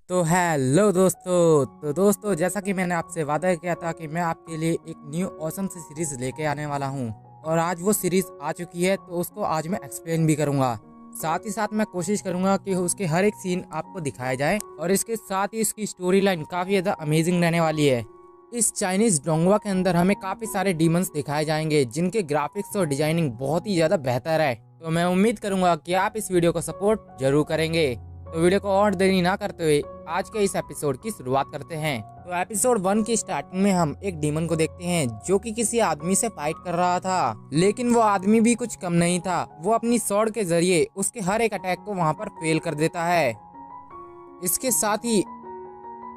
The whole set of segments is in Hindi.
तो हेलो दोस्तों। दोस्तों, जैसा कि मैंने आपसे वादा किया था कि मैं आपके लिए एक न्यू ऑसम सी सीरीज लेके आने वाला हूं, और आज वो सीरीज आ चुकी है, तो उसको आज मैं एक्सप्लेन भी करूंगा। साथ ही साथ मैं कोशिश करूंगा कि उसके हर एक सीन आपको दिखाया जाए, और इसके साथ ही इसकी स्टोरी लाइन काफ़ी ज़्यादा अमेजिंग रहने वाली है। इस चाइनीज डोंगवा के अंदर हमें काफ़ी सारे डीमंस दिखाए जाएंगे, जिनके ग्राफिक्स और डिजाइनिंग बहुत ही ज़्यादा बेहतर है। तो मैं उम्मीद करूंगा कि आप इस वीडियो को सपोर्ट जरूर करेंगे। तो वीडियो को और देरी ना करते हुए आज के इस एपिसोड की शुरुआत करते हैं। तो एपिसोड 1 की स्टार्टिंग में हम एक डीमन को देखते हैं, जो कि किसी आदमी से फाइट कर रहा था। लेकिन वो आदमी भी कुछ कम नहीं था, वो अपनी स्वॉर्ड के जरिए उसके हर एक अटैक को वहां पर फेल कर देता है। इसके साथ ही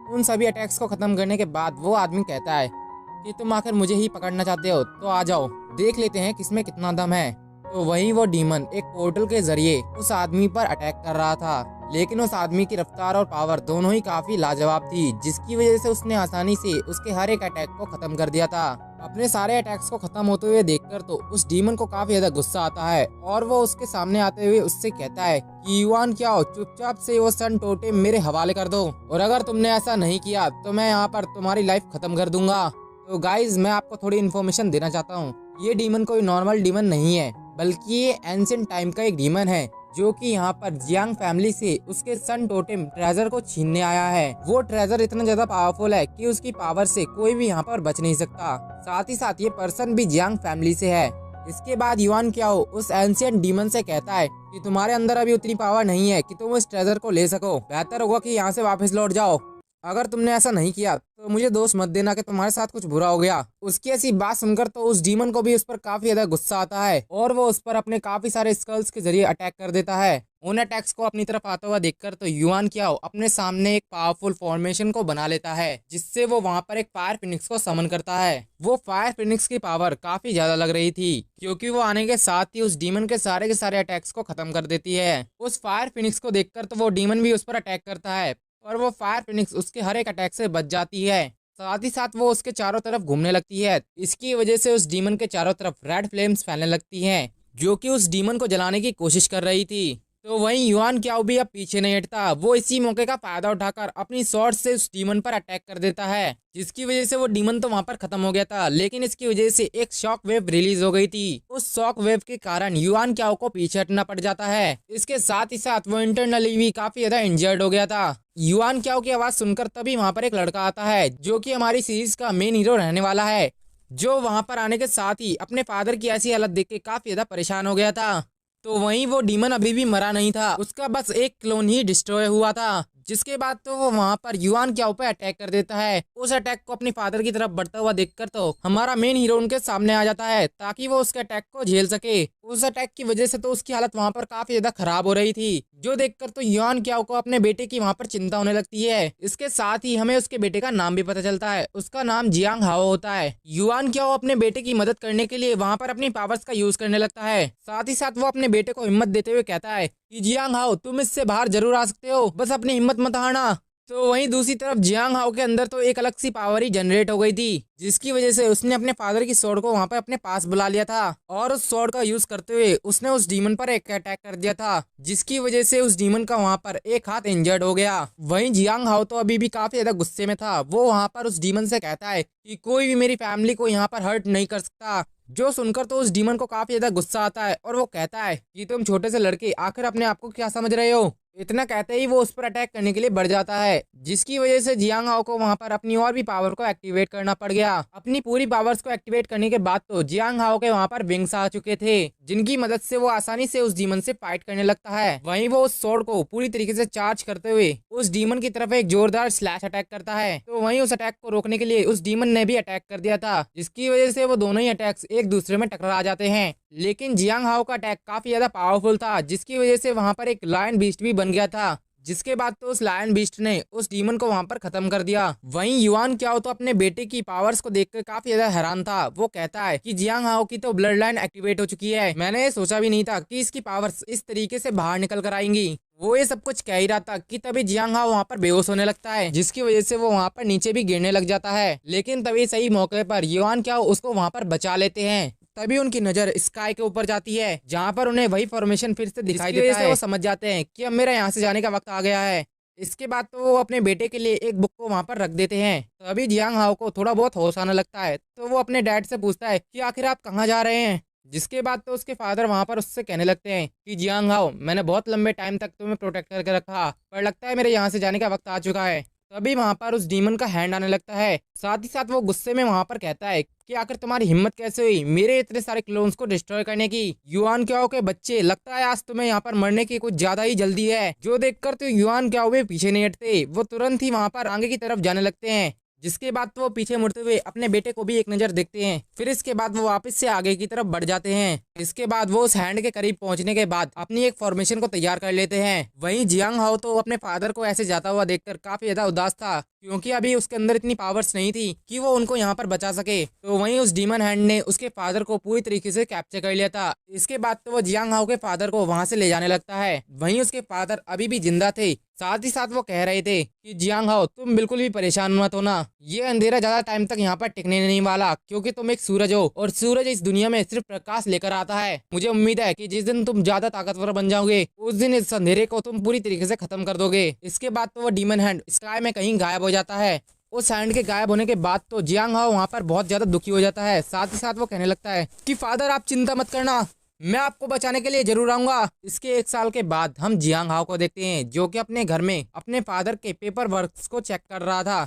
उन सभी अटैक्स को खत्म करने के बाद वो आदमी कहता है कि तुम आखिर मुझे ही पकड़ना चाहते हो, तो आ जाओ, देख लेते हैं किसमें कितना दम है। तो वहीं वो डीमन एक पोर्टल के जरिए उस आदमी पर अटैक कर रहा था। लेकिन उस आदमी की रफ्तार और पावर दोनों ही काफी लाजवाब थी, जिसकी वजह से उसने आसानी से उसके हर एक अटैक को खत्म कर दिया था। अपने सारे अटैक्स को खत्म होते हुए देखकर तो उस डीमन को काफी ज्यादा गुस्सा आता है, और वो उसके सामने आते हुए उससे कहता है कि युआन क्या हो, चुपचाप से वो सन टोटेम मेरे हवाले कर दो, और अगर तुमने ऐसा नहीं किया तो मैं यहाँ पर तुम्हारी लाइफ खत्म कर दूंगा। तो गाइज, मैं आपको थोड़ी इन्फॉर्मेशन देना चाहता हूँ। ये डीमन कोई नॉर्मल डीमन नहीं है, बल्कि ये एंशिएंट टाइम का एक डीमन है, जो कि यहाँ पर जियांग फैमिली से उसके सन टोटेम ट्रेजर को छीनने आया है। वो ट्रेजर इतना ज्यादा पावरफुल है कि उसकी पावर से कोई भी यहाँ पर बच नहीं सकता। साथ ही साथ ये पर्सन भी जियांग फैमिली से है। इसके बाद युआन क्याओ उस एंशिएंट डीमन से कहता है कि तुम्हारे अंदर अभी उतनी पावर नहीं है कि तुम इस ट्रेजर को ले सको, बेहतर होगा कि यहाँ से वापस लौट जाओ। अगर तुमने ऐसा नहीं किया तो मुझे दोष मत देना कि तुम्हारे साथ कुछ बुरा हो गया। उसकी ऐसी बात सुनकर तो उस डीमन को भी उस पर काफी ज्यादा गुस्सा आता है, और वो उस पर अपने काफी सारे स्कल्स के जरिए अटैक कर देता है। उन अटैक्स को अपनी तरफ आता हुआ देखकर तो युआन क्याओ अपने सामने एक पावरफुल फॉर्मेशन को बना लेता है, जिससे वो वहां पर एक फायर फिनिक्स को समन करता है। वो फायर फिनिक्स की पावर काफी ज्यादा लग रही थी, क्योंकि वो आने के साथ ही उस डीमन के सारे अटैक्स को खत्म कर देती है। उस फायर फिनिक्स को देखकर तो वो डीमन भी उस पर अटैक करता है, और वो फायर फिनिक्स उसके हर एक अटैक से बच जाती है। साथ ही साथ वो उसके चारों तरफ घूमने लगती है। इसकी वजह से उस डीमन के चारों तरफ रेड फ्लेम्स फैलने लगती हैं, जो कि उस डीमन को जलाने की कोशिश कर रही थी। तो वहीं युआन क्याओ भी अब पीछे नहीं हटता, वो इसी मौके का फायदा उठाकर अपनी स्वॉर्ड से उस डीमन पर अटैक कर देता है, जिसकी वजह से वो डीमन तो वहां पर खत्म हो गया था, लेकिन इसकी वजह से एक शॉक वेव रिलीज हो गई थी। उस शॉक वेव के कारण युआन क्याओ को पीछे हटना पड़ जाता है। इसके साथ ही साथ वो इंटरनली भी काफी ज्यादा इंजर्ड हो गया था। युआन क्याओ की आवाज सुनकर तभी वहां पर एक लड़का आता है, जो कि हमारी सीरीज का मेन हीरो रहने वाला है, जो वहां पर आने के साथ ही अपने फादर की ऐसी हालत देख के काफी ज्यादा परेशान हो गया था। तो वहीं वो डीमन अभी भी मरा नहीं था, उसका बस एक क्लोन ही डिस्ट्रॉय हुआ था। जिसके बाद तो वो वहां पर युआन क्याओ पे अटैक कर देता है। उस अटैक को अपने फादर की तरफ बढ़ता हुआ देखकर तो हमारा मेन हीरो उनके सामने आ जाता है, ताकि वो उसके अटैक को झेल सके। उस अटैक की वजह से तो उसकी हालत वहां पर काफी ज्यादा खराब हो रही थी, जो देखकर तो युआन क्याओ को अपने बेटे की वहां पर चिंता होने लगती है। इसके साथ ही हमें उसके बेटे का नाम भी पता चलता है, उसका नाम जियांग हाओ होता है। युआन क्याओ अपने बेटे की मदद करने के लिए वहां पर अपनी पावर्स का यूज करने लगता है। साथ ही साथ वो अपने बेटे को हिम्मत देते हुए कहता है कि जियांग हाओ, तुम इससे बाहर जरूर आ सकते हो, बस अपनी हिम्मत मत हारना। तो वहीं दूसरी तरफ जियांग हाओ के अंदर तो एक अलग सी पावर ही जनरेट हो गई थी, जिसकी वजह से उसने अपने फादर की स्वॉर्ड को वहां पर अपने पास बुला लिया था, और उस स्वॉर्ड का यूज करते हुए उसने उस डीमन पर एक अटैक कर दिया था, जिसकी वजह से उस डीमन का वहां पर एक हाथ इंजर्ड हो गया। वहीं जियांग हाओ तो अभी भी काफी ज्यादा गुस्से में था। वो वहां पर उस डीमन से कहता है कि कोई भी मेरी फैमिली को यहाँ पर हर्ट नहीं कर सकता, जो सुनकर तो उस डीमन को काफी ज्यादा गुस्सा आता है, और वो कहता है कि तुम छोटे से लड़के आखिर अपने आप को क्या समझ रहे हो। इतना कहते ही वो उस पर अटैक करने के लिए बढ़ जाता है, जिसकी वजह से जियांग हाओ को वहां पर अपनी और भी पावर को एक्टिवेट करना पड़ गया। अपनी पूरी पावर्स को एक्टिवेट करने के बाद तो जियांग हाओ के वहां पर विंग्स आ चुके थे, जिनकी मदद से वो आसानी से उस डीमन से फाइट करने लगता है। वहीं वो उस स्वॉर्ड को पूरी तरीके से चार्ज करते हुए उस डीमन की तरफ एक जोरदार स्लैश अटैक करता है। तो वहीं उस अटैक को रोकने के लिए उस डीमन ने भी अटैक कर दिया था, जिसकी वजह से वो दोनों ही अटैक्स एक दूसरे में टकरा जाते हैं। लेकिन जियांग हाओ का अटैक काफी ज्यादा पावरफुल था, जिसकी वजह से वहां पर एक लायन बीस्ट भी बन गया था, जिसके बाद तो उस लायन बीस्ट ने उस डीमन को वहां पर खत्म कर दिया। वहीं युआन क्याओ तो अपने बेटे की पावर्स को देखकर काफी ज्यादा हैरान था। वो कहता है कि जियांग हाओ की तो ब्लड लाइन एक्टिवेट हो चुकी है, मैंने ये सोचा भी नहीं था कि इसकी पावर्स इस तरीके से बाहर निकल कर आएंगी। वो ये सब कुछ कह ही रहा था कि तभी जियांग हाओ वहाँ पर बेहोश होने लगता है, जिसकी वजह से वो वहाँ पर नीचे भी गिरने लग जाता है। लेकिन तभी सही मौके पर युआन क्याओ उसको वहाँ पर बचा लेते हैं। तभी उनकी नजर स्काई के ऊपर जाती है, जहाँ पर उन्हें वही फॉर्मेशन फिर से दिखाई देता है। वो समझ जाते हैं कि अब मेरा यहाँ से जाने का वक्त आ गया है। इसके बाद तो वो अपने बेटे के लिए एक बुक को वहाँ पर रख देते हैं। तो अभी जियांग हाओ को थोड़ा बहुत होश आने लगता है, तो वो अपने डैड से पूछता है कि आखिर आप कहाँ जा रहे हैं। जिसके बाद तो उसके फादर वहाँ पर उससे कहने लगते हैं कि जियांग हाओ, मैंने बहुत लंबे टाइम तक तुम्हें प्रोटेक्ट करके रखा, पर लगता है मेरे यहाँ से जाने का वक्त आ चुका है। तभी वहाँ पर उस डीमन का हैंड आने लगता है। साथ ही साथ वो गुस्से में वहाँ पर कहता है कि आखिर तुम्हारी हिम्मत कैसे हुई मेरे इतने सारे क्लोन्स को डिस्ट्रॉय करने की। युआन क्याओ के बच्चे, लगता है आज तुम्हें यहाँ पर मरने की कुछ ज्यादा ही जल्दी है। जो देखकर तो युआन क्याओ भी पीछे नहीं हटते, वो तुरंत ही वहाँ पर आगे की तरफ जाने लगते हैं। जिसके बाद तो वो पीछे मुड़ते हुए अपने बेटे को भी एक नजर देखते हैं। फिर इसके बाद वो वापस से आगे की तरफ बढ़ जाते हैं। इसके बाद वो उस हैंड के करीब पहुंचने के बाद अपनी एक फॉर्मेशन को तैयार कर लेते हैं। वहीं जियांग हाओ तो अपने फादर को ऐसे जाता हुआ देखकर काफी ज्यादा उदास था, क्योंकि अभी उसके अंदर इतनी पावर्स नहीं थी कि वो उनको यहाँ पर बचा सके। तो वहीं उस डीमन हैंड ने उसके फादर को पूरी तरीके से कैप्चर कर लिया था। इसके बाद तो वो जियांग हाओ के फादर को वहाँ से ले जाने लगता है। वहीं उसके फादर अभी भी जिंदा थे। साथ ही साथ वो कह रहे थे कि जियांग हाओ, तुम बिल्कुल भी परेशान मत होना, ये अंधेरा ज्यादा टाइम तक यहाँ पर टिकने नहीं वाला, क्योंकि तुम एक सूरज हो और सूरज इस दुनिया में सिर्फ प्रकाश लेकर आता है। मुझे उम्मीद है कि जिस दिन तुम ज्यादा ताकतवर बन जाओगे उस दिन इस अंधेरे को तुम पूरी तरीके से खत्म कर दोगे। इसके बाद तो वो डीमन हैंड स्काई में कहीं गायब हो जाता है। उस हैंड के गायब होने के बाद तो जियांग हाओ वहाँ पर बहुत ज्यादा दुखी हो जाता है। साथ ही साथ वो कहने लगता है कि फादर, आप चिंता मत करना, मैं आपको बचाने के लिए जरूर आऊंगा। इसके 1 साल के बाद हम जियांग हाओ को देखते हैं, जो कि अपने घर में अपने फादर के पेपर वर्क्स को चेक कर रहा था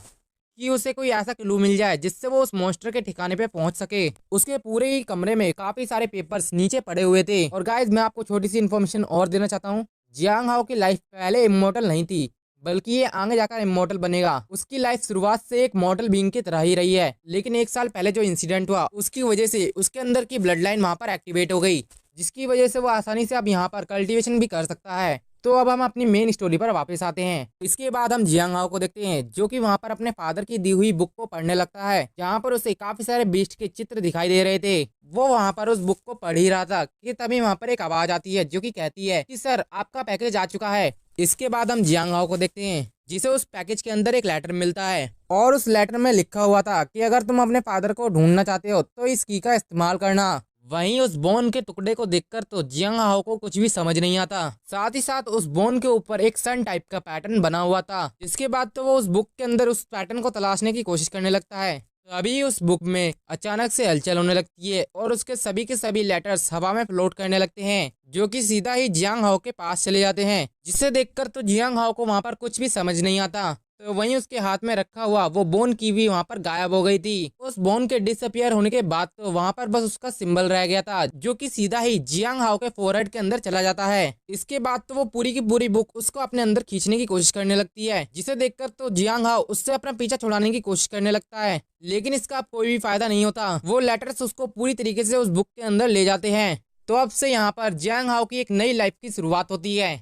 कि उसे कोई ऐसा क्लू मिल जाए जिससे वो उस मॉन्स्टर के ठिकाने पे पहुंच सके। उसके पूरे ही कमरे में काफी सारे पेपर्स नीचे पड़े हुए थे। और गाइज, मैं आपको छोटी सी इन्फॉर्मेशन और देना चाहता हूँ। जियांग हाओ की लाइफ पहले इमोर्टल नहीं थी, बल्कि ये आगे जाकर इमोर्टल बनेगा। उसकी लाइफ शुरुआत से एक मॉर्टल बीइंग की तरह ही रही है, लेकिन 1 साल पहले जो इंसिडेंट हुआ उसकी वजह से उसके अंदर की ब्लड लाइन वहाँ पर एक्टिवेट हो गई, जिसकी वजह से वो आसानी से अब यहाँ पर कल्टीवेशन भी कर सकता है। तो अब हम अपनी मेन स्टोरी पर वापस आते हैं। इसके बाद हम जियांग हाओ को देखते हैं, जो कि वहाँ पर अपने फादर की दी हुई बुक को पढ़ने लगता है, जहाँ पर उसे काफी सारे बीस्ट के चित्र दिखाई दे रहे थे। वो वहाँ पर उस बुक को पढ़ ही रहा था कि तभी वहाँ पर एक आवाज आती है, जो कि कहती है कि सर, आपका पैकेज आ चुका है। इसके बाद हम जियांग हाओ को देखते हैं, जिसे उस पैकेज के अंदर एक लेटर मिलता है, और उस लेटर में लिखा हुआ था कि अगर तुम अपने फादर को ढूंढना चाहते हो तो इस की का इस्तेमाल करना। वहीं उस बोन के टुकड़े को देखकर तो जियांग हाओ को कुछ भी समझ नहीं आता। साथ ही साथ उस बोन के ऊपर एक सन टाइप का पैटर्न बना हुआ था। इसके बाद तो वो उस बुक के अंदर उस पैटर्न को तलाशने की कोशिश करने लगता है। तभी उस बुक में अचानक से हलचल होने लगती है और उसके सभी के सभी लेटर्स हवा में फ्लोट करने लगते हैं, जो कि सीधा ही जियांग हाओ के पास चले जाते हैं। जिसे देखकर तो जियांग हाओ को वहाँ पर कुछ भी समझ नहीं आता। तो वहीं उसके हाथ में रखा हुआ वो बोन की भी वहाँ पर गायब हो गई थी। उस बोन के डिसअपियर होने के बाद तो वहाँ पर बस उसका सिंबल रह गया था, जो कि सीधा ही जियांग हाओ के फोरहेड के अंदर चला जाता है। इसके बाद तो वो पूरी की पूरी बुक उसको अपने अंदर खींचने की कोशिश करने लगती है, जिसे देखकर तो जियांग हाओ उससे अपना पीछा छुड़ाने की कोशिश करने लगता है, लेकिन इसका कोई भी फायदा नहीं होता। वो लेटर्स उसको पूरी तरीके से उस बुक के अंदर ले जाते हैं। तो अब से यहाँ पर जियांग हाओ की एक नई लाइफ की शुरुआत होती है।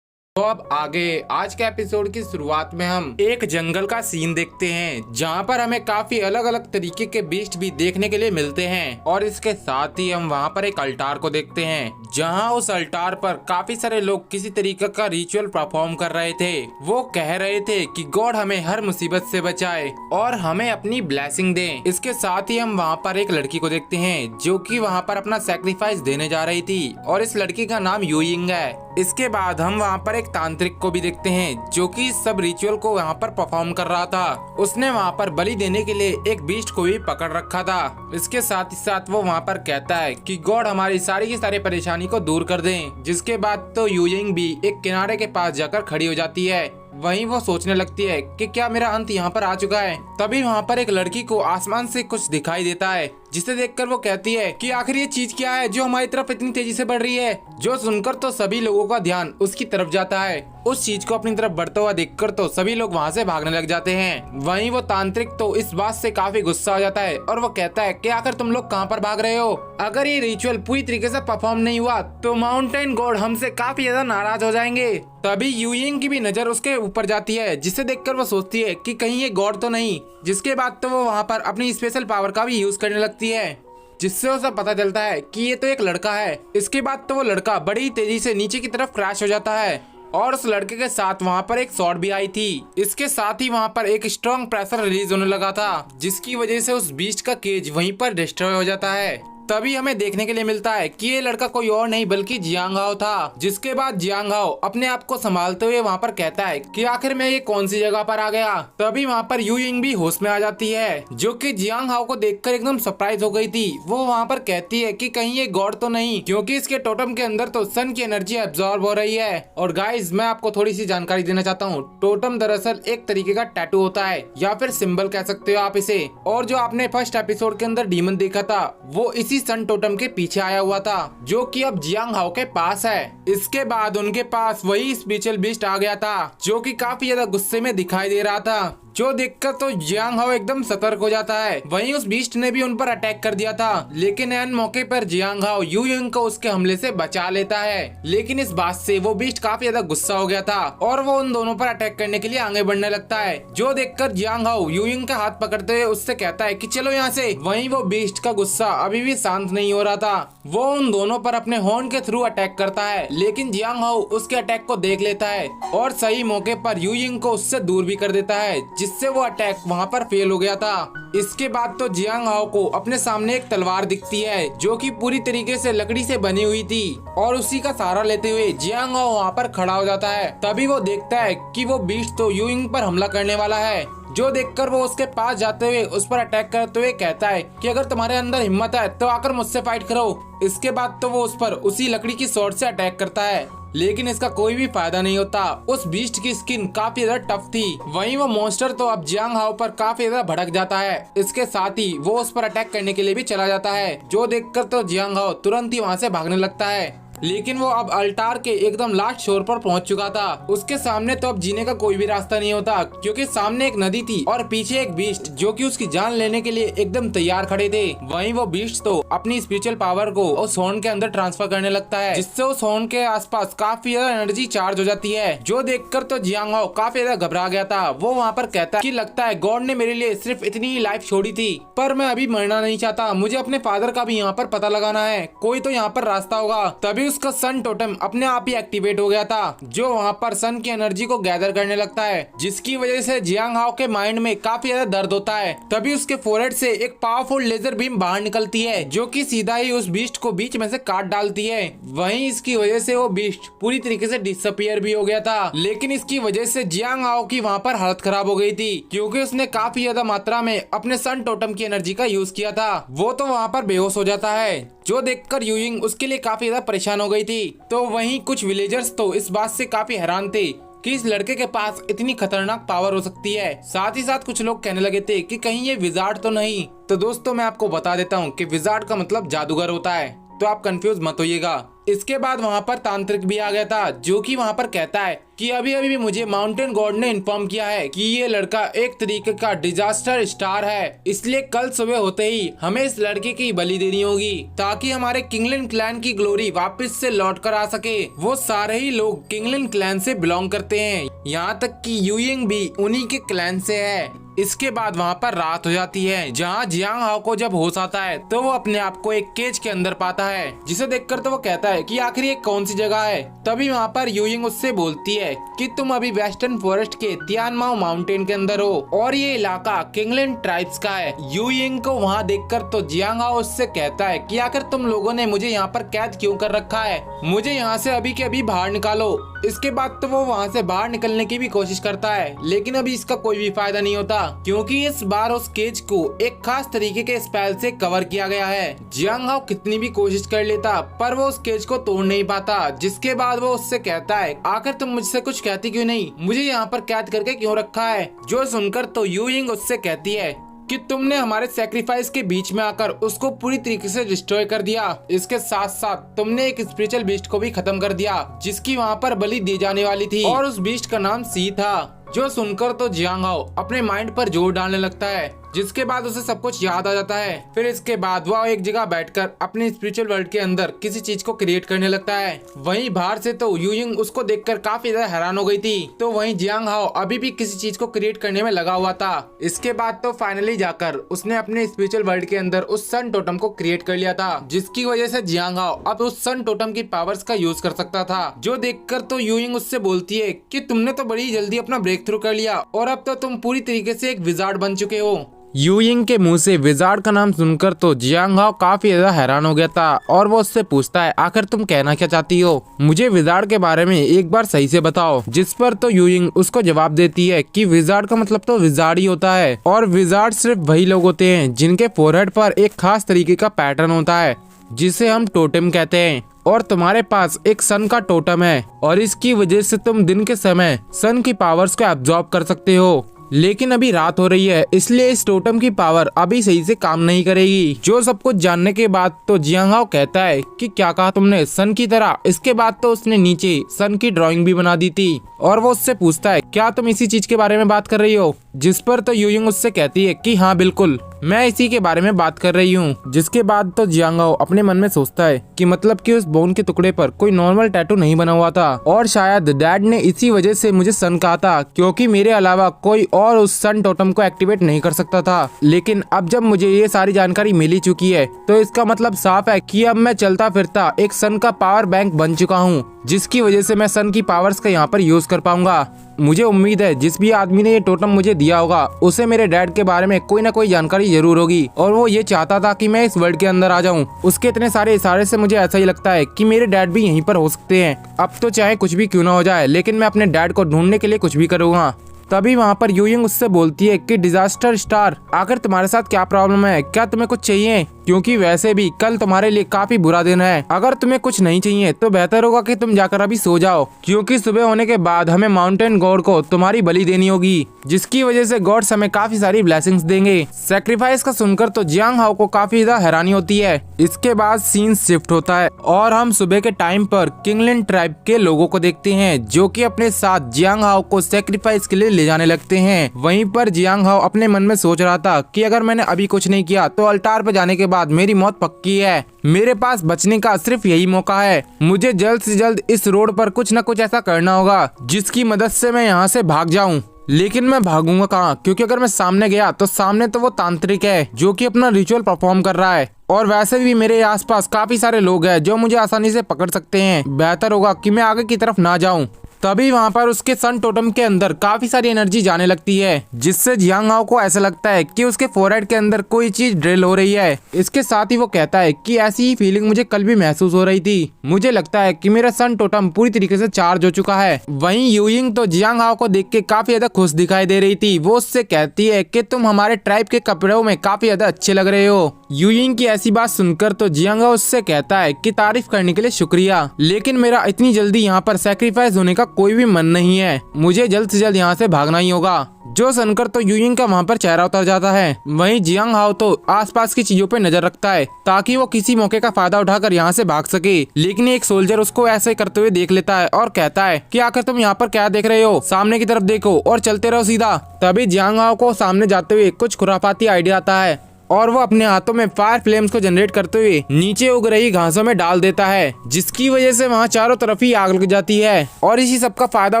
तो अब आगे आज के एपिसोड की शुरुआत में हम एक जंगल का सीन देखते हैं, जहाँ पर हमें काफी अलग अलग तरीके के बीस्ट भी देखने के लिए मिलते हैं। और इसके साथ ही हम वहाँ पर एक अल्टार को देखते हैं, जहाँ उस अल्टार पर काफी सारे लोग किसी तरीके का रिचुअल परफॉर्म कर रहे थे। वो कह रहे थे कि गॉड हमें हर मुसीबत से बचाए और हमें अपनी ब्लेसिंग दे। इसके साथ ही हम वहाँ पर एक लड़की को देखते हैं, जो कि वहाँ पर अपना सेक्रीफाइस देने जा रही थी, और इस लड़की का नाम यूइंग है। इसके बाद हम वहाँ पर एक तांत्रिक को भी देखते हैं, जो कि इस सब रिचुअल को वहाँ पर परफॉर्म कर रहा था। उसने वहाँ पर बलि देने के लिए एक बीस्ट को भी पकड़ रखा था। इसके साथ ही साथ वो वहाँ पर कहता है कि गॉड हमारी सारी की सारी परेशानी को दूर कर दें। जिसके बाद तो यूइंग भी एक किनारे के पास जाकर खड़ी हो जाती है। वहीं वो सोचने लगती है कि क्या मेरा अंत यहाँ पर आ चुका है। तभी वहाँ पर एक लड़की को आसमान से कुछ दिखाई देता है, जिसे देखकर वो कहती है कि आखिर ये चीज क्या है जो हमारी तरफ इतनी तेजी से बढ़ रही है। जो सुनकर तो सभी लोगों का ध्यान उसकी तरफ जाता है। उस चीज को अपनी तरफ बढ़ता हुआ देखकर तो सभी लोग वहाँ से भागने लग जाते हैं। वहीं वो तांत्रिक तो इस बात से काफी गुस्सा हो जाता है और वो कहता है कि आखिर तुम लोग कहाँ पर भाग रहे हो। अगर ये रिचुअल पूरी तरीके से परफॉर्म नहीं हुआ तो माउंटेन गॉड हमसे काफी ज्यादा नाराज हो जाएंगे। तभी यूइंग की भी नजर उसके ऊपर जाती है, जिसे देखकर वो सोचती है कि कहीं ये गॉड तो नहीं। जिसके बाद तो वो वहाँ पर अपनी स्पेशल पावर का भी यूज करने लगती है, जिससे उसे पता चलता है कि ये तो एक लड़का है। इसके बाद तो वो लड़का बड़ी तेजी से नीचे की तरफ क्रैश हो जाता है और उस लड़के के साथ वहाँ पर एक शॉट भी आई थी। इसके साथ ही वहाँ पर एक स्ट्रॉन्ग प्रेशर रिलीज होने लगा था, जिसकी वजह से उस बीस्ट का केज वहीं पर डिस्ट्रॉय हो जाता है। तभी हमें देखने के लिए मिलता है कि ये लड़का कोई और नहीं बल्कि जियांग हाओ था। जिसके बाद जियांग हाओ अपने आप को संभालते हुए वहाँ पर कहता है कि आखिर मैं ये कौन सी जगह पर आ गया। तभी वहाँ पर यू यिंग भी होश में आ जाती है, जो कि जियांग हाओ को देखकर एकदम सरप्राइज हो गई थी। वो वहाँ पर कहती है कि कहीं ये गॉड तो नहीं, क्योंकि इसके टोटम के अंदर तो सन की एनर्जी एब्जॉर्ब हो रही है। और गाइज मैं आपको थोड़ी सी जानकारी देना चाहता हूँ, टोटम दरअसल एक तरीके का टैटू होता है या फिर सिंबल कह सकते हो आप इसे। और जो आपने फर्स्ट एपिसोड के अंदर डीमन देखा था वो इसी सन टोटम के पीछे आया हुआ था, जो कि अब जियांग हाओ के पास है। इसके बाद उनके पास वही स्पिरिचुअल बीस्ट आ गया था, जो कि काफी ज्यादा गुस्से में दिखाई दे रहा था, जो देखकर तो जियांग हाओ एकदम सतर्क हो जाता है। वहीं उस बीस्ट ने भी उन पर अटैक कर दिया था, लेकिन एन मौके पर जियांग हाओ यू यिंग को उसके हमले से बचा लेता है। लेकिन इस बात से वो बीस्ट काफी ज्यादा गुस्सा हो गया था और वो उन दोनों पर अटैक करने के लिए आगे बढ़ने लगता है, जो देखकर जियांग हाओ यू यिंग का हाथ पकड़ते हुए उससे कहता है कि चलो यहाँ से। वहीं वो बीस्ट का गुस्सा अभी भी शांत नहीं हो रहा था, वो उन दोनों पर अपने हॉर्न के थ्रू अटैक करता है, लेकिन जियांग हाओ उसके अटैक को देख लेता है और सही मौके पर यू यिंग को उससे दूर भी कर देता है, जिससे वो अटैक वहाँ पर फेल हो गया था। इसके बाद तो जियांग हाओ को अपने सामने एक तलवार दिखती है, जो कि पूरी तरीके से लकड़ी से बनी हुई थी, और उसी का सहारा लेते हुए जियांग हाओ वहाँ पर खड़ा हो जाता है। तभी वो देखता है कि वो बीस्ट तो यू यिंग पर हमला करने वाला है, जो देखकर वो उसके पास जाते हुए उस पर अटैक करते हुए कहता है कि अगर तुम्हारे अंदर हिम्मत है तो आकर मुझसे फाइट करो। इसके बाद तो वो उस पर उसी लकड़ी की स्वॉर्ड से अटैक करता है, लेकिन इसका कोई भी फायदा नहीं होता। उस बीस्ट की स्किन काफी ज्यादा टफ थी। वहीं वो मॉन्स्टर तो अब जियांग हाओ पर काफी ज्यादा भड़क जाता है। इसके साथ ही वो उस पर अटैक करने के लिए भी चला जाता है, जो देखकर तो जियांग हाओ तुरंत ही वहाँ से भागने लगता है। लेकिन वो अब अल्टार के एकदम लास्ट छोर पर पहुंच चुका था। उसके सामने तो अब जीने का कोई भी रास्ता नहीं होता, क्योंकि सामने एक नदी थी और पीछे एक बीस्ट जो कि उसकी जान लेने के लिए एकदम तैयार खड़े थे। वहीं वो बीस्ट तो अपनी स्पिरिचुअल पावर को उस हॉर्न के अंदर ट्रांसफर करने लगता है, जिससे उस हॉर्न के आसपास काफी ज्यादा एनर्जी चार्ज हो जाती है, जो देखकर तो जियांग हाओ काफी ज्यादा घबरा गया था। वो वहाँ पर कहता है कि लगता है गॉड ने मेरे लिए सिर्फ इतनी ही लाइफ छोड़ी थी, पर मैं अभी मरना नहीं चाहता। मुझे अपने फादर का भी यहाँ पर पता लगाना है, कोई तो यहाँ पर रास्ता होगा। तभी उसका सन टोटम अपने आप ही एक्टिवेट हो गया था, जो वहाँ पर सन की एनर्जी को गैदर करने लगता है, जिसकी वजह से जियांग हाओ के माइंड में काफी ज्यादा दर्द होता है। तभी उसके फोरहेड से एक पावरफुल लेजर बीम बाहर निकलती है, जो कि सीधा ही उस बीस्ट को बीच में से काट डालती है। वहीं इसकी वजह से वो बीस्ट पूरी तरीके से डिसअपियर भी हो गया था, लेकिन इसकी वजह से जियांग हाओ की वहाँ पर हालत खराब हो गई थी, क्योंकि उसने काफी ज्यादा मात्रा में अपने सन टोटम की एनर्जी का यूज किया था। वो तो वहाँ पर बेहोश हो जाता है, जो देखकर यू यिंग उसके लिए काफी ज्यादा परेशान हो गई थी। तो वहीं कुछ विलेजर्स तो इस बात से काफी हैरान थे कि इस लड़के के पास इतनी खतरनाक पावर हो सकती है। साथ ही साथ कुछ लोग कहने लगे थे कि कहीं ये विजार्ड तो नहीं। तो दोस्तों मैं आपको बता देता हूँ कि विजार्ड का मतलब जादूगर होता है, तो आप कंफ्यूज मत होइएगा। इसके बाद वहाँ पर तांत्रिक भी आ गया था, जो कि वहाँ पर कहता है कि अभी अभी भी मुझे माउंटेन गॉड ने इन्फॉर्म किया है कि ये लड़का एक तरीके का डिजास्टर स्टार है, इसलिए कल सुबह होते ही हमें इस लड़के की बलि देनी होगी, ताकि हमारे किंगलिन क्लैन की ग्लोरी वापस से लौट कर आ सके। वो सारे ही लोग किंगलिन क्लैन से बिलोंग करते हैं, यहाँ तक कि यू यिंग भी उन्हीं के क्लैन से है। इसके बाद वहाँ पर रात हो जाती है, जहाँ जियांग हाओ को जब होश आता है तो वो अपने आप को एक केज के अंदर पाता है, जिसे देखकर तो वो कहता है कि आखिर ये कौन सी जगह है। तभी वहाँ पर यू यिंग उससे बोलती है कि तुम अभी वेस्टर्न फॉरेस्ट के तियानमाओ माउंटेन के अंदर हो और ये इलाका किंगलिन ट्राइब्स का है। यू यिंग को वहाँ देखकर तो जियांग हाओ उससे कहता है कि आखिर तुम लोगों ने मुझे यहाँ पर कैद क्यों कर रखा है, मुझे यहाँ से अभी के अभी बाहर निकालो। इसके बाद तो वो वहाँ से बाहर निकलने की भी कोशिश करता है, लेकिन अभी इसका कोई भी फायदा नहीं होता, क्योंकि इस बार उस केज को एक खास तरीके के स्पेल से कवर किया गया है। जियांग हाओ कितनी भी कोशिश कर लेता पर वो उस केज को तोड़ नहीं पाता, जिसके बाद वो उससे कहता है आखिर तुम मुझसे कुछ कहती क्यों नहीं, मुझे यहाँ पर कैद करके क्यों रखा है। जो सुनकर तो यू यिंग उससे कहती है कि तुमने हमारे सैक्रिफाइस के बीच में आकर उसको पूरी तरीके से डिस्ट्रॉय कर दिया। इसके साथ साथ तुमने एक स्पिरिचुअल बीस्ट को भी खत्म कर दिया, जिसकी वहाँ पर बलि दी जाने वाली थी, और उस बीस्ट का नाम सी था। जो सुनकर तो जियांग हाओ अपने माइंड पर जोर डालने लगता है, जिसके बाद उसे सब कुछ याद आ जाता है। फिर इसके बाद वह एक जगह बैठकर अपने स्पिरिचुअल वर्ल्ड के अंदर किसी चीज को क्रिएट करने लगता है। वहीं बाहर से तो यू यिंग उसको देखकर काफी ज्यादा हैरान हो गई थी, तो वहीं जियांग हाओ अभी भी किसी चीज को क्रिएट करने में लगा हुआ था। इसके बाद तो फाइनली जाकर उसने अपने स्पिरिचुअल वर्ल्ड के अंदर उस सन टोटम को क्रिएट कर लिया था, जिसकी वजह से जियांग हाओ अब उस सन टोटम की पावर्स का यूज कर सकता था। जो देखकर तो यू यिंग उससे बोलती है कि तुमने तो बड़ी जल्दी अपना ब्रेक थ्रू कर लिया और अब तो तुम पूरी तरीके से एक विजार्ड बन चुके हो। यूयिंग के मुंह से विजार्ड का नाम सुनकर तो जियांग हाओ काफी ज्यादा हैरान हो गया था और वो उससे पूछता है, आखिर तुम कहना क्या चाहती हो, मुझे विजार्ड के बारे में एक बार सही से बताओ। जिस पर तो यूयिंग उसको जवाब देती है कि विजार्ड का मतलब तो विजार्ड ही होता है और विजार्ड सिर्फ वही लोग होते हैं जिनके फोरहेड पर एक खास तरीके का पैटर्न होता है जिसे हम टोटेम कहते हैं, और तुम्हारे पास एक सन का टोटम है और इसकी वजह से तुम दिन के समय सन की पावर्स को एब्जॉर्ब कर सकते हो। लेकिन अभी रात हो रही है इसलिए इस टोटम की पावर अभी सही से काम नहीं करेगी। जो सब कुछ जानने के बाद तो जियांग हाओ कहता है कि क्या कहा तुमने, सन की तरह। इसके बाद तो उसने नीचे सन की ड्राइंग भी बना दी थी और वो उससे पूछता है, क्या तुम इसी चीज के बारे में बात कर रही हो। जिस पर तो यूयिंग उससे कहती है कि हाँ बिल्कुल, मैं इसी के बारे में बात कर रही हूँ। जिसके बाद तो जियांग हाओ अपने मन में सोचता है कि मतलब कि उस बोन के टुकड़े पर कोई नॉर्मल टैटू नहीं बना हुआ था और शायद डैड ने इसी वजह से मुझे सन कहा था क्योंकि मेरे अलावा कोई और उस सन टोटम को एक्टिवेट नहीं कर सकता था। लेकिन अब जब मुझे ये सारी जानकारी मिल ही चुकी है तो इसका मतलब साफ है कि अब मैं चलता फिरता एक सन का पावर बैंक बन चुका हूँ, जिसकी वजह से मैं सन की पावर्स का यहाँ पर यूज कर पाऊंगा। मुझे उम्मीद है जिस भी आदमी ने ये टोटम मुझे दिया होगा उसे मेरे डैड के बारे में कोई ना कोई जानकारी जरूर होगी और वो ये चाहता था कि मैं इस वर्ल्ड के अंदर आ जाऊं। उसके इतने सारे इशारे से मुझे ऐसा ही लगता है कि मेरे डैड भी यहीं पर हो सकते हैं। अब तो चाहे कुछ भी क्यों ना हो जाए लेकिन मैं अपने डैड को ढूंढने के लिए कुछ भी करूँगा। तभी वहाँ पर यूयिंग उससे बोलती है कि डिजास्टर स्टार, आखिर तुम्हारे साथ क्या प्रॉब्लम है, क्या तुम्हें कुछ चाहिए, क्योंकि वैसे भी कल तुम्हारे लिए काफी बुरा दिन है। अगर तुम्हें कुछ नहीं चाहिए तो बेहतर होगा कि तुम जाकर अभी सो जाओ क्योंकि सुबह होने के बाद हमें माउंटेन गॉड को तुम्हारी बलि देनी होगी, जिसकी वजह से गॉड्स हमें काफी सारी ब्लेसिंग्स देंगे। सैक्रिफाइस का सुनकर तो जियांग हाओ को काफी ज्यादा हैरानी होती है। इसके बाद सीन शिफ्ट होता है और हम सुबह के टाइम पर किंगलिन ट्राइब के लोगों को देखते हैं जो कि अपने साथ जियांग हाओ को सैक्रिफाइस के लिए ले जाने लगते हैं। वहीं पर जियांग हाओ अपने मन में सोच रहा था कि अगर मैंने अभी कुछ नहीं किया तो अल्टार पे जाने के बाद मेरी मौत पक्की है। मेरे पास बचने का सिर्फ यही मौका है। मुझे जल्द से जल्द इस रोड पर कुछ न कुछ ऐसा करना होगा जिसकी मदद से मैं यहाँ से भाग जाऊं। लेकिन मैं भागूंगा कहाँ, क्योंकि अगर मैं सामने गया तो सामने तो वो तांत्रिक है जो कि अपना रिचुअल परफॉर्म कर रहा है और वैसे भी मेरे आसपास काफी सारे लोग हैं जो मुझे आसानी से पकड़ सकते हैं। बेहतर होगा कि मैं आगे की तरफ ना जाऊं। तभी वहाँ पर उसके सन टोटम के अंदर काफी सारी एनर्जी जाने लगती है जिससे जियांग हाओ को ऐसा लगता है कि उसके फोरहेड के अंदर कोई चीज ड्रिल हो रही है। इसके साथ ही वो कहता है कि ऐसी ही फीलिंग मुझे कल भी महसूस हो रही थी। मुझे लगता है कि मेरा सन टोटम पूरी तरीके से चार्ज हो चुका है। वहीं यूयिंग तो जियांग हाओ को देख के काफी ज्यादा खुश दिखाई दे रही थी। वो उससे कहती है कि तुम हमारे ट्राइब के कपड़ों में काफी ज्यादा अच्छे लग रहे हो। यूयिंग की ऐसी बात सुनकर तो जियांग हाओ उससे कहता है कि तारीफ करने के लिए शुक्रिया, लेकिन मेरा इतनी जल्दी यहाँ पर सैक्रिफाइस होने का कोई भी मन नहीं है। मुझे जल्द से जल्द यहाँ से भागना ही होगा। जो सुनकर तो यूयिंग का वहाँ पर चेहरा उतर जाता है। वहीं जियांग हाओ तो आसपास की चीजों पे नजर रखता है ताकि वो किसी मौके का फायदा उठाकर यहाँ से भाग सके। लेकिन एक सोल्जर उसको ऐसे करते हुए देख लेता है और कहता है कि आखिर तुम यहाँ पर क्या देख रहे हो, सामने की तरफ देखो और चलते रहो सीधा। तभी जियांग हाओ को सामने जाते हुए कुछ खुराफाती आइडिया आता है और वो अपने हाथों में फायर फ्लेम्स को जनरेट करते हुए नीचे उग रही घासों में डाल देता है, जिसकी वजह से वहाँ चारों तरफ ही आग लग जाती है। और इसी सब का फायदा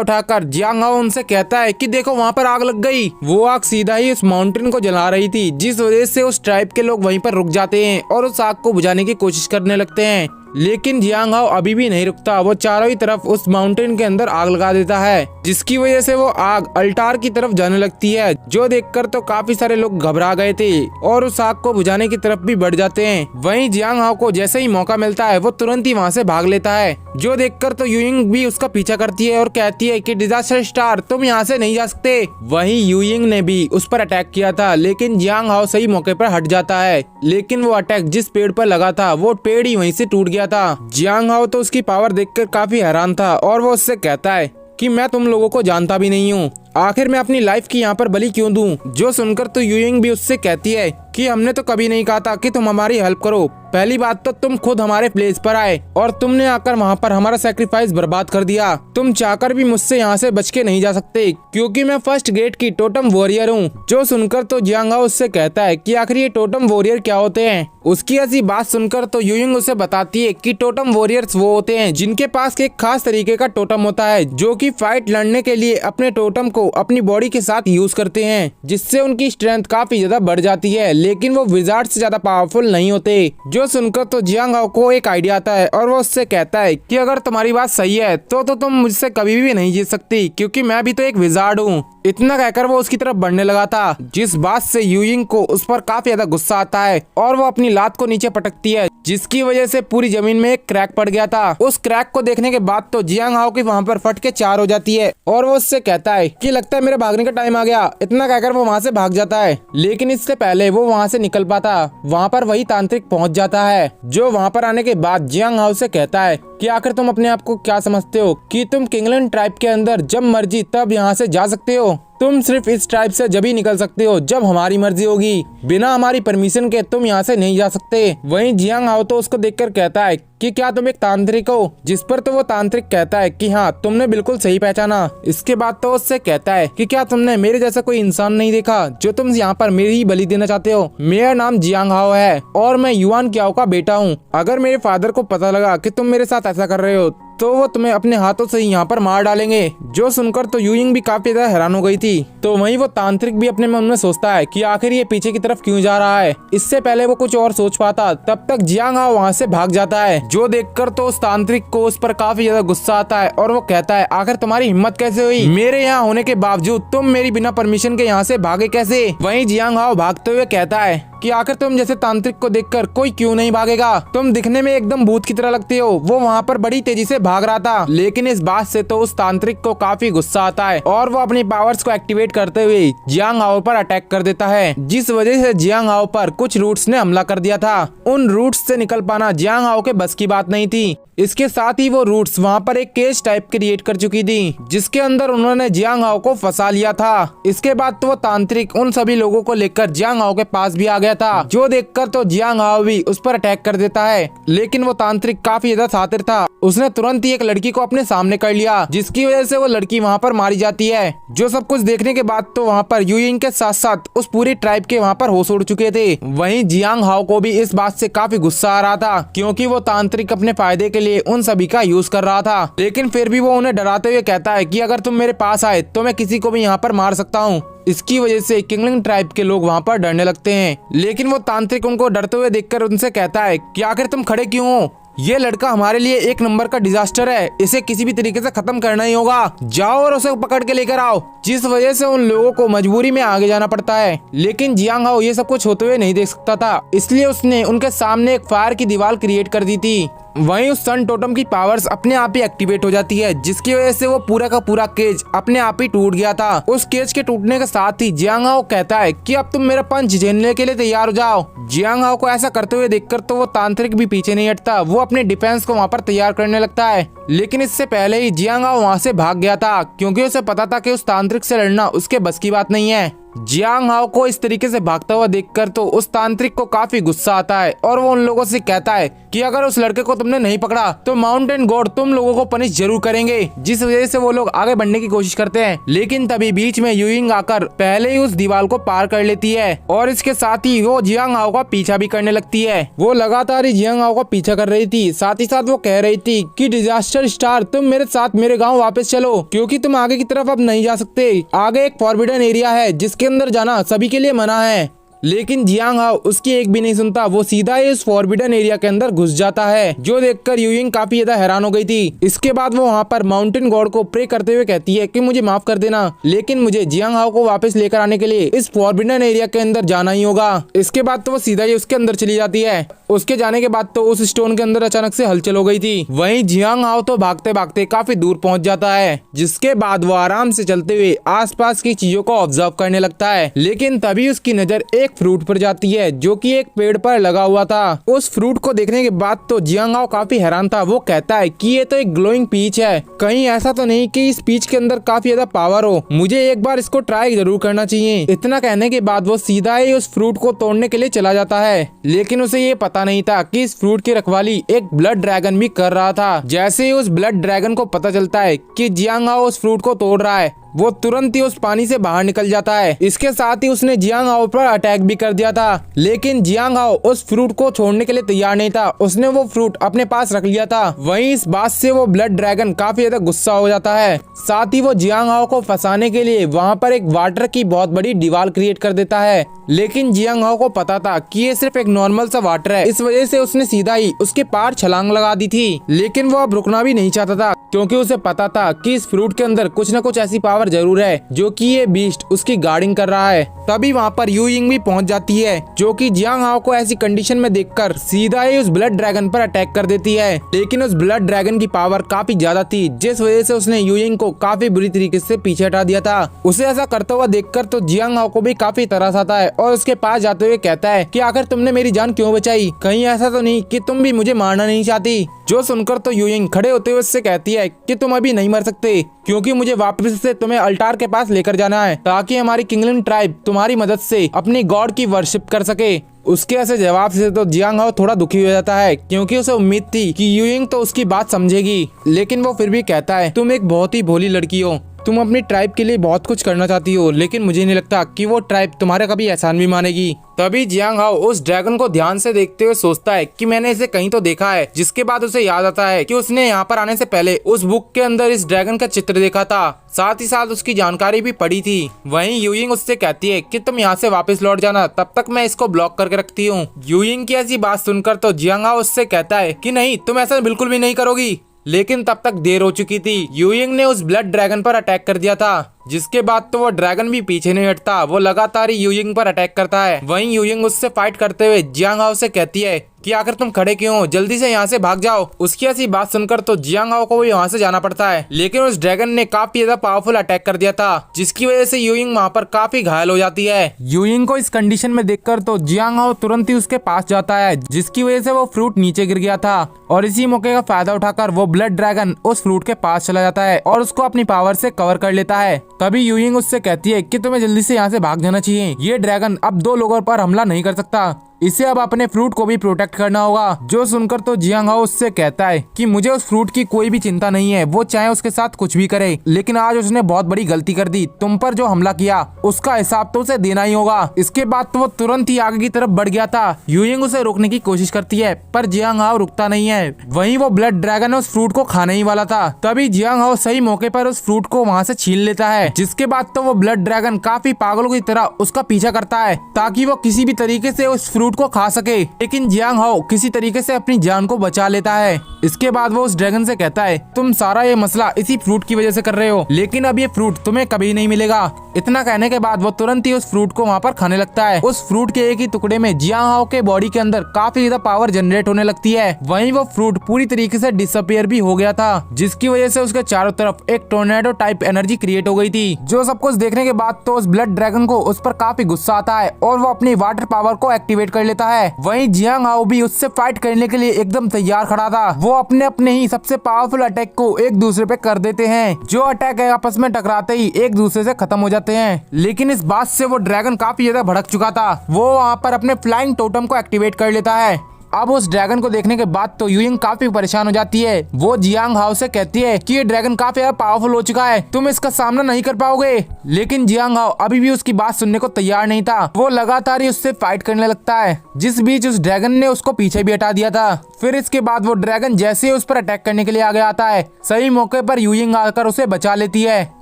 उठाकर जियांग हाओ उनसे कहता है कि देखो वहाँ पर आग लग गई। वो आग सीधा ही उस माउंटेन को जला रही थी, जिस वजह से उस ट्राइब के लोग वहीं पर रुक जाते हैं और उस आग को बुझाने की कोशिश करने लगते हैं। लेकिन जियांग हाओ अभी भी नहीं रुकता। वो चारों ही तरफ उस माउंटेन के अंदर आग लगा देता है, जिसकी वजह से वो आग अल्टार की तरफ जाने लगती है, जो देखकर तो काफी सारे लोग घबरा गए थे और उस आग को बुझाने की तरफ भी बढ़ जाते हैं। वहीं जियांग हाओ को जैसे ही मौका मिलता है वो तुरंत ही वहाँ से भाग लेता है, जो देखकर तो यूयिंग भी उसका पीछा करती है और कहती है कि डिजास्टर स्टार तुम यहाँ से नहीं जा सकते। वहीं यूयिंग ने भी उस पर अटैक किया था, लेकिन जियांग हाओ सही मौके पर हट जाता है। लेकिन वो अटैक जिस पेड़ पर लगा था वो पेड़ ही वहीं से टूट गया था। जियांग हाओ तो उसकी पावर देखकर काफी हैरान था और वो उससे कहता है कि मैं तुम लोगों को जानता भी नहीं हूँ, आखिर मैं अपनी लाइफ की यहाँ पर बलि क्यों दूं। जो सुनकर तो यूयिंग भी उससे कहती है कि हमने तो कभी नहीं कहा था कि तुम हमारी हेल्प करो। पहली बात तो तुम खुद हमारे प्लेस पर आए और तुमने आकर वहाँ पर हमारा सैक्रिफाइस बर्बाद कर दिया। तुम चाहकर भी मुझसे यहाँ से बच के नहीं जा सकते, क्योंकि मैं फर्स्ट ग्रेड की टोटम वॉरियर हूँ। जो सुनकर तो जियांग हाओ उससे कहता है कि आखिर ये टोटम वॉरियर क्या होते हैं। उसकी ऐसी बात सुनकर तो यूयिंग उसे बताती है कि टोटम वॉरियर्स वो होते हैं जिनके पास एक खास तरीके का टोटम होता है, जो कि फाइट लड़ने के लिए अपने टोटम को अपनी बॉडी के साथ यूज करते हैं, जिससे उनकी स्ट्रेंथ काफी ज्यादा बढ़ जाती है। लेकिन वो विजार्ड से ज्यादा पावरफुल नहीं होते। जो जो सुनकर तो जियांग हाओ को एक आइडिया आता है और वो उससे कहता है कि अगर तुम्हारी बात सही है तो तुम मुझसे कभी भी नहीं जीत सकती, क्योंकि मैं भी तो एक विजार्ड हूँ। इतना कहकर वो उसकी तरफ बढ़ने लगा था, जिस बात से यूयिंग को उस पर काफी ज्यादा गुस्सा आता है और वो अपनी लात को नीचे पटकती है, जिसकी वजह से पूरी जमीन में एक क्रैक पड़ गया था। उस क्रैक को देखने के बाद तो जियांग हाओ की वहाँ पर फट के चार हो जाती है और वो उससे कहता है कि लगता है मेरे भागने का टाइम आ गया। इतना कहकर वो वहाँ से भाग जाता है, लेकिन इससे पहले वो वहाँ से निकल पाता वहाँ पर वही तांत्रिक पहुँच जाता है, जो वहाँ पर आने के बाद जियांग हाओ से कहता है कि आखिर तुम अपने आप को क्या समझते हो कि तुम किंगलैंड ट्राइब के अंदर जब मर्जी तब यहाँ से जा सकते हो। तुम सिर्फ इस ट्राइब से जब ही निकल सकते हो जब हमारी मर्जी होगी, बिना हमारी परमिशन के तुम यहाँ से नहीं जा सकते। वहीं जियांग हाओ तो उसको देखकर कहता है कि क्या तुम एक तांत्रिक हो, जिस पर तो वो तांत्रिक कहता है कि हाँ तुमने बिल्कुल सही पहचाना। इसके बाद तो उससे कहता है कि क्या तुमने मेरे जैसा कोई इंसान नहीं देखा जो तुम यहाँ पर मेरी ही बलि देना चाहते हो। मेरा नाम जियांग हाओ है और मैं युआन क्याओ का बेटा हूँ। अगर मेरे फादर को पता लगा कि तुम मेरे साथ ऐसा कर रहे हो तो वो तुम्हें अपने हाथों से यहाँ पर मार डालेंगे। जो सुनकर तो यूइंग भी काफी ज्यादा हैरान हो गई थी। तो वहीं वो तांत्रिक भी अपने मन में सोचता है कि आखिर ये पीछे की तरफ क्यों जा रहा है। इससे पहले वो कुछ और सोच पाता तब तक जियांग हाओ वहाँ से भाग जाता है, जो देखकर तो उस तांत्रिक को उस पर काफी ज्यादा गुस्सा आता है और वो कहता है आखिर तुम्हारी हिम्मत कैसे हुई, मेरे यहाँ होने के बावजूद तुम मेरी बिना परमिशन के यहाँ से भागे कैसे। वहीं जियांग हाओ भागते हुए कहता है कि आखिर तुम जैसे तांत्रिक को देखकर कोई क्यों नहीं भागेगा, तुम दिखने में एकदम भूत की तरह लगते हो। वो वहाँ पर बड़ी तेजी से भाग रहा था, लेकिन इस बात से तो उस तांत्रिक को काफी गुस्सा आता है और वो अपनी पावर्स को एक्टिवेट करते हुए जियांग हाओ पर अटैक कर देता है, जिस वजह से जियांग हाओ पर कुछ रूट्स ने हमला कर दिया था। उन रूट्स से निकल पाना जियांग हाओ के बस की बात नहीं थी। इसके साथ ही वो रूट्स वहाँ पर एक केज टाइप क्रिएट कर चुकी थी, जिसके अंदर उन्होंने जियांग हाओ को फंसा लिया था। इसके बाद तो वो तांत्रिक उन सभी लोगों को लेकर जियांग हाओ के पास भी आ गया था, जो देखकर तो जियांग हाओ भी उस पर अटैक कर देता है। लेकिन वो तांत्रिक काफी ज्यादा शातिर था, उसने तुरंत ही एक लड़की को अपने सामने कर लिया, जिसकी वजह से वो लड़की वहाँ पर मारी जाती है। जो सब कुछ देखने के बाद तो वहाँ पर यूइंग के साथ साथ उस पूरी ट्राइब के वहाँ पर होश उड़ चुके थे। वहीं जियांग हाओ को भी इस बात से काफी गुस्सा आ रहा था, क्योंकि वो तांत्रिक अपने फायदे के लिए उन सभी का यूज कर रहा था। लेकिन फिर भी वो उन्हें डराते हुए कहता है कि अगर तुम मेरे पास आए तो मैं किसी को भी यहाँ पर मार सकता हूँ। इसकी वजह से किंगलैंड ट्राइब के लोग वहाँ पर डरने लगते हैं। लेकिन वो तांत्रिक उनको डरते हुए देखकर उनसे कहता है कि आखिर तुम खड़े क्यों हो, ये लड़का हमारे लिए एक नंबर का डिजास्टर है, इसे किसी भी तरीके से खत्म करना ही होगा, जाओ और उसे पकड़ के लेकर आओ। जिस वजह से उन लोगों को मजबूरी में आगे जाना पड़ता है। लेकिन जियांग हाओ ये सब कुछ होते हुए नहीं देख सकता था, इसलिए उसने उनके सामने एक फायर की दीवार क्रिएट कर दी थी। वहीं उस सन टोटम की पावर्स अपने आप ही एक्टिवेट हो जाती है, जिसकी वजह से वो पूरा का पूरा केज अपने आप ही टूट गया था। उस केज के टूटने के साथ ही जियांग हाओ कहता है कि अब तुम मेरा पंच झेलने के लिए तैयार हो जाओ। जियांग हाओ को ऐसा करते हुए देखकर तो वो तांत्रिक भी पीछे नहीं हटता, वो अपने डिफेंस को वहाँ पर तैयार करने लगता है। लेकिन इससे पहले ही जियांग हाओ वहाँ से भाग गया था, क्योंकि उसे पता था कि उस तांत्रिक से लड़ना उसके बस की बात नहीं है। जियांग हाओ को इस तरीके से भागता हुआ देखकर तो उस तांत्रिक को काफी गुस्सा आता है और वो उन लोगों से कहता है कि अगर उस लड़के को तुमने नहीं पकड़ा तो माउंटेन गॉड तुम लोगों को पनिश जरूर करेंगे। जिस वजह से वो लोग आगे बढ़ने की कोशिश करते हैं, लेकिन तभी बीच में यूइंग आकर पहले ही उस दीवार को पार कर लेती है और इसके साथ ही वो जियांग हाओ का पीछा भी करने लगती है। वो लगातार ही जियांग हाओ का पीछा कर रही थी, साथ ही साथ वो कह रही थी कि डिजास्टर स्टार तुम मेरे साथ मेरे गाँव वापस चलो, क्योंकि तुम आगे की तरफ अब नहीं जा सकते। आगे एक फॉरबिडन एरिया है जिसके अंदर जाना सभी के लिए मना है। लेकिन जियांग हाओ उसकी एक भी नहीं सुनता, वो सीधा इस फॉरबिडन एरिया के अंदर घुस जाता है, जो देखकर यूइंग काफी ज्यादा हैरान हो गई थी। इसके बाद वो वहाँ पर माउंटेन गॉड को प्रे करते हुए कहती है कि मुझे माफ कर देना, लेकिन मुझे जियांग हाओ को वापस लेकर आने के लिए इस फॉरबिडन एरिया के अंदर जाना ही होगा। इसके बाद तो वो सीधा ही उसके अंदर चली जाती है। उसके जाने के बाद तो उस स्टोन के अंदर अचानक से हलचल हो गई थी। वहीं जियांग हाओ तो भागते भागते काफी दूर पहुंच जाता है, जिसके बाद वो आराम से चलते हुए आसपास की चीजों को ऑब्जर्व करने लगता है। लेकिन तभी उसकी नजर एक फ्रूट पर जाती है, जो कि एक पेड़ पर लगा हुआ था। उस फ्रूट को देखने के बाद तो जियांग हाओ काफी हैरान था। वो कहता है कि ये तो एक ग्लोइंग पीच है, कहीं ऐसा तो नहीं कि इस पीच के अंदर काफी ज्यादा पावर हो, मुझे एक बार इसको ट्राई जरूर करना चाहिए। इतना कहने के बाद वो सीधा ही उस फ्रूट को तोड़ने के लिए चला जाता है, लेकिन उसे ये पता नहीं था कि इस फ्रूट की रखवाली एक ब्लड ड्रैगन भी कर रहा था। जैसे ही उस ब्लड ड्रैगन को पता चलता है कि जियांग हाओ उस फ्रूट को तोड़ रहा है, वो तुरंत ही उस पानी से बाहर निकल जाता है। इसके साथ ही उसने जियांग हाओ पर अटैक भी कर दिया था, लेकिन जियांग हाओ उस फ्रूट को छोड़ने के लिए तैयार नहीं था। उसने वो फ्रूट अपने पास रख लिया था। वहीं इस बात से वो ब्लड ड्रैगन काफी ज्यादा गुस्सा हो जाता है। साथ ही वो जियांग हाओ को फंसाने के लिए वहाँ पर एक वाटर की बहुत बड़ी दीवार क्रिएट कर देता है, लेकिन जियांग हाओ को पता था कि ये सिर्फ एक नॉर्मल सा वाटर है। इस वजह से उसने सीधा ही उसके पार छलांग लगा दी थी, लेकिन वो अब रुकना भी नहीं चाहता था, क्योंकि उसे पता था कि इस फ्रूट के अंदर कुछ न कुछ ऐसी पावर जरूर है जो कि ये बीस्ट उसकी गार्डिंग कर रहा है। तभी वहाँ पर यू यिंग भी पहुँच जाती है, जो कि जियांग हाओ को ऐसी कंडीशन में देखकर सीधा ही उस ब्लड ड्रैगन पर अटैक कर देती है। लेकिन उस ब्लड ड्रैगन की पावर काफी ज्यादा थी, जिस वजह से उसने यू यिंग को काफी बुरी तरीके से पीछे हटा दिया था। उसे ऐसा करता हुआ देखकर तो जियांग हाओ को भी काफी तरस आता है और उसके पास जाते हुए कहता है कि आखिर तुमने मेरी जान क्यों बचाई, कहीं ऐसा तो नहीं कि तुम भी मुझे मारना नहीं चाहती। जो सुनकर तो यू यिंग खड़े होते हुए उससे कहती है कि तुम अभी नहीं मर सकते, क्योंकि मुझे वापस से तुम्हें अल्टार के पास लेकर जाना है, ताकि हमारी किंगलिन ट्राइब तुम्हारी मदद से अपनी गॉड की वर्शिप कर सके। उसके ऐसे जवाब से तो जियांग हाओ थोड़ा दुखी हो जाता है, क्योंकि उसे उम्मीद थी कि यू यिंग तो उसकी बात समझेगी, लेकिन वो फिर भी कहता है तुम एक बहुत ही भोली लड़की हो, तुम अपनी ट्राइब के लिए बहुत कुछ करना चाहती हो, लेकिन मुझे नहीं लगता कि वो ट्राइब तुम्हारा कभी एहसान भी मानेगी। तभी जियांग हाओ उस ड्रैगन को ध्यान से देखते हुए सोचता है कि मैंने इसे कहीं तो देखा है, जिसके बाद उसे याद आता है कि उसने यहाँ पर आने से पहले उस बुक के अंदर इस ड्रैगन का चित्र देखा था, साथ ही साथ उसकी जानकारी भी पड़ी थी। वहीं यू यिंग उससे कहती है कि तुम यहाँ से वापस लौट जाना, तब तक मैं इसको ब्लॉक करके रखती हूँ। यू यिंग की ऐसी बात सुनकर तो जियांग हाओ उससे कहता है कि नहीं, तुम ऐसा बिल्कुल भी नहीं करोगी, लेकिन तब तक देर हो चुकी थी। यू यिंग ने उस ब्लड ड्रैगन पर अटैक कर दिया था, जिसके बाद तो वो ड्रैगन भी पीछे नहीं हटता, वो लगातार ही यू यिंग पर अटैक करता है। वहीं यू यिंग उससे फाइट करते हुए जियांग हाओ से कहती है कि आखिर तुम खड़े क्यों हो, जल्दी से यहाँ से भाग जाओ। उसकी ऐसी बात सुनकर तो जियांग हाओ को भी वहाँ से जाना पड़ता है, लेकिन उस ड्रैगन ने काफी ज्यादा पावरफुल अटैक कर दिया था, जिसकी वजह से यू यिंग वहाँ पर काफी घायल हो जाती है। यू यिंग को इस कंडीशन में देखकर तो जियांग हाओ तुरंत ही उसके पास जाता है, जिसकी वजह से वो फ्रूट नीचे गिर गया था, और इसी मौके का फायदा उठाकर वो ब्लड ड्रैगन उस फ्रूट के पास चला जाता है और उसको अपनी पावर से कवर कर लेता है। तभी यू यिंग उससे कहती है कि तुम्हें जल्दी से यहाँ से भाग जाना चाहिए, ये ड्रैगन अब 2 लोगों पर हमला नहीं कर सकता, इसे अब अपने फ्रूट को भी प्रोटेक्ट करना होगा। जो सुनकर तो जियांग हाओ उससे कहता है कि मुझे उस फ्रूट की कोई भी चिंता नहीं है, वो चाहे उसके साथ कुछ भी करे, लेकिन आज उसने बहुत बड़ी गलती कर दी, तुम पर जो हमला किया उसका हिसाब तो उसे देना ही होगा। इसके बाद तो वो तुरंत ही आगे की तरफ बढ़ गया था। यू यिंग उसे रोकने की कोशिश करती है, पर जियांग हाओ रुकता नहीं है। वहीं वो ब्लड ड्रैगन उस फ्रूट को खाने ही वाला था, तभी जियांग हाओ सही मौके पर उस फ्रूट को वहाँ से छीन लेता है। जिसके बाद तो वो ब्लड ड्रैगन काफी पागलों की तरह उसका पीछा करता है, ताकि वो किसी भी तरीके से उस फ्रूट को खा सके, लेकिन जियांग हाओ किसी तरीके से अपनी जान को बचा लेता है। इसके बाद वो उस ड्रैगन से कहता है तुम सारा ये मसला इसी फ्रूट की वजह से कर रहे हो, लेकिन अब ये फ्रूट तुम्हें कभी नहीं मिलेगा। इतना कहने के बाद वो तुरंत ही उस फ्रूट को वहाँ पर खाने लगता है। उस फ्रूट के एक ही टुकड़े में जियांग हाओ के बॉडी के अंदर काफी ज्यादा पावर जनरेट होने लगती है। वहीं वो फ्रूट पूरी तरीके से डिसअपियर भी हो गया था, जिसकी वजह से उसके चारों तरफ एक टोर्नेडो टाइप एनर्जी क्रिएट हो गई थी। जो सब कुछ देखने के बाद तो उस ब्लड ड्रैगन को उस पर काफी गुस्सा आता है और वो अपनी वाटर पावर को एक्टिवेट कर लेता है। वहीं जियांग हाओ भी उससे फाइट करने के लिए एकदम तैयार खड़ा था। वो अपने ही सबसे पावरफुल अटैक को एक दूसरे पे कर देते हैं, जो अटैक आपस में टकराते ही एक दूसरे से खत्म हो जाते हैं। लेकिन इस बात से वो ड्रैगन काफी ज्यादा भड़क चुका था, वो वहाँ पर अपने फ्लाइंग टोटम को एक्टिवेट कर लेता है। अब उस ड्रैगन को देखने के बाद तो यू यिंग काफी परेशान हो जाती है। वो जियांग हाओ से कहती है कि ये ड्रैगन काफी ज्यादा पावरफुल हो चुका है, तुम इसका सामना नहीं कर पाओगे। लेकिन जियांग हाओ अभी भी उसकी बात सुनने को तैयार नहीं था। वो लगातार ही उससे फाइट करने लगता है, जिस बीच उस ड्रैगन ने उसको पीछे भी हटा दिया था। फिर इसके बाद वो ड्रैगन जैसे ही उस पर अटैक करने के लिए आगे आता है, सही मौके पर यू यिंग आकर उसे बचा लेती है।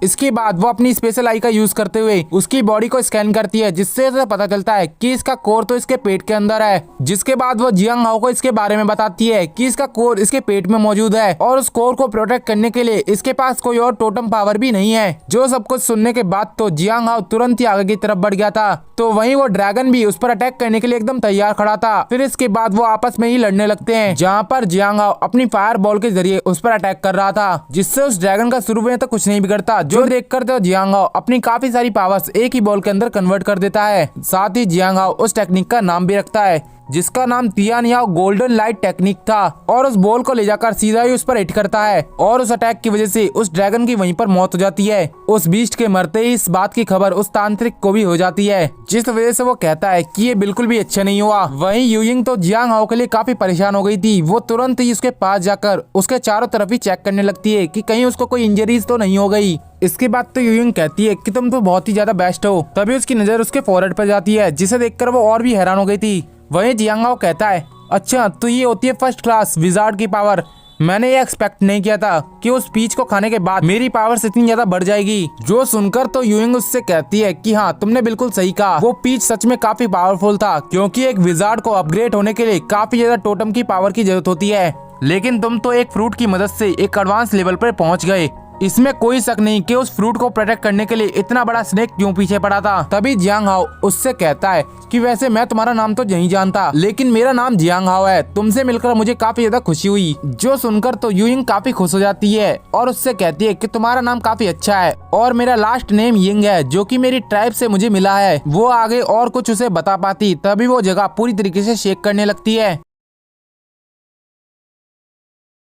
इसके बाद वो अपनी स्पेशल आई का यूज करते हुए उसकी बॉडी को स्कैन करती है, जिससे उसे पता चलता है कि इसका कोर तो इसके पेट के अंदर है। जिसके बाद वो जियांग हाओ को इसके बारे में बताती है कि इसका कोर इसके पेट में मौजूद है और उस कोर को प्रोटेक्ट करने के लिए इसके पास कोई और टोटम पावर भी नहीं है। जो सब कुछ सुनने के बाद तो जियांग हाओ तुरंत ही आगे की तरफ बढ़ गया था, तो वहीं वो ड्रैगन भी उस पर अटैक करने के लिए एकदम तैयार खड़ा था। फिर इसके बाद वो आपस में ही लड़ने लगते हैं, जहाँ पर जियांग हाओ अपनी फायर बॉल के जरिए उस पर अटैक कर रहा था, जिससे उस ड्रैगन का शुरू में तो कुछ नहीं बिगड़ता। जो देख कर तो जियांग हाओ अपनी काफी सारी पावर्स एक ही बॉल के अंदर कन्वर्ट कर देता है। साथ ही जियांग हाओ उस टेक्निक का नाम भी रखता है, जिसका नाम तियान या गोल्डन लाइट टेक्निक था, और उस बॉल को ले जाकर सीधा ही उस पर हिट करता है और उस अटैक की वजह से उस ड्रैगन की वहीं पर मौत हो जाती है। उस बीस्ट के मरते ही इस बात की खबर उस तांत्रिक को भी हो जाती है, जिस वजह से वो कहता है कि ये बिल्कुल भी अच्छा नहीं हुआ। वहीं यूयिंग तो जियांग हाओ के लिए काफी परेशान हो गई थी। वो तुरंत ही उसके पास जाकर उसके चारों तरफ ही चेक करने लगती है कि कहीं उसको कोई इंजरीज तो नहीं हो गई। इसके बाद तो यूयिंग कहती है कि तुम तो बहुत ही ज्यादा बेस्ट हो। तभी उसकी नजर उसके फोरहेड पर जाती है, जिसे देखकर वो और भी हैरान हो गई थी। वहीं जियांग हाओ कहता है, अच्छा तो ये होती है फर्स्ट क्लास विजार्ड की पावर। मैंने ये एक्सपेक्ट नहीं किया था कि उस पीच को खाने के बाद मेरी पावर्स इतनी ज्यादा बढ़ जाएगी। जो सुनकर तो यूइंग उससे कहती है कि हाँ तुमने बिल्कुल सही कहा, वो पीच सच में काफी पावरफुल था, क्योंकि एक विजार्ड को अपग्रेड होने के लिए काफी ज्यादा टोटम की पावर की जरूरत होती है। लेकिन तुम तो एक फ्रूट की मदद से एक एडवांस लेवल पर पहुंच गए। इसमें कोई शक नहीं कि उस फ्रूट को प्रोटेक्ट करने के लिए इतना बड़ा स्नेक क्यों पीछे पड़ा था। तभी जियांग हाओ उससे कहता है कि वैसे मैं तुम्हारा नाम तो नहीं जानता, लेकिन मेरा नाम जियांग हाओ है। तुमसे मिलकर मुझे काफी ज्यादा खुशी हुई। जो सुनकर तो यूइंग काफी खुश हो जाती है और उससे कहती है कि तुम्हारा नाम काफी अच्छा है और मेरा लास्ट नेम यिंग है, जो कि मेरी ट्राइब से मुझे मिला है। वो आगे और कुछ उसे बता पाती, तभी वो जगह पूरी तरीके से शेक करने लगती है।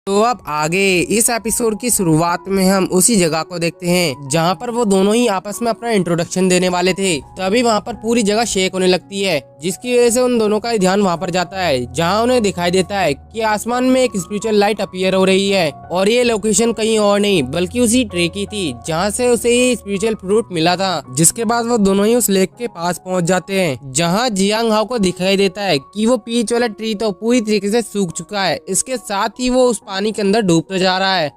तो अब आगे इस एपिसोड की शुरुआत में हम उसी जगह को देखते हैं जहां पर वो दोनों ही आपस में अपना इंट्रोडक्शन देने वाले थे। तभी वहां पर पूरी जगह शेक होने लगती है, जिसकी वजह से उन दोनों का ध्यान वहां पर जाता है, जहां उन्हें दिखाई देता है कि आसमान में एक स्पिरिचुअल लाइट अपीयर हो रही है और ये लोकेशन कहीं और नहीं बल्कि उसी ट्री की थी जहाँ से उसे ये स्पिरिचुअल फ्रूट मिला था। जिसके बाद वो दोनों ही उस लेक के पास पहुँच जाते हैं, जहाँ जियांग हाओ को दिखाई देता है कि वो पीच वाला ट्री तो पूरी तरीके से सूख चुका है, इसके साथ ही वो उस पानी के अंदर डूबता जा रहा है।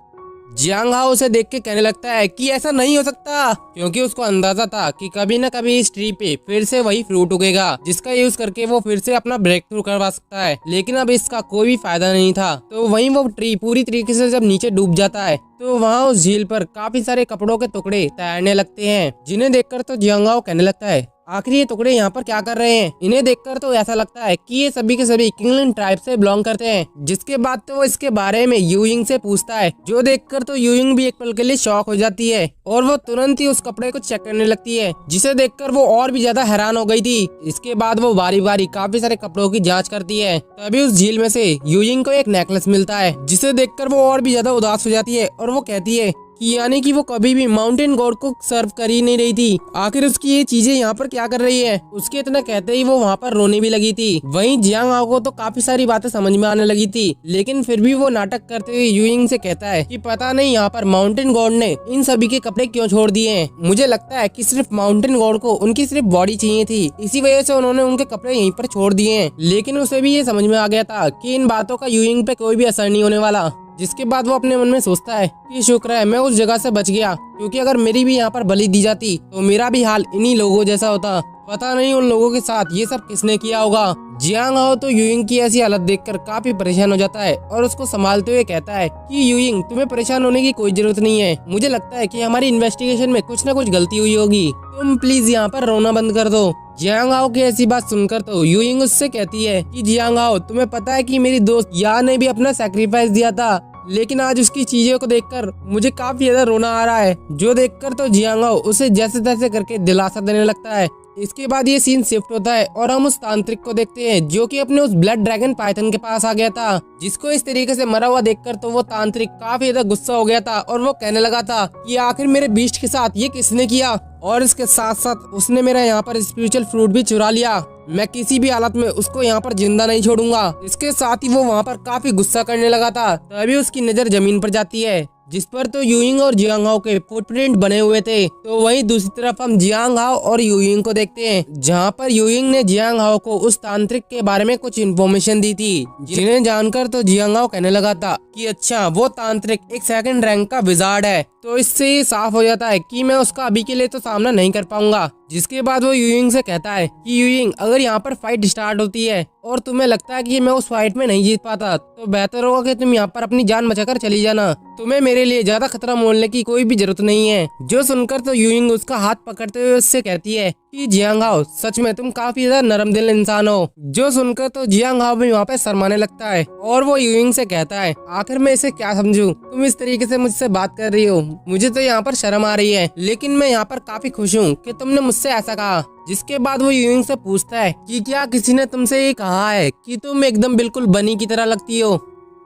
जियांग हाओ उसे देख के कहने लगता है कि ऐसा नहीं हो सकता, क्योंकि उसको अंदाजा था कि कभी न कभी इस ट्री पे फिर से वही फ्रूट उगेगा जिसका यूज करके वो फिर से अपना ब्रेक थ्रू करवा सकता है। लेकिन अब इसका कोई भी फायदा नहीं था। तो वहीं वो ट्री पूरी तरीके से जब नीचे डूब जाता है तो वहाँ उस झील पर काफी सारे कपड़ों के टुकड़े तैरने लगते हैं, जिन्हें देखकर तो जियांग हाओ कहने लगता है आखिर ये टुकड़े यहाँ पर क्या कर रहे हैं। इन्हें देखकर तो ऐसा लगता है कि ये सभी के सभी किंगलिन ट्राइब से बिलोंग करते हैं। जिसके बाद तो वो इसके बारे में यूइंग से पूछता है, जो देखकर तो यूइंग भी एक पल के लिए शॉक हो जाती है और वो तुरंत ही उस कपड़े को चेक करने लगती है, जिसे देखकर वो और भी ज्यादा हैरान हो गई थी। इसके बाद वो बारी बारी काफी सारे कपड़ों की जाँच करती है। तभी उस झील में से यूइंग को एक नेकलेस मिलता है, जिसे देखकर वो और भी ज्यादा उदास हो जाती है और वो कहती है कि यानी कि वो कभी भी माउंटेन गॉड को सर्व कर ही नहीं रही थी, आखिर उसकी ये चीजें यहाँ पर क्या कर रही है। उसके इतना कहते ही वो वहाँ पर रोने भी लगी थी। वहीं जियांग हाओ को तो काफी सारी बातें समझ में आने लगी थी, लेकिन फिर भी वो नाटक करते हुए यूइंग से कहता है कि पता नहीं यहाँ पर माउंटेन गॉड ने इन सभी के कपड़े क्यों छोड़ दिए हैं। मुझे लगता है कि सिर्फ माउंटेन गॉड को उनकी सिर्फ बॉडी चाहिए थी, इसी वजह से उन्होंने उनके कपड़े यहीं पर छोड़ दिए हैं। लेकिन उसे भी ये समझ में आ गया था कि इन बातों का यूइंग पे कोई भी असर नहीं होने वाला। जिसके बाद वो अपने मन में सोचता है कि शुक्र है मैं उस जगह से बच गया, क्योंकि अगर मेरी भी यहाँ पर बलि दी जाती तो मेरा भी हाल इन्हीं लोगों जैसा होता। पता नहीं उन लोगों के साथ ये सब किसने किया होगा। जियांग हाओ तो यूइंग की ऐसी हालत देखकर काफी परेशान हो जाता है और उसको संभालते हुए कहता है कि यूइंग तुम्हें परेशान होने की कोई जरूरत नहीं है। मुझे लगता है कि हमारी इन्वेस्टिगेशन में कुछ न कुछ गलती हुई होगी, तुम प्लीज यहाँ पर रोना बंद कर दो। जियांग हाओ की ऐसी बात सुनकर तो यूइंग उससे कहती है कि जियांग हाओ तुम्हें पता है कि मेरी दोस्त या ने भी अपना सैक्रिफाइस दिया था, लेकिन आज उसकी चीजों को देखकर मुझे काफी ज्यादा रोना आ रहा है। जो देखकर तो जियांग हाओ उसे जैसे तैसे करके दिलासा देने लगता है। इसके बाद ये सीन शिफ्ट होता है और हम उस तांत्रिक को देखते हैं जो कि अपने उस ब्लड ड्रैगन पाइथन के पास आ गया था, जिसको इस तरीके से मरा हुआ देखकर तो वो तांत्रिक काफी ज्यादा गुस्सा हो गया था और वो कहने लगा था कि आखिर मेरे बीस्ट के साथ ये किसने किया, और इसके साथ साथ उसने मेरा यहाँ पर स्पिरिचुअल फ्रूट भी चुरा लिया। मैं किसी भी हालत में उसको यहाँ पर जिंदा नहीं छोड़ूंगा। इसके साथ ही वो वहाँ पर काफी गुस्सा करने लगा था। तभी उसकी नजर जमीन पर जाती है, जिस पर तो यूइंग और जियांग हाओ के फुटप्रिंट बने हुए थे। तो वहीं दूसरी तरफ हम जियांग हाओ और यूइंग को देखते हैं, जहां पर यूइंग ने जियांग हाओ को उस तांत्रिक के बारे में कुछ इन्फॉर्मेशन दी थी, जिन्हें जानकर तो जियांग हाओ कहने लगा था कि अच्छा वो तांत्रिक एक सेकंड रैंक का विजार्ड है। तो इससे ये साफ हो जाता है कि मैं उसका अभी के लिए तो सामना नहीं कर पाऊंगा। जिसके बाद वो यूइंग से कहता है कि यूइंग अगर यहाँ पर फाइट स्टार्ट होती है और तुम्हें लगता है कि मैं उस फाइट में नहीं जीत पाता, तो बेहतर होगा कि तुम यहाँ पर अपनी जान बचाकर चली जाना। तुम्हें मेरे मेरे लिए ज्यादा खतरा मोलने की कोई भी जरूरत नहीं है। जो सुनकर तो यूइंग उसका हाथ पकड़ते हुए उससे कहती है कि जियांग हाओ, सच में तुम काफी ज्यादा नरम दिल इंसान हो। जो सुनकर तो जियांग हाओ भी वहाँ पे शर्माने लगता है और वो यूइंग से कहता है, आखिर मैं इसे क्या समझूं, तुम इस तरीके से मुझसे बात कर रही हो, मुझे तो यहाँ पर शर्म आ रही है, लेकिन मैं यहाँ पर काफी खुश हूँ कि तुमने मुझसे ऐसा कहा। जिसके बाद वो यूइंग से पूछता है कि क्या किसी ने तुमसे ये कहा है कि तुम एकदम बिल्कुल बनी की तरह लगती हो।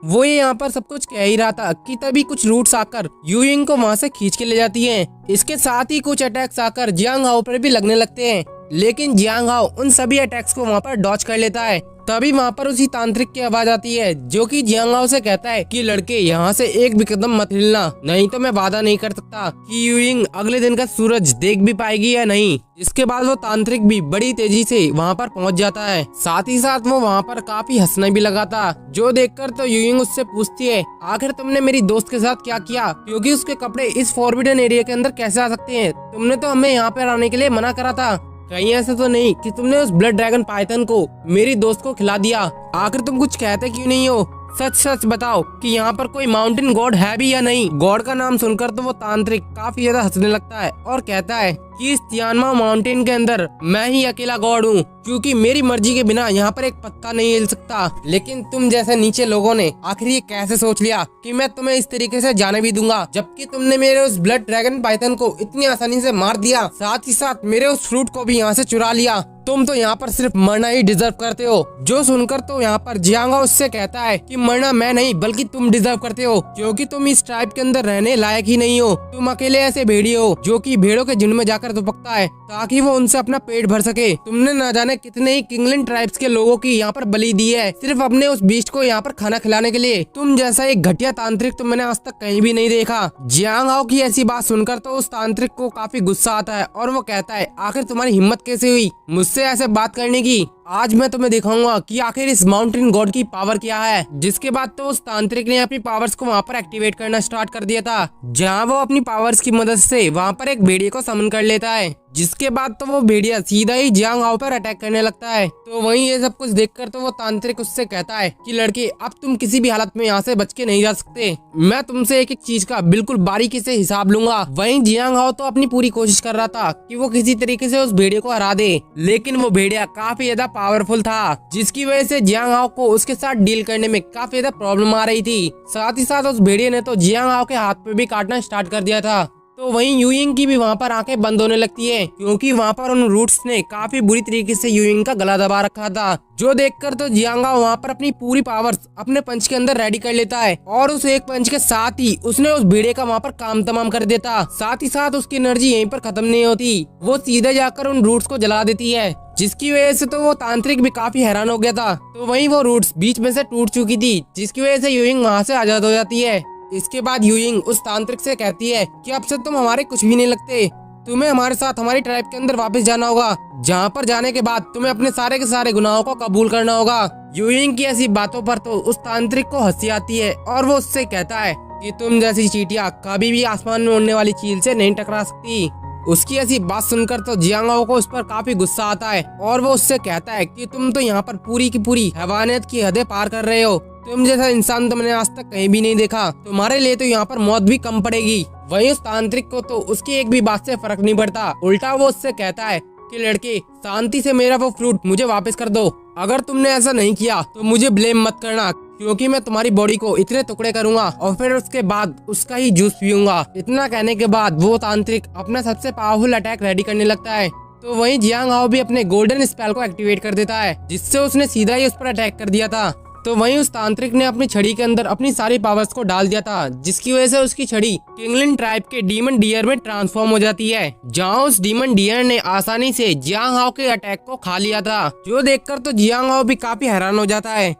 वो ये यहाँ पर सब कुछ कह ही रहा था कि तभी कुछ रूट्स आकर यूइंग को वहाँ से खींच के ले जाती हैं। इसके साथ ही कुछ अटैक्स आकर जियांग हाओ पर भी लगने लगते हैं, लेकिन जियांग हाओ उन सभी अटैक्स को वहाँ पर डॉच कर लेता है। तभी वहाँ पर उसी तांत्रिक की आवाज आती है जो कि जियांग हाओ से कहता है कि लड़के यहाँ से एक भी कदम मत हिलना, नहीं तो मैं वादा नहीं कर सकता कि यूइंग अगले दिन का सूरज देख भी पाएगी या नहीं। इसके बाद वो तांत्रिक भी बड़ी तेजी से वहाँ पर पहुँच जाता है। साथ ही साथ वो वहाँ पर काफी हंसने भी लगा था। जो देखकर तो यूइंग उससे पूछती है, आखिर तुमने मेरी दोस्त के साथ क्या किया, क्योंकि उसके कपड़े इस फॉरबिडन एरिया के अंदर कैसे आ सकते हैं, तुमने तो हमें यहाँ पर आने के लिए मना करा था, कहीं ऐसा तो नहीं कि तुमने उस ब्लड ड्रैगन पाइथन को मेरी दोस्त को खिला दिया, आखिर तुम कुछ कहते क्यों नहीं हो, सच सच बताओ कि यहाँ पर कोई माउंटेन गॉड है भी या नहीं। गॉड का नाम सुनकर तो वो तांत्रिक काफी ज्यादा हंसने लगता है और कहता है कि इस तियानमा माउंटेन के अंदर मैं ही अकेला गॉड हूँ, क्योंकि मेरी मर्जी के बिना यहाँ पर एक पत्ता नहीं हिल सकता। लेकिन तुम जैसे नीचे लोगों ने आखिर ये कैसे सोच लिया कि मैं तुम्हें इस तरीके से जाने भी दूंगा, जबकि तुमने मेरे उस ब्लड ड्रैगन पाइथन को इतनी आसानी से मार दिया, साथ ही साथ मेरे उस फ्रूट को भी यहाँ से चुरा लिया। तुम तो यहाँ पर सिर्फ मरना ही डिजर्व करते हो। जो सुनकर तो यहाँ पर जियांग हाओ उससे कहता है कि मरना मैं नहीं बल्कि तुम डिजर्व करते हो, क्योंकि तुम इस ट्राइब के अंदर रहने लायक ही नहीं हो। तुम अकेले ऐसे भेड़िए हो जो कि भेड़ों के झुंड में जाकर दुबकता है ताकि वो उनसे अपना पेट भर सके। तुमने न जाने कितने ही किंगलैंड ट्राइब्स के लोगों की यहाँ पर बलि दी है सिर्फ अपने उस बीस्ट को यहाँ पर खाना खिलाने के लिए। तुम जैसा एक घटिया तांत्रिक तो मैंने आज तक कहीं भी नहीं देखा। जियांग हाओ की ऐसी बात सुनकर तो उस तांत्रिक को काफी गुस्सा आता है और वो कहता है, आखिर तुम्हारी हिम्मत कैसे हुई मुझसे ऐसे बात करने की, आज मैं तुम्हें दिखाऊंगा कि आखिर इस माउंटेन गॉड की पावर क्या है। जिसके बाद तो उस तांत्रिक ने अपनी पावर्स को वहाँ पर एक्टिवेट करना स्टार्ट कर दिया था, जहाँ वो अपनी पावर्स की मदद से वहाँ पर एक भेड़िए को समन कर लेता है। जिसके बाद तो वो भेड़िया सीधा ही जियांग हाओ पर अटैक करने लगता है। तो वहीं ये सब कुछ देखकर तो वो तांत्रिक उससे कहता है कि लड़के अब तुम किसी भी हालत में यहाँ से बच के नहीं जा सकते, मैं तुमसे एक एक चीज का बिल्कुल बारीकी से हिसाब लूंगा। वहीं जियांग हाओ तो अपनी पूरी कोशिश कर रहा था कि वो किसी तरीके से उस भेड़िए को हरा दे, लेकिन वो भेड़िया काफी ज्यादा पावरफुल था, जिसकी वजह से जियांग हाओ को उसके साथ डील करने में काफी ज्यादा प्रॉब्लम आ रही थी। साथ ही साथ उस भेड़िए ने तो जियांग हाओ के हाथ पे भी काटना स्टार्ट कर दिया था। तो वहीं यूइंग की भी वहाँ पर आंखें बंद होने लगती है, क्योंकि वहाँ पर उन रूट्स ने काफी बुरी तरीके से यूइंग का गला दबा रखा था। जो देखकर तो जियांग हाओ वहाँ पर अपनी पूरी पावर्स अपने पंच के अंदर रेडी कर लेता है और उस एक पंच के साथ ही उसने उस भेड़िए का वहाँ पर काम तमाम कर देता। साथ ही साथ उसकी एनर्जी यहीं पर खत्म नहीं होती, वो सीधे जाकर उन रूट्स को जला देती है, जिसकी वजह से तो वो तांत्रिक भी काफी हैरान हो गया था। तो वहीं वो रूट्स बीच में से टूट चुकी थी, जिसकी वजह से यूइंग वहाँ से आजाद हो जाती है। इसके बाद यूइंग उस तांत्रिक से कहती है कि अब से तुम हमारे कुछ भी नहीं लगते, तुम्हें हमारे साथ हमारी ट्राइब के अंदर वापस जाना होगा, जहाँ पर जाने के बाद तुम्हें अपने सारे के सारे गुनाहों को कबूल करना होगा। यूइंग की ऐसी बातों पर तो उस तांत्रिक को हंसी आती है और वो उससे कहता है कि तुम जैसी चींटियां कभी भी आसमान में उड़ने वाली चील से नहीं टकरा सकती। उसकी ऐसी बात सुनकर तो जियांग हाओ को उस पर काफी गुस्सा आता है और वो उससे कहता है कि तुम तो यहाँ पर पूरी की पूरी हैवानियत की हदें पार कर रहे हो, तुम जैसा इंसान तो मैंने आज तक कहीं भी नहीं देखा, तुम्हारे लिए तो यहाँ पर मौत भी कम पड़ेगी। वहीं उस तांत्रिक को तो उसकी एक भी बात से फर्क नहीं पड़ता, उल्टा वो उससे कहता है कि लड़के शांति से मेरा वो फ्रूट मुझे वापस कर दो, अगर तुमने ऐसा नहीं किया तो मुझे ब्लेम मत करना, क्योंकि मैं तुम्हारी बॉडी को इतने टुकड़े करूंगा और फिर उसके बाद उसका ही जूस पीऊंगा। इतना कहने के बाद वो तांत्रिक अपना सबसे पावरफुल अटैक रेडी करने लगता है। तो वहीं जियांग हाओ भी अपने गोल्डन स्पेल को एक्टिवेट कर देता है, जिससे उसने सीधा ही उस पर अटैक कर दिया था। तो वहीं उस तांत्रिक ने अपनी छड़ी के अंदर अपनी सारी पावर्स को डाल दिया था, जिसकी वजह से उसकी छड़ी किंगलैंड ट्राइब के डीमन डियर में ट्रांसफॉर्म हो जाती है, जहां उस डीमन डियर ने आसानी से जियांग हाओ के अटैक को खा लिया था। जो देखकर तो जियांग हाओ भी काफी हैरान हो जाता है।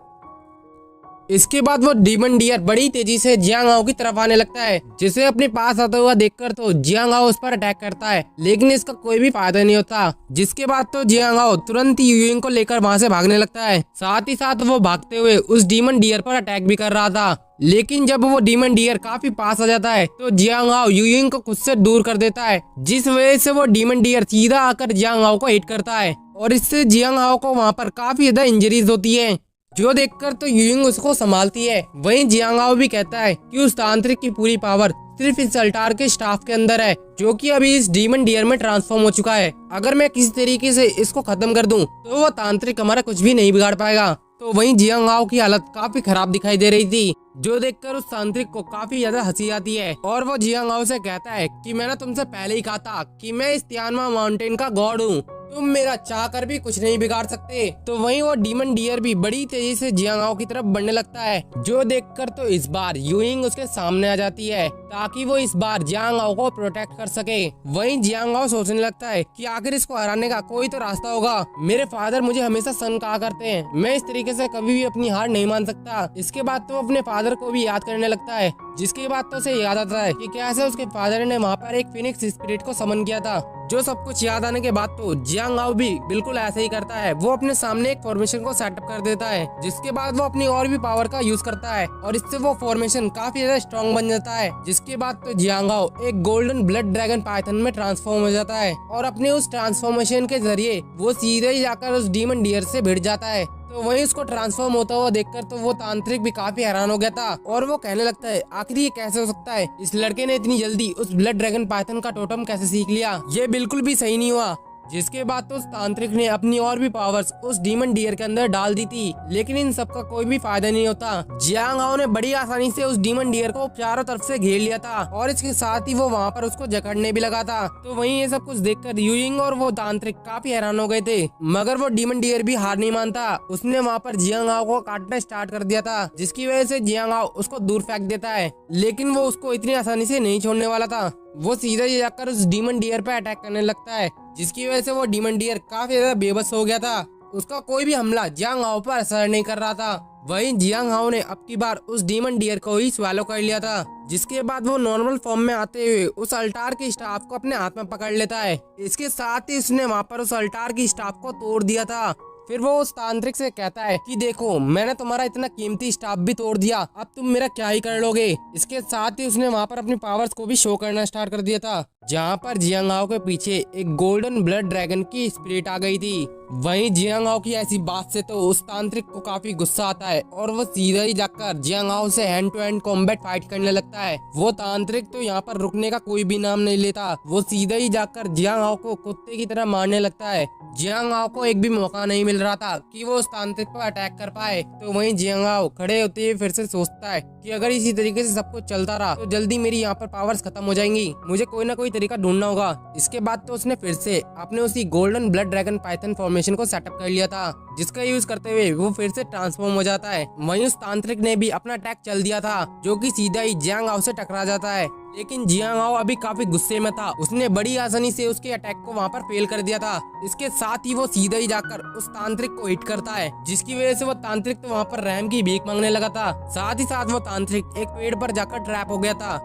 इसके बाद वो डीमन डियर बड़ी तेजी से जियांग हाओ की तरफ आने लगता है, जिसे अपने पास आता हुआ देखकर तो जियांग हाओ उस पर अटैक करता है, लेकिन इसका कोई भी फायदा नहीं होता। जिसके बाद तो जियांग हाओ तुरंत ही यूइंग को लेकर वहां से भागने लगता है। साथ ही साथ वो भागते हुए उस डीमन डियर पर अटैक भी कर रहा था, लेकिन जब वो डीमन डियर काफी पास आ जाता है तो जियांग हाओ यूइंग को खुद से दूर कर देता है, जिस वजह से वो डीमन डियर सीधा आकर जियांग हाओ को हिट करता है और इससे जियांग हाओ को वहाँ पर काफी ज्यादा इंजरीज होती है। जो देखकर तो यूइंग उसको संभालती है। वहीं जियांगाओ भी कहता है कि उस तांत्रिक की पूरी पावर सिर्फ इस अल्टार के स्टाफ के अंदर है, जो कि अभी इस डीमन डियर में ट्रांसफॉर्म हो चुका है। अगर मैं किसी तरीके से इसको खत्म कर दूं तो वो तांत्रिक हमारा कुछ भी नहीं बिगाड़ पाएगा। तो वहीं जियांगाओ की हालत काफी खराब दिखाई दे रही थी, जो देखकर उस तांत्रिक को काफी ज्यादा हंसी आती है और वो जियांगाओ से कहता है कि मैंने तुमसे पहले ही कहा था कि मैं इस तियानमा माउंटेन का गॉड हूँ, तुम मेरा चाह कर भी कुछ नहीं बिगाड़ सकते। तो वहीं वो डीमन डियर भी बड़ी तेजी से जियांगाओ की तरफ बढ़ने लगता है, जो देखकर तो इस बार यूइंग उसके सामने आ जाती है ताकि वो इस बार जियांगाओ को प्रोटेक्ट कर सके। वहीं जियांगाओ सोचने लगता है कि आखिर इसको हराने का कोई तो रास्ता होगा। मेरे फादर मुझे हमेशा सन कहा करते हैं, मैं इस तरीके से कभी भी अपनी हार नहीं मान सकता। इसके बाद तो अपने फादर को भी याद करने लगता है, जिसके बाद तो उसे याद आता है कि कैसे उसके फादर ने वहाँ पर एक फिनिक्स स्पिरिट को समन किया था। जो सब कुछ याद आने के बाद तो जियांगाओ भी बिल्कुल ऐसे ही करता है। वो अपने सामने एक फॉर्मेशन को सेटअप कर देता है, जिसके बाद वो अपनी और भी पावर का यूज करता है और इससे वो फॉर्मेशन काफी ज्यादा स्ट्रॉन्ग बन जाता है। जिसके बाद तो जियांगाओ एक गोल्डन ब्लड ड्रैगन पाइथन में ट्रांसफॉर्म हो जाता है और अपने उस ट्रांसफॉर्मेशन के जरिए वो सीधे ही जाकर उस डीमन डियर से भिड़ जाता है। तो वहीं उसको ट्रांसफॉर्म होता हुआ देखकर तो वो तांत्रिक भी काफी हैरान हो गया था और वो कहने लगता है आखिर ये कैसे हो सकता है, इस लड़के ने इतनी जल्दी उस ब्लड ड्रैगन पाइथन का टोटम कैसे सीख लिया, ये बिल्कुल भी सही नहीं हुआ। जिसके बाद तो उस तांत्रिक ने अपनी और भी पावर्स उस डीमन डियर के अंदर डाल दी थी, लेकिन इन सब का कोई भी फायदा नहीं होता। जियांगाओ ने बड़ी आसानी से उस डीमन डियर को चारों तरफ से घेर लिया था और इसके साथ ही वो वहाँ पर उसको जकड़ने भी लगा था। तो वहीं ये सब कुछ देखकर यूइंग और वो तांत्रिक काफी हैरान हो गए थे, मगर वो डीमन डियर भी हार नहीं मानता। उसने वहाँ पर जियांगाओ को काटना स्टार्ट कर दिया था, जिसकी वजह से जियांगाओ उसको दूर फेंक देता है, लेकिन वो उसको इतनी आसानी से नहीं छोड़ने वाला था। वो सीधा ही जाकर उस डीमन डियर पे अटैक करने लगता है, जिसकी वजह से वो डीमन डियर काफी ज्यादा बेबस हो गया था। उसका कोई भी हमला जियांगाओ पर असर नहीं कर रहा था। वहीं जियांगाओ ने अब की बार उस डीमन डियर को ही स्वैलो कर लिया था, जिसके बाद वो नॉर्मल फॉर्म में आते हुए उस अल्टार की स्टाफ को अपने हाथ में पकड़ लेता है। इसके साथ ही उसने वहाँ पर उस अल्टार की स्टाफ को तोड़ दिया था। फिर वो उस तांत्रिक से कहता है कि देखो मैंने तुम्हारा इतना कीमती स्टाफ भी तोड़ दिया, अब तुम मेरा क्या ही कर लोगे। इसके साथ ही उसने वहाँ पर अपनी पावर्स को भी शो करना स्टार्ट कर दिया था, जहाँ पर जियांगाओ के पीछे एक गोल्डन ब्लड ड्रैगन की स्पिरिट आ गई थी। वहीं जियांगाओ की ऐसी बात से तो उस तांत्रिक को काफी गुस्सा आता है और वो सीधा ही जाकर जियांगाओ से hand to hand combat fight करने लगता है। वो तांत्रिक तो यहाँ पर रुकने का कोई भी नाम नहीं लेता, वो सीधा ही जाकर जियांगाओ को कुत्ते की तरह मारने लगता है। जियांगाओ को एक भी मौका नहीं मिल रहा था कि वो उस तांत्रिक पर अटैक कर पाए। तो वहीं जियांगाओ खड़े होते हुए फिर से सोचता है कि अगर इसी तरीके से सब कुछ चलता रहा तो जल्दी मेरी यहाँ पर पावर्स खत्म हो जाएंगी, मुझे कोई ना कोई तरीका ढूंढना होगा। इसके बाद तो उसने फिर से अपने उसी golden blood dragon Python formation को सेटअप कर लिया था, जिसका यूज करते हुए वो फिर से ट्रांसफॉर्म हो जाता है। वहीं उस तांत्रिक ने भी अपना अटैक चल दिया था, जो कि सीधा ही जियांगाओ से टकरा जाता है, लेकिन जियांगाओ अभी काफी गुस्से में था। उसने बड़ी आसानी से उसके अटैक को वहाँ पर फेल कर दिया था। इसके साथ ही वो सीधा ही जाकर उस तांत्रिक को हिट करता है, जिसकी वजह से वो तांत्रिक तो वहाँ पर रहम की भीख मांगने लगा था। साथ ही साथ वो तांत्रिक एक पेड़ पर जाकर ट्रैप हो गया था।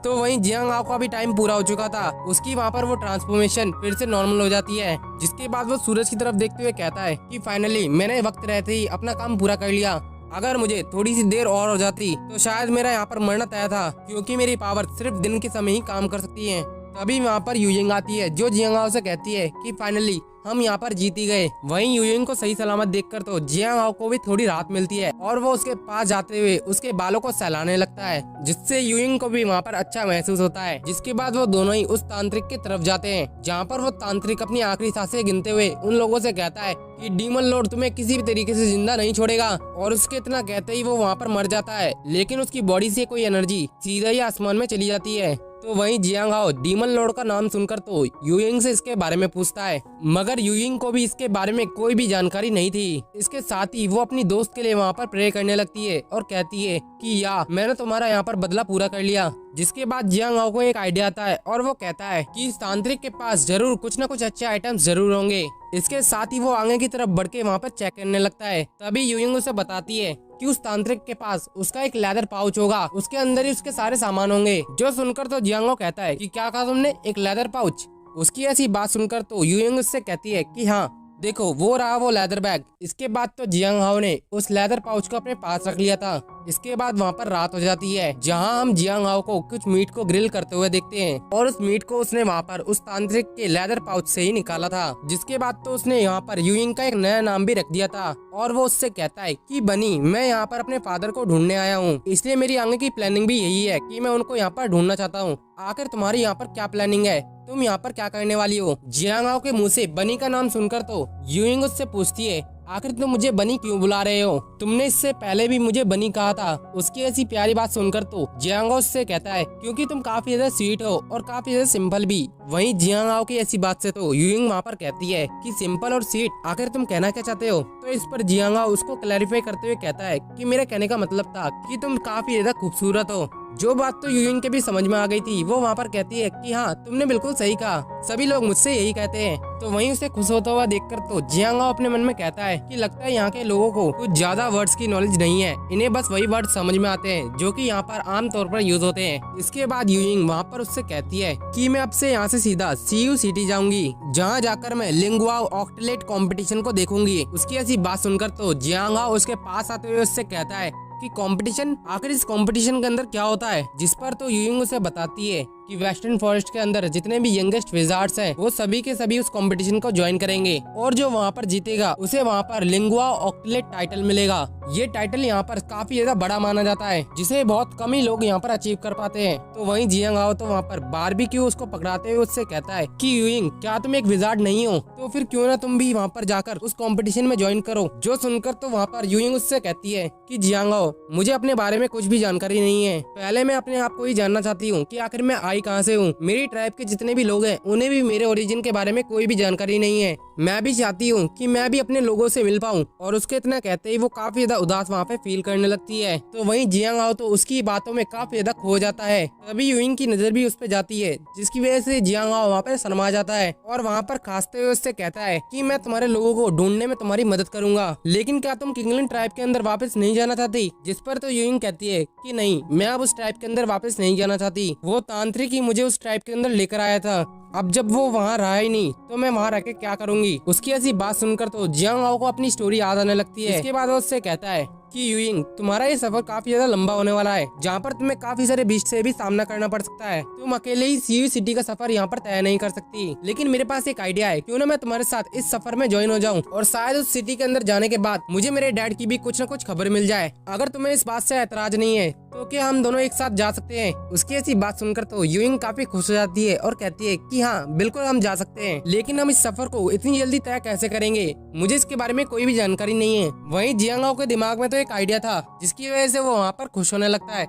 तो वहीं जियांगाओ का भी टाइम पूरा हो चुका था। उसकी वहाँ पर वो ट्रांसफॉर्मेशन फिर से नॉर्मल हो जाती है, जिसके बाद वो सूरज की तरफ देखते हुए कहता है कि फाइनली मैंने वक्त रहते ही अपना काम पूरा कर लिया। अगर मुझे थोड़ी सी देर और हो जाती तो शायद मेरा यहाँ पर मरना तय था, क्योंकि मेरी पावर सिर्फ दिन के समय ही काम कर सकती है। तभी वहाँ पर यूइंग आती है, जो जियांगाओ से कहती है कि फाइनली हम यहाँ पर जीत ही गए। वहीं यूइंग को सही सलामत देखकर तो जियांगाओ को भी थोड़ी राहत मिलती है और वो उसके पास जाते हुए उसके बालों को सहलाने लगता है, जिससे यूइंग को भी वहाँ पर अच्छा महसूस होता है। जिसके बाद वो दोनों ही उस तांत्रिक की तरफ जाते हैं, जहाँ पर वो तांत्रिक अपनी आखिरी सांसें गिनते हुए उन लोगों से कहता है कि डीमन लॉर्ड तुम्हें किसी भी तरीके से जिंदा नहीं छोड़ेगा। और उसके इतना कहते ही वो वहाँ पर मर जाता है, लेकिन उसकी बॉडी से कोई एनर्जी सीधा ही आसमान में चली जाती है। तो वहीं जियांगाओ डीमन लॉर्ड का नाम सुनकर तो यूइंग से इसके बारे में पूछता है, मगर यूइंग को भी इसके बारे में कोई भी जानकारी नहीं थी। इसके साथ ही वो अपनी दोस्त के लिए वहाँ पर प्रे करने लगती है और कहती है कि या मैंने तुम्हारा यहाँ पर बदला पूरा कर लिया। जिसके बाद जियांगाओ को एक आइडिया आता है और वो कहता है कि इस तांत्रिक के पास जरूर कुछ न कुछ अच्छे आइटम्स जरूर होंगे। इसके साथ ही वो आगे की तरफ बढ़ के वहाँ पर चेक करने लगता है। तभी यूइंग उसे बताती है कि उस तांत्रिक के पास उसका एक लेदर पाउच होगा, उसके अंदर ही उसके सारे सामान होंगे। जो सुनकर तो जियांगाओ कहता है कि क्या कहा तुमने, एक लेदर पाउच? उसकी ऐसी बात सुनकर तो यूइंग उससे कहती है कि हाँ देखो वो रहा वो लेदर बैग। इसके बाद तो जियांगाओ ने उस लेदर पाउच को अपने पास रख लिया था। इसके बाद वहाँ पर रात हो जाती है, जहाँ हम जियांग हाओ को कुछ मीट को ग्रिल करते हुए देखते हैं और उस मीट को उसने वहाँ पर उस तांत्रिक के लेदर पाउच से ही निकाला था। जिसके बाद तो उसने यहाँ पर यूइंग का एक नया नाम भी रख दिया था और वो उससे कहता है कि बनी, मैं यहाँ पर अपने फादर को ढूंढने आया हूँ, इसलिए मेरी आगे की प्लानिंग भी यही है कि मैं उनको यहाँ पर ढूंढना चाहता हूँ। आखिर तुम्हारी यहाँ पर क्या प्लानिंग है, तुम यहाँ पर क्या करने वाली हो? जियांग हाओ के मुंह से बनी का नाम सुनकर तो यूइंग उससे पूछती है, आखिर तुम मुझे बनी क्यों बुला रहे हो? तुमने इससे पहले भी मुझे बनी कहा था। उसकी ऐसी प्यारी बात सुनकर तो जियांग हाओ उससे कहता है, क्योंकि तुम काफी ज्यादा स्वीट हो और काफी ज्यादा सिंपल भी। वहीं जियांग हाओ की ऐसी बात से तो यूइंग वहाँ पर कहती है कि सिंपल और स्वीट, आखिर तुम कहना क्या चाहते हो? तो इस पर जियांग हाओ उसको क्लैरिफाई करते हुए कहता है कि मेरा कहने का मतलब था कि तुम काफी ज्यादा खूबसूरत हो। जो बात तो यूइंग के भी समझ में आ गई थी, वो वहाँ पर कहती है कि हाँ, तुमने बिल्कुल सही कहा, सभी लोग मुझसे यही कहते हैं। तो वहीं उसे खुश होता हुआ देखकर तो जियांग हाओ अपने मन में कहता है कि लगता है यहाँ के लोगों को कुछ ज्यादा वर्ड्स की नॉलेज नहीं है, इन्हें बस वही वर्ड समझ में आते हैं जो कि यहाँ पर आम तौर पर यूज होते हैं। इसके बाद यूइंग वहाँ पर उससे कहती है कि मैं अब से यहाँ से सीधा सीयू सिटी जाऊंगी, जहाँ जाकर मैं लिंगुआ ऑक्टलेट कंपटीशन को देखूंगी। उसकी ऐसी बात सुनकर तो जियांग हाओ उसके पास आते हुए उससे कहता है कि कंपटीशन, आखिर इस कंपटीशन के अंदर क्या होता है? जिस पर तो यूइंग उसे बताती है कि वेस्टर्न फॉरेस्ट के अंदर जितने भी यंगेस्ट विजार्ड्स हैं, वो सभी के सभी उस कंपटीशन को ज्वाइन करेंगे और जो वहाँ पर जीतेगा उसे वहाँ पर लिंगुआ ऑक्टलेट टाइटल मिलेगा। ये टाइटल यहाँ पर काफी ज्यादा बड़ा माना जाता है, जिसे बहुत कम ही लोग यहाँ पर अचीव कर पाते हैं। तो वहीं जियांग हाओ तो वहाँ पर बारबेक्यू उसको पकड़ाते हुए उससे कहता है कि यूइंग, क्या तुम एक विजार्ड नहीं हो? तो फिर क्यों ना तुम भी वहाँ पर जाकर उस कॉम्पिटिशन में ज्वाइन करो। जो सुनकर तो वहाँ पर यूइंग उससे कहती है कि जियांग हाओ, मुझे अपने बारे में कुछ भी जानकारी नहीं है, पहले मैं अपने आप को ही जानना चाहती हूँ कि आखिर मैं आई कहाँ से हूँ। मेरी ट्राइब के जितने भी लोग हैं, उन्हें भी मेरे ओरिजिन के बारे में कोई भी जानकारी नहीं है। मैं भी चाहती हूँ कि मैं भी अपने लोगों से मिल पाऊँ। और उसके इतना कहते ही वो काफी ज्यादा उदास वहाँ पे फील करने लगती है। तो वहीं जियांग हाओ तो उसकी बातों में काफी ज्यादा खो जाता है। तभी यूइंग की नजर भी उस पर जाती है, जिसकी वजह से जियांग हाओ वहाँ पे शर्मा जाता है और वहाँ पर खांसते हुए उससे कहता है कि मैं तुम्हारे लोगों को ढूंढने में तुम्हारी मदद करूंगा, लेकिन क्या तुम किंगलिन ट्राइब के अंदर वापस नहीं जाना चाहती? जिस पर तो यूइंग कहती है कि नहीं, मैं अब उस ट्राइब के अंदर वापस नहीं जाना चाहती। वो तांत्रिक ही मुझे उस ट्राइब के अंदर लेकर आया था, अब जब वो वहाँ रहा ही नहीं तो मैं वहाँ रह के क्या करूंगी? उसकी ऐसी बात सुनकर तो जियांग हाओ को अपनी स्टोरी याद आने लगती है। इसके बाद वो उससे कहता है कि यूइंग, तुम्हारा ये सफर काफी ज्यादा लंबा होने वाला है, जहाँ पर तुम्हें काफी सारे बीच से भी सामना करना पड़ सकता है। तुम अकेले ही सीयू सिटी का सफर यहाँ पर तय नहीं कर सकती, लेकिन मेरे पास एक आइडिया है, क्यों ना मैं तुम्हारे साथ इस सफर में ज्वाइन हो जाऊँ और शायद उस सिटी के अंदर जाने के बाद मुझे मेरे डैड की भी कुछ न कुछ खबर मिल जाए। अगर तुम्हें इस बात से ऐतराज नहीं है तो क्या हम दोनों एक साथ जा सकते हैं? उसकी ऐसी बात सुनकर तो यूइंग काफी खुश हो जाती है और कहती है कि हाँ, बिल्कुल हम जा सकते हैं, लेकिन हम इस सफर को इतनी जल्दी तय कैसे करेंगे? मुझे इसके बारे में कोई भी जानकारी नहीं है। वहीं जियांग हाओ के दिमाग में तो एक आइडिया था, जिसकी वजह से वो वहाँ पर खुश होने लगता है।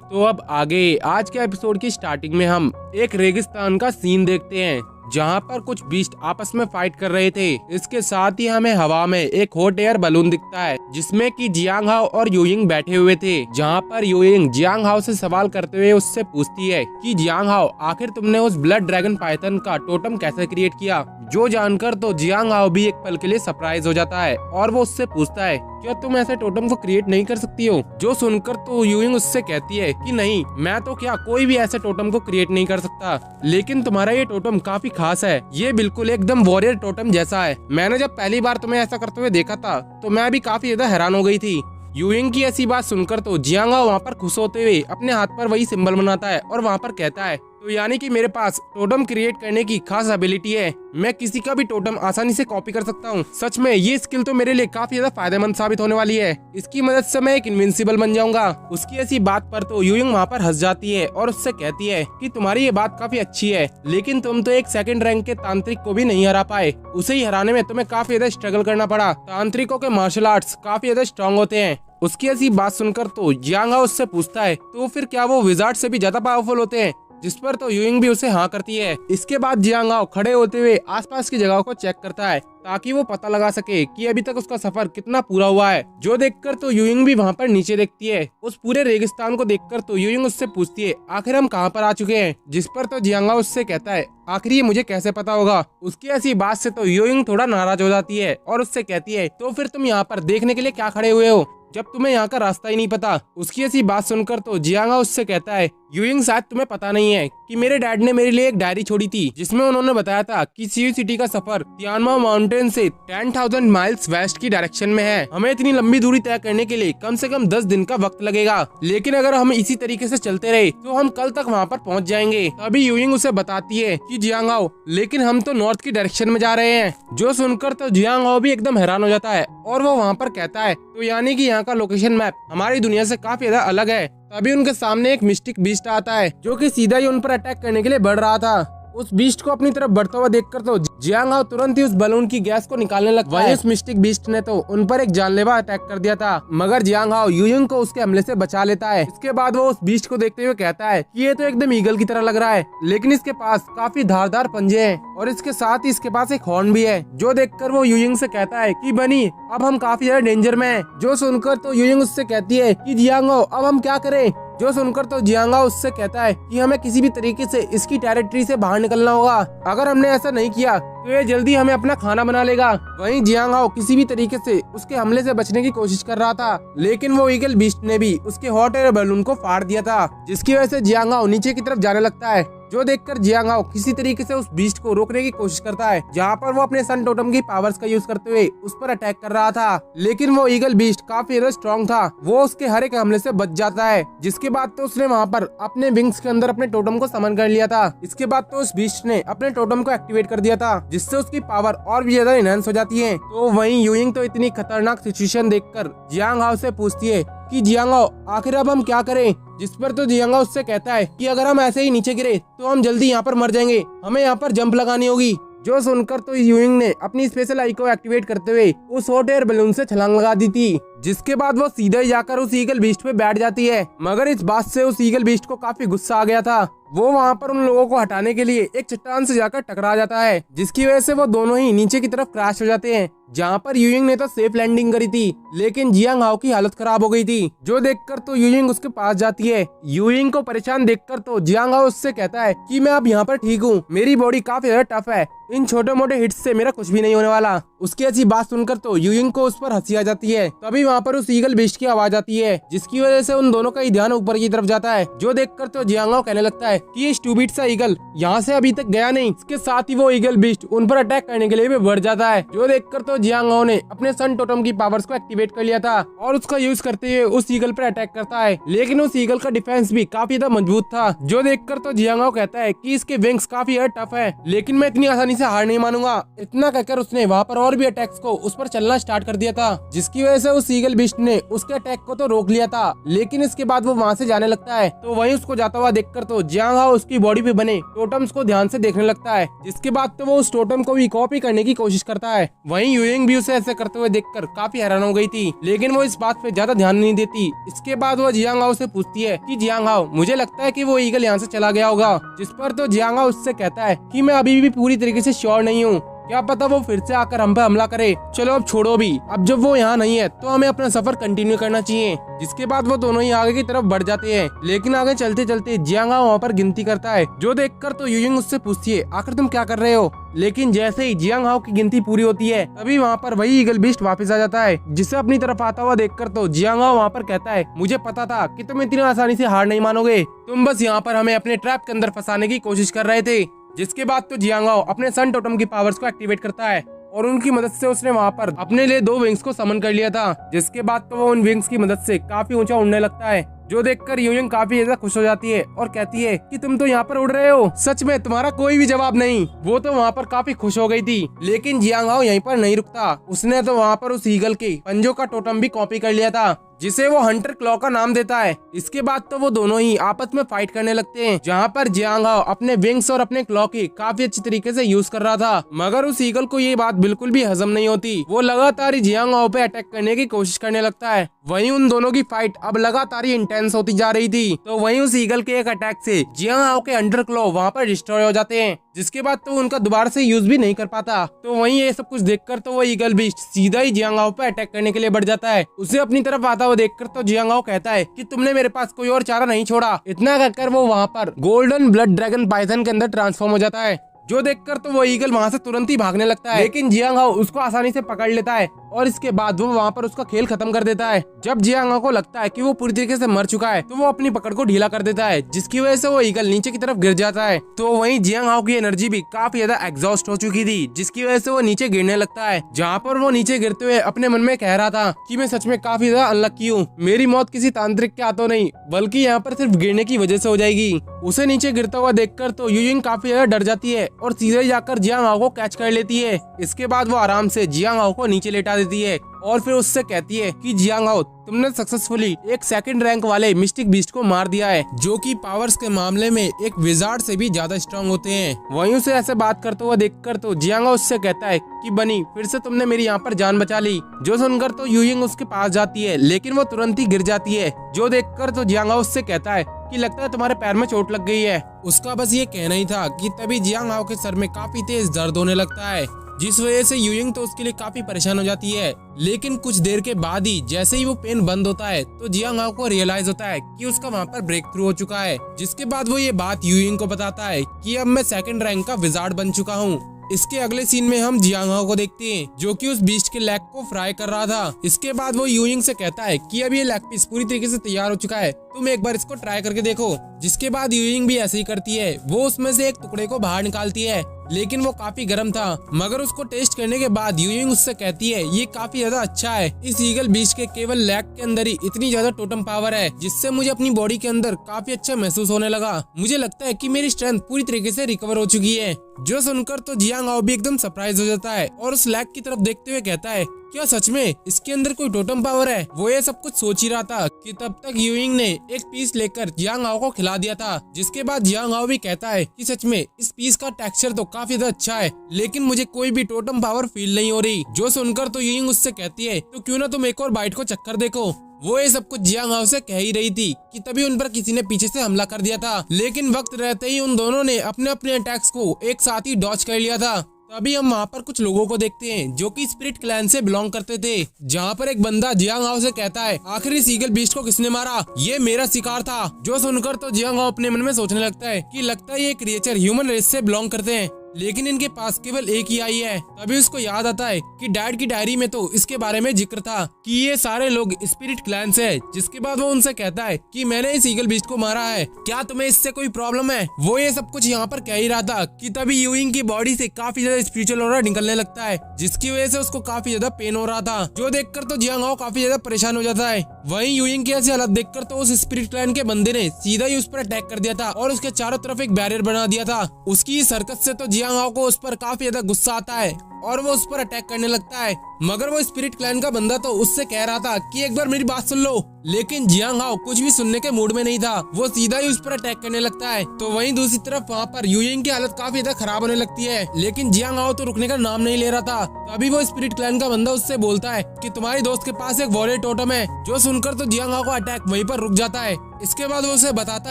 तो अब आगे आज के एपिसोड की स्टार्टिंग में हम एक रेगिस्तान का सीन देखते हैं, जहाँ पर कुछ बीस्ट आपस में फाइट कर रहे थे। इसके साथ ही हमें हवा में एक हॉट एयर बलून दिखता है, जिसमें कि जियांग हाओ और यूइंग बैठे हुए थे। जहाँ पर यूइंग जियांग हाओ से सवाल करते हुए उससे पूछती है कि जियांग हाओ, आखिर तुमने उस ब्लड ड्रैगन पाइथन का टोटम कैसे क्रिएट किया? जो जानकर तो जियांग हाओ भी एक पल के लिए सरप्राइज हो जाता है और वो उससे पूछता है, क्या तुम ऐसे टोटम को क्रिएट नहीं कर सकती हो? जो सुनकर तो यूइंग उससे कहती है कि नहीं, मैं तो क्या कोई भी ऐसे टोटम को क्रिएट नहीं कर सकता, लेकिन तुम्हारा ये टोटम काफी खास है, ये बिल्कुल एकदम वॉरियर टोटम जैसा है। मैंने जब पहली बार तुम्हें ऐसा करते हुए देखा था तो मैं भी काफी ज्यादा हैरान हो गई थी। यूइंग की ऐसी बात सुनकर तो जियांग हाओ वहाँ पर खुश होते हुए अपने हाथ पर वही सिंबल बनाता है और वहाँ पर कहता है, तो यानी कि मेरे पास टोटम क्रिएट करने की खास एबिलिटी है, मैं किसी का भी टोटम आसानी से कॉपी कर सकता हूँ। सच में ये स्किल तो मेरे लिए काफी ज्यादा फायदेमंद साबित होने वाली है, इसकी मदद से मैं एक इनविंसिबल बन जाऊंगा। उसकी ऐसी बात पर तो यूइंग वहाँ पर हंस जाती है और उससे कहती है कि तुम्हारी ये बात काफी अच्छी है, लेकिन तुम तो एक सेकंड रैंक के तांत्रिक को भी नहीं हरा पाए, उसे ही हराने में तुम्हें काफी ज्यादा स्ट्रगल करना पड़ा। तांत्रिकों के मार्शल आर्ट्स काफी ज्यादा स्ट्रॉन्ग होते हैं। उसकी ऐसी बात सुनकर तो जियांग हाओ उससे पूछता है, तो फिर क्या वो विजार्ड से भी ज्यादा पावरफुल होते हैं? जिस पर तो यूइंग भी उसे हाँ करती है। इसके बाद जियांग हाओ खड़े होते हुए आसपास की जगहों को चेक करता है, ताकि वो पता लगा सके कि अभी तक उसका सफर कितना पूरा हुआ है। जो देखकर तो यूइंग भी वहाँ पर नीचे देखती है। उस पूरे रेगिस्तान को देखकर तो यूइंग उससे पूछती है, आखिर हम कहाँ पर आ चुके हैं? जिस पर तो जियांग हाओ उससे कहता है, आखिर ये मुझे कैसे पता होगा? उसकी ऐसी बात से तो यूइंग थोड़ा नाराज हो जाती है और उससे कहती है, तो फिर तुम यहाँ पर देखने के लिए क्या खड़े हुए हो? जब तुम्हें यहाँ का रास्ता ही नहीं पता। उसकी ऐसी बात सुनकर तो जियांगाओ उससे कहता है, यूइंग शायद तुम्हें पता नहीं है कि मेरे डैड ने मेरे लिए एक डायरी छोड़ी थी जिसमें उन्होंने बताया था कि सीयू सिटी का सफर तियानमा माउंटेन से 10,000 माइल्स वेस्ट की डायरेक्शन में है। हमें इतनी लंबी दूरी तय करने के लिए कम से कम 10 दिन का वक्त लगेगा, लेकिन अगर हम इसी तरीके से चलते रहे तो हम कल तक वहाँ पर पहुँच जाएंगे। तभी यूइंग उसे बताती है कि जियांगाओ, लेकिन हम तो नॉर्थ की डायरेक्शन में जा रहे हैं। जो सुनकर तो जियांगाओ भी एकदम हैरान हो जाता है और वो वहाँ पर कहता है, तो यानी कि यहाँ का लोकेशन मैप हमारी दुनिया से काफी ज्यादा अलग है। तभी उनके सामने एक मिस्टिक बीस्ट आता है जो कि सीधा ही उन पर अटैक करने के लिए बढ़ रहा था। उस बीस्ट को अपनी तरफ बढ़ता हुआ देखकर तो जियांगाओ तुरंत ही उस बलून की गैस को निकालने लगता है। वहीं उस मिस्टिक बीस्ट ने तो उन पर एक जानलेवा अटैक कर दिया था, मगर जियांगाओ यूइंग को उसके हमले से बचा लेता है। इसके बाद वो उस बीस्ट को देखते हुए कहता है कि ये तो एकदम ईगल की तरह लग रहा है, लेकिन इसके पास काफी धारदार पंजे हैं और इसके साथ ही इसके पास एक हॉर्न भी है। जो देखकर वो यूइंग से कहता है कि बनी, अब हम काफी ज्यादा डेंजर में हैं। जो सुनकर तो यूइंग उससे कहती है कि जियांगाओ, अब हम क्या करें। जो सुनकर तो जियांगाओ उससे कहता है कि हमें किसी भी तरीके से इसकी टेरिटरी से बाहर निकलना होगा। अगर हमने ऐसा नहीं किया तो ये जल्दी हमें अपना खाना बना लेगा। वहीं जियांगाओ किसी भी तरीके से उसके हमले से बचने की कोशिश कर रहा था, लेकिन वो ईगल बीस्ट ने भी उसके हॉट एयर बलून को फाड़ दिया था, जिसकी वजह से जियांगाओ नीचे की तरफ जाने लगता है। जो देखकर जियांगाओ किसी तरीके से उस बीस्ट को रोकने की कोशिश करता है, जहाँ पर वो अपने सन टोटम की पावर्स का यूज करते हुए उस पर अटैक कर रहा था, लेकिन वो ईगल बीस्ट काफी ज्यादा स्ट्रॉन्ग था। वो उसके हर एक हमले से बच जाता है। जिसके बाद तो उसने वहाँ पर अपने विंग्स के अंदर अपने टोटम को समन कर लिया था। इसके बाद तो उस बीस्ट ने अपने टोटम को एक्टिवेट कर दिया था, जिससे उसकी पावर और भी ज्यादा इनहेंस हो जाती है। तो वहीं यूइंग तो इतनी खतरनाक सिचुएशन देखकर जियांगाओ से पूछती है कि जियांगाओ, आखिर अब हम क्या करें। जिस पर तो जियांगाओ उससे कहता है कि अगर हम ऐसे ही नीचे गिरे तो हम जल्दी यहाँ पर मर जाएंगे, हमें यहाँ पर जंप लगानी होगी। जो सुनकर तो यूइंग ने अपनी स्पेशल आई को एक्टिवेट करते हुए उस हॉट एयर बलून से छलांग लगा दी थी, जिसके बाद वो सीधा ही जाकर उस ईगल बीस्ट पे बैठ जाती है। मगर इस बात से उस ईगल बीस्ट को काफी गुस्सा आ गया था। वो वहाँ पर उन लोगों को हटाने के लिए एक चट्टान से जाकर टकरा जाता है, जिसकी वजह से वो दोनों ही नीचे की तरफ क्रैश हो जाते हैं। जहाँ पर यूइंग ने तो सेफ लैंडिंग करी थी, लेकिन जियांगाओ की हालत खराब हो गई थी। जो देखकर तो यूइंग उसके पास जाती है। यूइंग को परेशान देखकर तो जियांगाओ उससे कहता है कि मैं अब यहाँ पर ठीक हूँ, मेरी बॉडी काफी ज्यादा टफ है, इन छोटे मोटे हिट्स से मेरा कुछ भी नहीं होने वाला। उसकी ऐसी बात सुनकर तो यूइंग को उस पर हंसी आ जाती है। तभी वहाँ पर उस ईगल बीस्ट की आवाज आती है, जिसकी वजह से उन दोनों का ही ध्यान ऊपर की तरफ जाता है। जो देखकर तो जियांगाओ कहने लगता है कि ये स्टूपिड सा ईगल यहाँ से अभी तक गया नहीं। इसके साथ ही वो ईगल बीस्ट उन पर अटैक करने के लिए भी बढ़ जाता है। जो देखकर तो जियांगाओ ने अपने सन टोटम की पावर्स को एक्टिवेट कर लिया था और उसका यूज करते हुए उस ईगल पर अटैक करता है, लेकिन उस ईगल का डिफेंस भी काफी ज्यादा मजबूत था। जो देखकर तो जियांगाओ कहता है कि इसके विंग्स काफी ज्यादा टफ है, लेकिन मैं इतनी आसानी से हार नहीं मानूंगा। इतना कहकर उसने वहाँ पर और भी अटैक्स को उस पर चलना स्टार्ट कर दिया था, जिसकी वजह से उस ईगल बीस्ट ने उसके अटैक को तो रोक लिया था, लेकिन इसके बाद वो वहाँ से जाने लगता है। तो वहीं उसको जाता हुआ देखकर तो जियांगाओ उसकी बॉडी पे बने टोटम्स को ध्यान से देखने लगता है। जिसके बाद तो वो उस टोटम को भी कॉपी करने की कोशिश करता है। वहीं यूइंग भी उसे ऐसे करते हुए देखकर काफी हैरान हो गई थी, लेकिन वो इस बात पे ज्यादा ध्यान नहीं देती। इसके बाद वो जियांगाओ से पूछती है कि जियांगाओ, मुझे लगता है कि वो ईगल यहाँ से चला गया होगा। जिस पर तो जियांगाओ उससे कहता है कि मैं अभी भी पूरी तरीके से श्योर नहीं हूँ, क्या पता वो फिर से आकर हम पे हमला करे। चलो अब छोड़ो भी, अब जब वो यहाँ नहीं है तो हमें अपना सफर कंटिन्यू करना चाहिए। जिसके बाद वो दोनों ही आगे की तरफ बढ़ जाते हैं, लेकिन आगे चलते चलते जियांगाओ वहाँ पर गिनती करता है। जो देखकर तो यूइंग उससे पूछती है आखिर तुम क्या कर रहे हो। लेकिन जैसे ही जियांगाओ की गिनती पूरी होती है, तभी वहाँ पर वही ईगल बीस्ट वापस आ जाता है, जिसे अपनी तरफ आता हुआ देखकर तो जियांगाओ वहाँ पर कहता है, मुझे पता था कि तुम इतनी आसानी से हार नहीं मानोगे, तुम बस यहाँ पर हमें अपने ट्रैप के अंदर फंसाने की कोशिश कर रहे थे। जिसके बाद तो जियांगाओ अपने सन टोटम की पावर्स को एक्टिवेट करता है और उनकी मदद से उसने वहाँ पर अपने लिए 2 विंग्स को समन कर लिया था। जिसके बाद तो वो उन विंग्स की मदद से काफी ऊंचा उड़ने लगता है। जो देखकर यूइंग काफी ज्यादा खुश हो जाती है और कहती है कि तुम तो यहाँ पर उड़ रहे हो, सच में तुम्हारा कोई भी जवाब नहीं। वो तो वहाँ पर काफी खुश हो गई थी, लेकिन जियांगाओ यहीं पर नहीं रुकता। उसने तो वहाँ पर उस ईगल के पंजों का टोटम भी कॉपी कर लिया था, जिसे वो हंटर क्लॉ का नाम देता है। इसके बाद तो वो दोनों ही आपस में फाइट करने लगते हैं, जहाँ पर जियांगाओ अपने विंग्स और अपने क्लॉ की काफी अच्छी तरीके से यूज कर रहा था। मगर उस ईगल को ये बात बिल्कुल भी हजम नहीं होती। वो लगातार ही जियांगाओ पे अटैक करने की कोशिश करने लगता है। वहीं उन दोनों की फाइट अब लगातार ही इंटेंस होती जा रही थी। तो वहीं उस ईगल के एक अटैक से जियांगाओ के अंडर क्लॉ वहाँ पर डिस्ट्रॉय हो जाते हैं, जिसके बाद तो उनका दोबारा से यूज भी नहीं कर पाता। तो वहीं ये सब कुछ देखकर तो वो ईगल बीस्ट सीधा ही जियांगाओ पे अटैक करने के लिए बढ़ जाता है। उसे अपनी तरफ आता हुआ देखकर तो जियांगाओ कहता है कि तुमने मेरे पास कोई और चारा नहीं छोड़ा। इतना कहकर वो वहाँ पर गोल्डन ब्लड ड्रैगन पाइथन के अंदर ट्रांसफॉर्म हो जाता है। जो देखकर तो वो ईगल वहाँ से तुरंत ही भागने लगता है, लेकिन जियांग हाओ उसको आसानी से पकड़ लेता है और इसके बाद वो वहाँ पर उसका खेल खत्म कर देता है। जब जियांग हाओ को लगता है कि वो पूरी तरीके से मर चुका है तो वो अपनी पकड़ को ढीला कर देता है, जिसकी वजह से वो ईगल नीचे की तरफ गिर जाता है। तो वहीं जियांग हाओ की एनर्जी भी काफी ज्यादा एग्जॉस्ट हो चुकी थी, जिसकी वजह से वो नीचे गिरने लगता है। जहाँ पर वो नीचे गिरते हुए अपने मन में कह रहा था कि मैं सच में काफी ज्यादा अनलकी हूँ, मेरी मौत किसी तांत्रिक के हाथों नहीं बल्कि यहाँ पर सिर्फ गिरने की वजह से हो जाएगी। उसे नीचे गिरता हुआ देखकर तो यूयिंग काफी ज्यादा डर जाती है और सीधे जाकर जियांग हाओ को कैच कर लेती है। इसके बाद वो आराम से जियांग हाओ को नीचे लेटा देती है और फिर उससे कहती है कि जियांग हाओ तुमने सक्सेसफुली एक सेकंड रैंक वाले मिस्टिक बीस्ट को मार दिया है, जो कि पावर्स के मामले में एक विजार्ड से भी ज्यादा स्ट्रांग होते हैं। वहीं उसे ऐसे बात करते हुए देखकर तो जियांग हाओ उससे कहता है कि बनी फिर से तुमने मेरी यहाँ पर जान बचा ली। जो सुनकर तो यूयिंग उसके पास जाती है, लेकिन वो तुरंत ही गिर जाती है। जो देखकर तो जियांग हाओ उससे कहता है कि लगता है तुम्हारे पैर में चोट लग गई है। उसका बस ये कहना ही था कि तभी जियांग हाओ के सर में काफी तेज दर्द होने लगता है, जिस वजह से यूयिंग तो उसके लिए काफी परेशान हो जाती है। लेकिन कुछ देर के बाद ही जैसे ही वो पेन बंद होता है तो जियांग हाओ को रियलाइज होता है कि उसका वहाँ पर ब्रेक थ्रू हो चुका है, जिसके बाद वो ये बात यूयिंग को बताता है कि अब मैं सेकंड रैंक का विजार्ड बन चुका हूँ। इसके अगले सीन में हम जियांग हाओ को देखते हैं जो कि उस बीस्ट के लेग को फ्राई कर रहा था। इसके बाद वो यूयिंग से कहता है कि अब ये लेग पीस पूरी तरीके से तैयार हो चुका है, तुम एक बार इसको ट्राई करके देखो। जिसके बाद यूयिंग भी ऐसे ही करती है, वो उसमें से एक टुकड़े को बाहर निकालती है, लेकिन वो काफी गर्म था। मगर उसको टेस्ट करने के बाद यूयिंग उससे कहती है ये काफी ज्यादा अच्छा है, इस ईगल बीस्ट के केवल लेग के अंदर ही इतनी ज्यादा टोटम पावर है जिससे मुझे अपनी बॉडी के अंदर काफी अच्छा महसूस होने लगा। मुझे लगता है कि मेरी स्ट्रेंथ पूरी तरीके से रिकवर हो चुकी है। जो सुनकर तो जियांग हाओ भी एकदम सरप्राइज हो जाता है और उस लेग की तरफ देखते हुए कहता है क्या सच में इसके अंदर कोई टोटम पावर है। वो ये सब कुछ सोच ही रहा था कि तब तक यूयिंग ने एक पीस लेकर जियांग हाओ को खिला दिया था। जिसके बाद जियांग हाओ भी कहता है कि सच में इस पीस का टेक्सचर तो काफी ज्यादा अच्छा है, लेकिन मुझे कोई भी टोटम पावर फील नहीं हो रही। जो सुनकर तो यूयिंग उससे कहती है तो क्यों ना तुम एक और बाइट को चक्कर देखो। वो ये सब कुछ जियांग हाओ से कह ही रही थी कि तभी उन पर किसी ने पीछे से हमला कर दिया था, लेकिन वक्त रहते ही उन दोनों ने अपने अपने अटैक्स को एक साथ ही डॉज कर लिया था। तभी हम वहाँ पर कुछ लोगों को देखते हैं जो कि स्पिरिट क्लैन से बिलोंग करते थे, जहाँ पर एक बंदा जियांग हाओ से कहता है आखिर इस ईगल बीस्ट को किसने मारा, ये मेरा शिकार था। जो सुनकर तो जियांग हाओ अपने मन में सोचने लगता है कि लगता है ये क्रिएचर ह्यूमन रेस से बिलोंग करते हैं, लेकिन इनके पास केवल एक ही आई है। तभी उसको याद आता है कि डैड की डायरी में तो इसके बारे में जिक्र था कि ये सारे लोग स्पिरिट क्लैन से है। जिसके बाद वो उनसे कहता है कि मैंने इस ईगल बीस्ट को मारा है, क्या तुम्हें इससे कोई प्रॉब्लम है। वो ये सब कुछ यहाँ पर कह ही रहा था कि तभी यूयिंग की बॉडी से काफी ज्यादा स्पिरिचुअल ऑरा निकलने लगता है, जिसकी वजह से उसको काफी ज्यादा पेन हो रहा था। जो देखकर तो जियांग हाओ काफी ज्यादा परेशान हो जाता है। वहीं यूयिंग की ऐसी हालत देखकर तो उस स्पिरिट क्लैन के बंदे ने सीधा ही उस पर अटैक कर दिया था और उसके चारों तरफ एक बैरियर बना दिया था। उसकी इस हरकत से तो जियांग हाओ को उस पर काफी ज्यादा गुस्सा आता है और वो उस पर अटैक करने लगता है। मगर वो स्पिरिट क्लैन का बंदा तो उससे कह रहा था कि एक बार मेरी बात सुन लो, लेकिन जियांग हाओ कुछ भी सुनने के मूड में नहीं था, वो सीधा ही उस पर अटैक करने लगता है। तो वहीं दूसरी तरफ वहाँ पर यूयिंग की हालत काफी ज्यादा खराब होने लगती है, लेकिन जियांग हाओ तो रुकने का नाम नहीं ले रहा था। तभी वो स्पिरिट क्लैन का बंदा उससे बोलता है कि तुम्हारी दोस्त के पास एक वॉरियर टोटम है। जो सुनकर तो जियांग हाओ का अटैक वहीं पर रुक जाता है। इसके बाद वो उसे बताता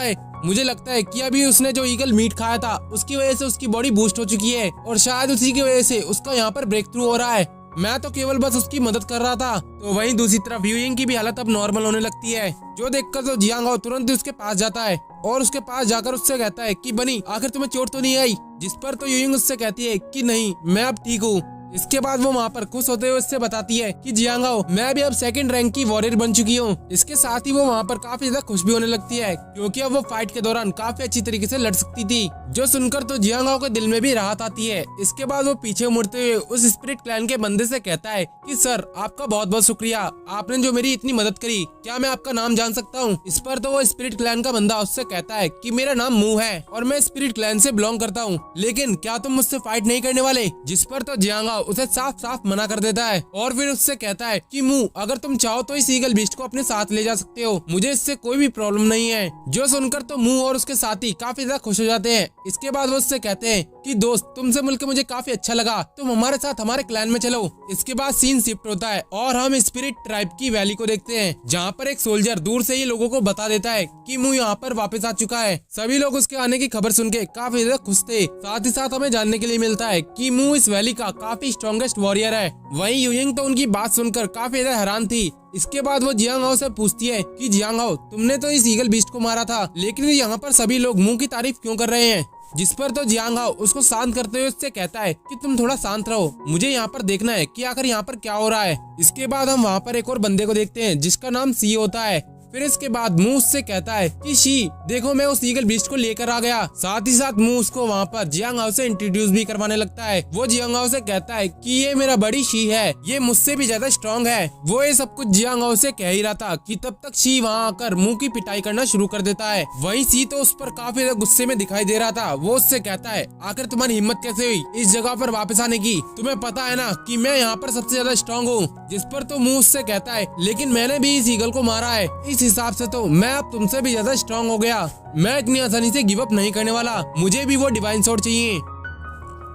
है मुझे लगता है कि अभी उसने जो ईगल मीट खाया था उसकी वजह से उसकी बॉडी बूस्ट हो चुकी है और शायद उसी की वजह से उसका यहाँ पर ब्रेक थ्रू हो रहा है। मैं तो केवल बस उसकी मदद कर रहा था। तो वहीं दूसरी तरफ यूयिंग की भी हालत अब नॉर्मल होने लगती है। जो देखकर तो जियांग हाओ तुरंत ही उसके पास जाता है और उसके पास जाकर उससे कहता है कि बनी आखिर तुम्हें चोट तो नहीं आई। जिस पर तो यूयिंग उससे कहती है कि नहीं मैं अब ठीक हूँ। इसके बाद वो वहाँ पर खुश होते हुए उससे बताती है कि जियांग हाओ मैं भी अब सेकंड रैंक की वॉरियर बन चुकी हूँ। इसके साथ ही वो वहाँ पर काफी ज्यादा खुश भी होने लगती है क्योंकि अब वो फाइट के दौरान काफी अच्छी तरीके से लड़ सकती थी। जो सुनकर तो जियांग हाओ के दिल में भी राहत आती है। इसके बाद वो पीछे मुड़ते हुए उस स्पिरिट क्लैन के बंदे से कहता है कि सर आपका बहुत बहुत शुक्रिया, आपने जो मेरी इतनी मदद करी, क्या मैं आपका नाम जान सकता हूँ। इस पर तो वो स्पिरिट क्लैन का बंदा उससे कहता है कि मेरा नाम मू है और मैं स्पिरिट क्लैन से बिलोंग करता हूँ, लेकिन क्या तुम मुझसे फाइट नहीं करने वाले। जिस पर तो जियांग हाओ उसे साफ साफ मना कर देता है और फिर उससे कहता है कि मू अगर तुम चाहो तो इस ईगल बीस्ट को अपने साथ ले जा सकते हो, मुझे इससे कोई भी प्रॉब्लम नहीं है। जो सुनकर तो मू और उसके साथी काफी ज्यादा खुश हो जाते हैं। इसके बाद वो उससे कहते हैं कि दोस्त तुमसे मिलकर मुझे काफी अच्छा लगा, तुम हमारे साथ हमारे क्लैन में चलो। इसके बाद सीन शिफ्ट होता है और हम स्पिरिट ट्राइब की वैली को देखते हैं, जहाँ पर एक सोल्जर दूर से ही लोगों को बता देता है कि मू यहाँ पर वापस आ चुका है। सभी लोग उसके आने की खबर सुन के काफी ज्यादा खुश थे। साथ ही साथ हमें जानने के लिए मिलता है कि मू इस वैली का काफी स्ट्रॉन्गेस्ट वॉरियर है। वहीं यूयिंग तो उनकी बात सुनकर काफी ज्यादा हैरान थी। इसके बाद वो जियांग हाओ से पूछती है कि जियांग हाओ तुमने तो इस ईगल बीस्ट को मारा था, लेकिन यहाँ पर सभी लोग मुंह की तारीफ क्यों कर रहे हैं। जिस पर तो जियांग हाओ उसको शांत करते हुए उससे कहता है कि तुम थोड़ा शांत रहो, मुझे यहाँ पर देखना है कि आखिर यहाँ पर क्या हो रहा है। इसके बाद हम वहाँ पर एक और बंदे को देखते हैं जिसका नाम सी होता है। फिर इसके बाद मुंह उससे कहता है कि शी देखो मैं उस ईगल बीस्ट को लेकर आ गया। साथ ही साथ मुंह उसको वहाँ पर जियांग हाओ से इंट्रोड्यूस भी करवाने लगता है। वो जियांग हाओ से कहता है कि ये मेरा बड़ी शी है, ये मुझसे भी ज्यादा स्ट्रांग है। वो ये सब कुछ जियांग हाओ से कह ही रहा था कि तब तक शी वहाँ आकर मुंह की पिटाई करना शुरू कर देता है। वहीं सी तो उस पर काफी ज्यादा गुस्से में दिखाई दे रहा था। वो उससे कहता है आखिर तुम्हारी हिम्मत कैसे हुई इस जगह पर वापस आने की, तुम्हें पता है ना कि मैं यहाँ पर सबसे ज्यादा स्ट्रांग हूँ। जिस पर तो मुंह उससे कहता है लेकिन मैंने भी इस ईगल को मारा है, इस हिसाब से तो मैं अब तुमसे भी ज्यादा स्ट्रांग हो गया, मैं इतनी आसानी से गिव अप नहीं करने वाला, मुझे भी वो डिवाइन स्वॉर्ड चाहिए।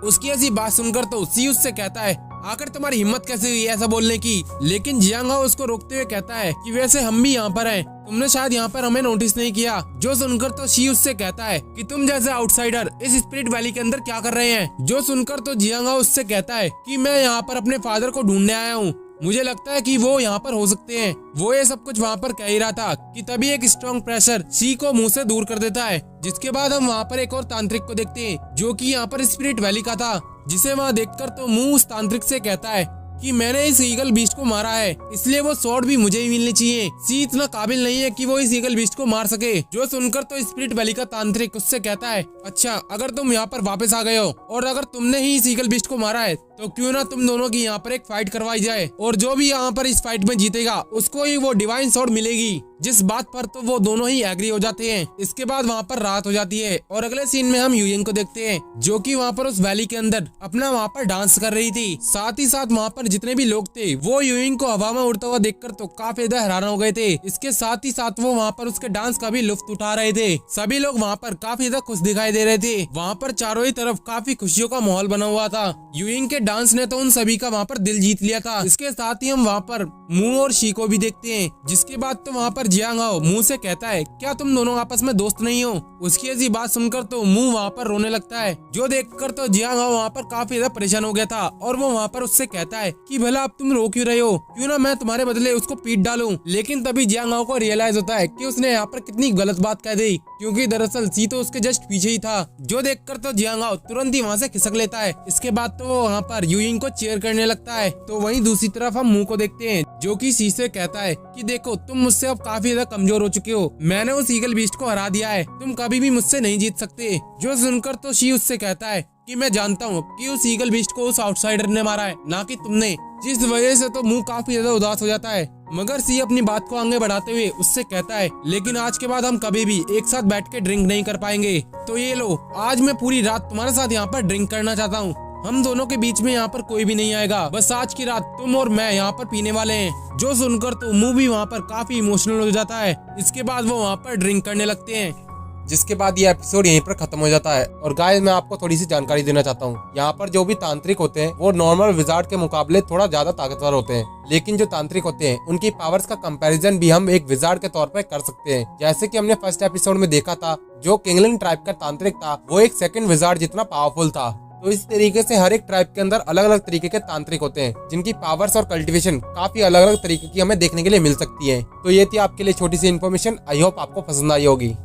उसकी ऐसी बात सुनकर तो सी उससे कहता है आखिर तुम्हारी हिम्मत कैसे हुई ऐसा बोलने की। लेकिन जियांग हाओ उसको रोकते हुए कहता है कि वैसे हम भी यहाँ पर हैं, तुमने शायद यहाँ पर हमें नोटिस नहीं किया। जो सुनकर तो शी उससे कहता है कि तुम जैसे आउटसाइडर इस स्पिरिट वैली के अंदर क्या कर रहे हैं। जो सुनकर तो जियांग हाओ उससे कहता है कि मैं यहाँ पर अपने फादर को ढूंढने आया हूँ, मुझे लगता है कि वो यहाँ पर हो सकते हैं। वो ये सब कुछ वहाँ पर कह ही रहा था कि तभी एक स्ट्रॉन्ग प्रेशर सी को मुंह से दूर कर देता है। जिसके बाद हम वहाँ पर एक और तांत्रिक को देखते हैं जो कि यहाँ पर स्पिरिट वैली का था, जिसे वहाँ देखकर तो मुंह उस तांत्रिक से कहता है कि मैंने इस ईगल बीस्ट को मारा है, इसलिए वो स्वॉर्ड भी मुझे ही मिलनी चाहिए। सी इतना काबिल नहीं है कि वो इस ईगल बीस्ट को मार सके। जो सुनकर तो स्पिरिट वैली का तांत्रिक उससे कहता है अच्छा अगर तुम यहाँ पर वापस आ गए हो और अगर तुमने ही इस ईगल बीस्ट को मारा है तो क्यों ना तुम दोनों की यहाँ पर एक फाइट करवाई जाए और जो भी यहाँ पर इस फाइट में जीतेगा उसको ही वो डिवाइन स्वॉर्ड मिलेगी। जिस बात पर तो वो दोनों ही एग्री हो जाते हैं। इसके बाद वहाँ पर रात हो जाती है और अगले सीन में हम यूयिंग को देखते हैं जो कि वहाँ पर उस वैली के अंदर अपना वहाँ पर डांस कर रही थी। साथ ही साथ वहाँ पर जितने भी लोग थे वो यूयिंग को हवा में उड़ता हुआ देखकर तो काफी ज्यादा हैरान हो गए थे। इसके साथ ही साथ वो वहाँ पर उसके डांस का भी लुत्फ उठा रहे थे। सभी लोग वहाँ पर काफी ज्यादा खुश दिखाई दे रहे थे। वहाँ पर चारों ही तरफ काफी खुशियों का माहौल बना हुआ था। यूयिंग के डांस ने तो उन सभी का वहाँ पर दिल जीत लिया था। इसके साथ ही हम वहाँ पर मुंह और शी को भी देखते हैं। जिसके बाद तो वहाँ पर जियांग हाओ मुंह से कहता है क्या तुम दोनों आपस में दोस्त नहीं हो। उसकी ऐसी बात सुनकर तो मुंह वहाँ पर रोने लगता है। जो देखकर तो जियांग हाओ वहाँ पर काफी ज्यादा परेशान हो गया था और वो वहाँ पर उससे कहता है कि भला अब तुम रो क्यों रहे हो, क्यों ना मैं तुम्हारे बदले उसको पीट डालूं। लेकिन तभी जियांग हाओ को रियलाइज होता है कि उसने यहाँ पर कितनी गलत बात कह दी, क्योंकि दरअसल सी तो उसके जस्ट पीछे ही था। जो देखकर तो जियांग हाओ तुरंत ही वहाँ से खिसक लेता है। इसके बाद तो वो वहाँ पर यूयिंग को चेयर करने लगता है। तो वहीं दूसरी तरफ हम मुंह को देखते हैं जो कि सी से कहता है कि देखो तुम मुझसे अब काफी ज्यादा कमजोर हो चुके हो, मैंने उस ईगल बीस्ट को हरा दिया है, तुम कभी भी मुझसे नहीं जीत सकते। जो सुनकर तो शी उससे कहता है कि मैं जानता हूँ कि उस ईगल बीस्ट को उस आउटसाइडर ने मारा है, ना कि तुमने। जिस वजह से तो मुंह काफी ज्यादा उदास हो जाता है। मगर सी अपनी बात को आगे बढ़ाते हुए उससे कहता है लेकिन आज के बाद हम कभी भी एक साथ बैठ के ड्रिंक नहीं कर पाएंगे। तो ये लो, आज मैं पूरी रात तुम्हारे साथ यहाँ पर ड्रिंक करना चाहता हूँ। हम दोनों के बीच में यहाँ पर कोई भी नहीं आएगा, बस आज की रात तुम और मैं यहाँ पर पीने वाले हैं। जो सुनकर तो मुंह भी वहाँ पर काफी इमोशनल हो जाता है। इसके बाद वो वहाँ पर ड्रिंक करने लगते हैं। जिसके बाद ये एपिसोड यहीं पर खत्म हो जाता है। और गाइस मैं आपको थोड़ी सी जानकारी देना चाहता हूँ। यहाँ पर जो भी तांत्रिक होते हैं वो नॉर्मल विजार्ड के मुकाबले थोड़ा ज्यादा ताकतवर होते हैं, लेकिन जो तांत्रिक होते हैं उनकी पावर्स का कंपैरिजन भी हम एक विजार्ड के तौर पर कर सकते हैं। जैसे कि हमने फर्स्ट एपिसोड में देखा था, जो किंगलिंग ट्राइब का तांत्रिक था वो एक सेकंड विजार्ड जितना पावरफुल था। तो इस तरीके से हर एक ट्राइब के अंदर अलग अलग तरीके के तांत्रिक होते हैं जिनकी पावर्स और कल्टीवेशन काफी अलग अलग तरीके की हमें देखने के लिए मिल सकती है। तो ये थी आपके लिए छोटी सी इन्फॉर्मेशन। आई होप आपको पसंद आई होगी।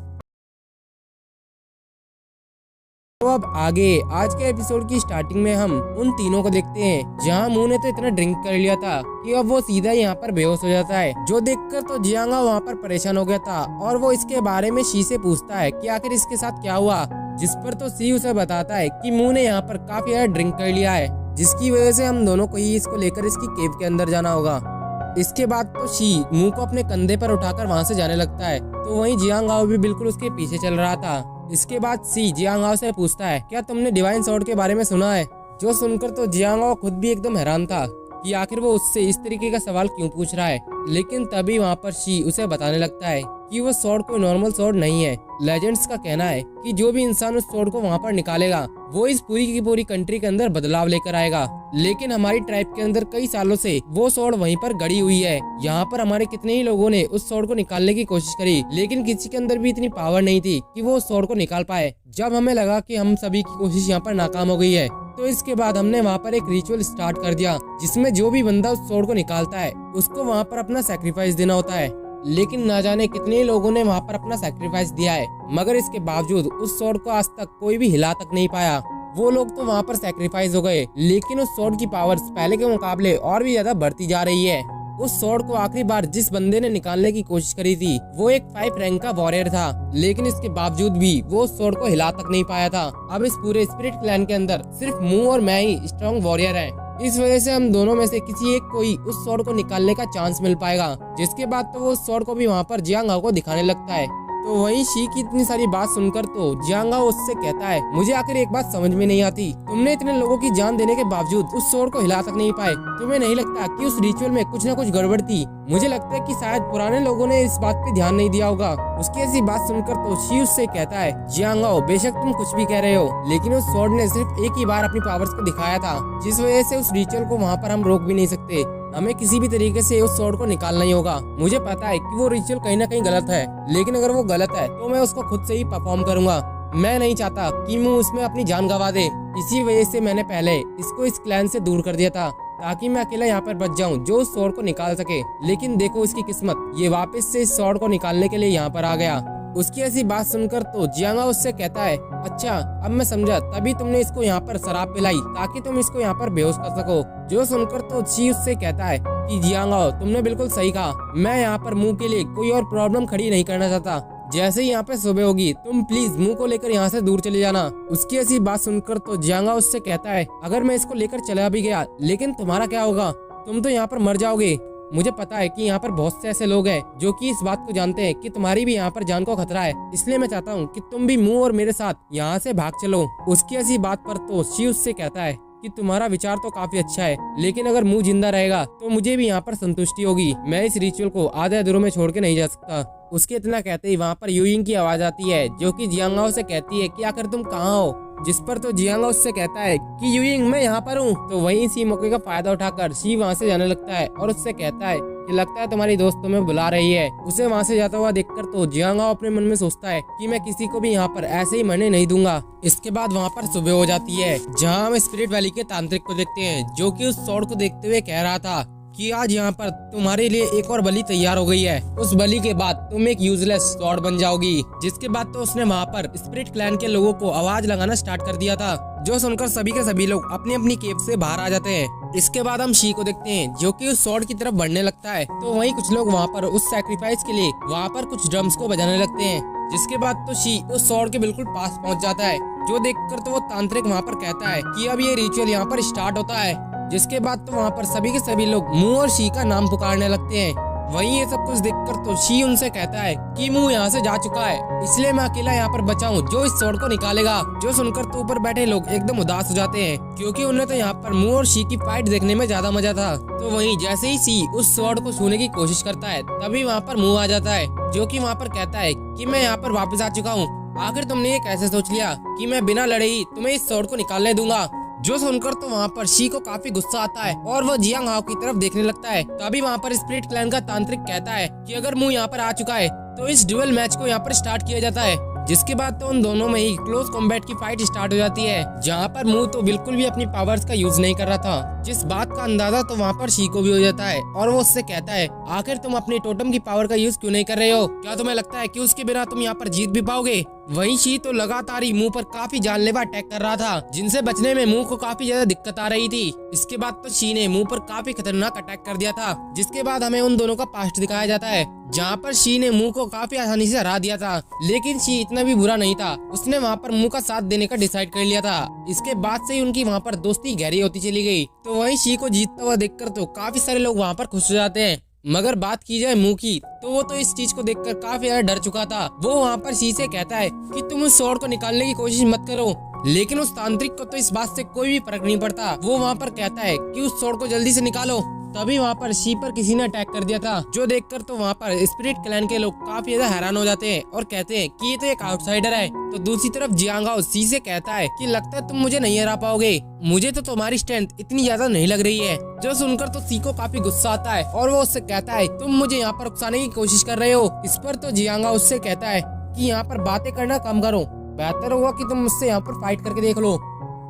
तो अब आगे आज के एपिसोड की स्टार्टिंग में हम उन तीनों को देखते हैं जहां मुंह ने तो इतना ड्रिंक कर लिया था कि अब वो सीधा यहाँ पर बेहोश हो जाता है। जो देखकर तो जियांग हाओ वहाँ पर परेशान हो गया था और वो इसके बारे में शी से पूछता है कि आखिर इसके साथ क्या हुआ। जिस पर तो सी उसे बताता है कि मुंह ने यहाँ पर काफी ज्यादा ड्रिंक कर लिया है, जिसकी वजह से हम दोनों को ही इसको लेकर इसकी केव के अंदर जाना होगा। इसके बाद तो शी मुंह को अपने कंधे पर उठाकर वहाँ से जाने लगता है। तो वहीं जियांग हाओ भी बिल्कुल उसके पीछे चल रहा था। इसके बाद सी जियांग हाओ से पूछता है क्या तुमने डिवाइन स्वॉर्ड के बारे में सुना है। जो सुनकर तो जियांग हाओ खुद भी एकदम हैरान था कि आखिर वो उससे इस तरीके का सवाल क्यों पूछ रहा है। लेकिन तभी वहाँ पर शी उसे बताने लगता है कि वो स्वॉर्ड कोई नॉर्मल स्वॉर्ड नहीं है। लेजेंड्स का कहना है कि जो भी इंसान उस स्वॉर्ड को वहाँ पर निकालेगा वो इस पूरी की पूरी कंट्री के अंदर बदलाव लेकर आएगा। लेकिन हमारी ट्राइब के अंदर कई सालों से वो स्वॉर्ड वहीं पर गड़ी हुई है। यहाँ पर हमारे कितने ही लोगों ने उस स्वॉर्ड को निकालने की कोशिश करी, लेकिन किसी के अंदर भी इतनी पावर नहीं थी कि वो उस स्वॉर्ड को निकाल पाए। जब हमें लगा कि हम सभी की कोशिश यहाँ पर नाकाम हो गई है, तो इसके बाद हमने वहाँ पर एक रिचुअल स्टार्ट कर दिया जिसमें जो भी बंदा उस स्वॉर्ड को निकालता है उसको वहाँ पर अपना सैक्रिफाइस देना होता है। लेकिन ना जाने कितने लोगों ने वहाँ पर अपना सैक्रिफाइस दिया है, मगर इसके बावजूद उस स्वॉर्ड को आज तक कोई भी हिला तक नहीं पाया। वो लोग तो वहाँ पर सैक्रिफाइस हो गए, लेकिन उस स्वॉर्ड की पावर्स पहले के मुकाबले और भी ज्यादा बढ़ती जा रही है। उस स्वॉर्ड को आखिरी बार जिस बंदे ने निकालने की कोशिश करी थी वो एक 5 रैंक का वॉरियर था, लेकिन इसके बावजूद भी वो उस स्वॉर्ड को हिला तक नहीं पाया था। अब इस पूरे स्पिरिट क्लैन के अंदर सिर्फ मू और मैं ही स्ट्रॉन्ग वॉरियर हैं। इस वजह से हम दोनों में से किसी एक को ही उस स्वॉर्ड को निकालने का चांस मिल पाएगा, जिसके बाद तो वो उस स्वॉर्ड को भी वहाँ पर जियांग हाओ को दिखाने लगता है। तो वहीं शी की इतनी सारी बात सुनकर तो जियांग हाओ उससे कहता है, मुझे आखिर एक बात समझ में नहीं आती, तुमने इतने लोगों की जान देने के बावजूद उस स्वॉर्ड को हिला तक नहीं पाए, तुम्हें नहीं लगता कि उस रिचुअल में कुछ न कुछ गड़बड़ थी? मुझे लगता है कि शायद पुराने लोगों ने इस बात पे ध्यान नहीं दिया होगा। उसकी ऐसी बात सुनकर तो शी उससे कहता है, जियांग हाओ बेशक तुम कुछ भी कह रहे हो, लेकिन उस स्वॉर्ड ने सिर्फ एक ही बार अपनी पावर्स को दिखाया था, जिस वजह से उस रिचुअल को वहाँ पर हम रोक भी नहीं सकते। हमें किसी भी तरीके से उस स्वॉर्ड को निकालना ही होगा। मुझे पता है कि वो रिचुअल कहीं ना कहीं गलत है, लेकिन अगर वो गलत है तो मैं उसको खुद से ही परफॉर्म करूंगा। मैं नहीं चाहता कि मैं उसमें अपनी जान गंवा दे। इसी वजह से मैंने पहले इसको इस क्लैन से दूर कर दिया था, ताकि मैं अकेला यहाँ पर बच जाऊँ जो उस स्वॉर्ड को निकाल सके। लेकिन देखो इसकी किस्मत, ये वापस से इस स्वॉर्ड को निकालने के लिए यहाँ पर आ गया। उसकी ऐसी बात सुनकर तो जियांग हाओ उससे कहता है, अच्छा अब मैं समझा, तभी तुमने इसको यहाँ पर शराब पिलाई ताकि तुम इसको यहाँ पर बेहोश कर सको। जो सुनकर तो शी उससे कहता है कि जियांग हाओ तुमने बिल्कुल सही कहा, मैं यहाँ पर मुंह के लिए कोई और प्रॉब्लम खड़ी नहीं करना चाहता। जैसे ही यहाँ पे सुबह होगी तुम प्लीज मुंह को लेकर यहाँ से दूर चले जाना। उसकी ऐसी बात सुनकर तो जियांग हाओ उससे कहता है, अगर मैं इसको लेकर चला भी गया लेकिन तुम्हारा क्या होगा, तुम तो यहाँ पर मर जाओगे। मुझे पता है कि यहाँ पर बहुत से ऐसे लोग हैं जो कि इस बात को जानते हैं कि तुम्हारी भी यहाँ पर जान को खतरा है, इसलिए मैं चाहता हूँ कि तुम भी मुंह और मेरे साथ यहाँ से भाग चलो। उसकी ऐसी बात पर तो शी उससे कहता है कि तुम्हारा विचार तो काफी अच्छा है, लेकिन अगर मुंह जिंदा रहेगा तो मुझे भी यहाँ पर संतुष्टि होगी। मैं इस रिचुअल को आधे अधूरों में छोड़ के नहीं जा सकता। उसके इतना कहते ही वहाँ पर यूइंग की आवाज आती है, जो कि जियांग हाओ से कहती है कि आखिर तुम कहाँ हो। जिस पर तो जियांग हाओ उससे कहता है कि यूइंग मैं यहाँ पर हूँ। तो वहीं इसी मौके का फायदा उठाकर शी वहाँ से जाने लगता है और उससे कहता है कि लगता है तुम्हारी दोस्त तुम्हें बुला रही है। उसे वहाँ से जाता हुआ देखकर तो जियांग हाओ अपने मन में सोचता है कि मैं किसी को भी यहाँ पर ऐसे ही मरने नहीं दूंगा। इसके बाद वहाँ पर सुबह हो जाती है, जहाँ हम स्पिरिट वैली के तांत्रिक को देखते हैं, जो कि उस स्वॉर्ड को देखते हुए कह रहा था कि आज यहाँ पर तुम्हारे लिए एक और बलि तैयार हो गई है। उस बलि के बाद तुम एक यूजलेस स्वॉर्ड बन जाओगी। जिसके बाद तो उसने वहाँ पर स्पिरिट क्लैन के लोगों को आवाज लगाना स्टार्ट कर दिया था, जो सुनकर सभी के सभी लोग अपनी अपनी केव से बाहर आ जाते हैं। इसके बाद हम शी को देखते हैं, जो कि उस स्वॉर्ड की तरफ बढ़ने लगता है। तो वहीं कुछ लोग वहाँ पर उस सैक्रिफाइस के लिए वहाँ पर कुछ ड्रम्स को बजाने लगते हैं। जिसके बाद तो शी उस स्वॉर्ड के बिल्कुल पास पहुँच जाता है, जो देखकर तो वो तांत्रिक वहाँ पर कहता है कि अब ये रिचुअल यहाँ पर स्टार्ट होता है। जिसके बाद तो वहाँ पर सभी के सभी लोग मुंह और शी का नाम पुकारने लगते हैं। वहीं ये सब कुछ देखकर तो शी उनसे कहता है कि मुंह यहाँ से जा चुका है, इसलिए मैं अकेला यहाँ पर बचा हूँ जो इस स्वॉर्ड को निकालेगा। जो सुनकर तो ऊपर बैठे लोग एकदम उदास हो जाते हैं, क्योंकि उन्हें तो यहाँ पर मुंह और शी की फाइट देखने में ज्यादा मजा था। तो वहीं जैसे ही शी उस स्वॉर्ड को छूने की कोशिश करता है, तभी वहाँ पर मुंह आ जाता है, जो कि वहाँ पर कहता है कि मैं यहाँ पर वापस आ चुका हूँ। आखिर तुमने ये कैसे सोच लिया कि मैं बिना लड़े ही तुम्हें इस स्वॉर्ड को निकालने दूंगा। जो सुनकर तो वहाँ पर शी को काफी गुस्सा आता है और वो जियांग हाओ की तरफ देखने लगता है। तभी वहाँ पर स्पिरिट क्लैन का तांत्रिक कहता है कि अगर मुंह यहाँ पर आ चुका है तो इस ड्यूअल मैच को यहाँ पर स्टार्ट किया जाता है। जिसके बाद तो उन दोनों में ही क्लोज कॉम्बैट की फाइट स्टार्ट हो जाती है, जहाँ पर मुंह तो बिल्कुल भी अपनी पावर्स का यूज नहीं कर रहा था। जिस बात का अंदाजा तो वहाँ पर शी को भी हो जाता है और वो उससे कहता है, आखिर तुम अपनी टोटम की पावर का यूज क्यों नहीं कर रहे हो? क्या तुम्हें लगता है कि उसके बिना तुम यहाँ पर जीत भी पाओगे? वहीं शी तो लगातार ही मुंह पर काफी जानलेवा अटैक कर रहा था, जिनसे बचने में मुंह को काफी ज्यादा दिक्कत आ रही थी। इसके बाद तो शी ने मुंह पर काफी खतरनाक अटैक कर दिया था। जिसके बाद हमें उन दोनों का पास्ट दिखाया जाता है, जहाँ पर शी ने मुंह को काफी आसानी से हरा दिया था। लेकिन शी इतना भी बुरा नहीं था, उसने वहाँ पर मुंह का साथ देने का डिसाइड कर लिया था। इसके बाद से ही उनकी वहाँ पर दोस्ती गहरी होती चली गई। तो वहीं शी को जीतता हुआ देखकर तो काफी सारे लोग वहाँ पर खुश हो जाते हैं। मगर बात की जाए मुंह की, तो वो तो इस चीज को देखकर काफी ज्यादा डर चुका था। वो वहाँ पर शी से कहता है कि तुम उस स्वॉर्ड को निकालने की कोशिश मत करो। लेकिन उस तांत्रिक को तो इस बात से कोई भी फर्क नहीं पड़ता। वो वहाँ पर कहता है कि उस स्वॉर्ड को जल्दी से निकालो। तभी वहाँ पर शी पर किसी ने अटैक कर दिया था, जो देखकर तो वहाँ पर स्पिरिट क्लैन के लोग काफी ज्यादा हैरान हो जाते हैं और कहते हैं कि ये तो एक आउटसाइडर है। तो दूसरी तरफ जियांग हाओ शी से कहता है कि लगता है तुम मुझे नहीं हरा पाओगे, मुझे तो तुम्हारी स्ट्रेंथ इतनी ज्यादा नहीं लग रही है। जो सुनकर तो शी को काफी गुस्सा आता है और वो उससे कहता है तुम मुझे यहाँ पर उकसाने की कोशिश कर रहे हो। इस पर तो जियांग हाओ उससे कहता है कि यहाँ पर बातें करना कम करो, बेहतर होगा कि तुम मुझसे यहाँ पर फाइट करके देख लो।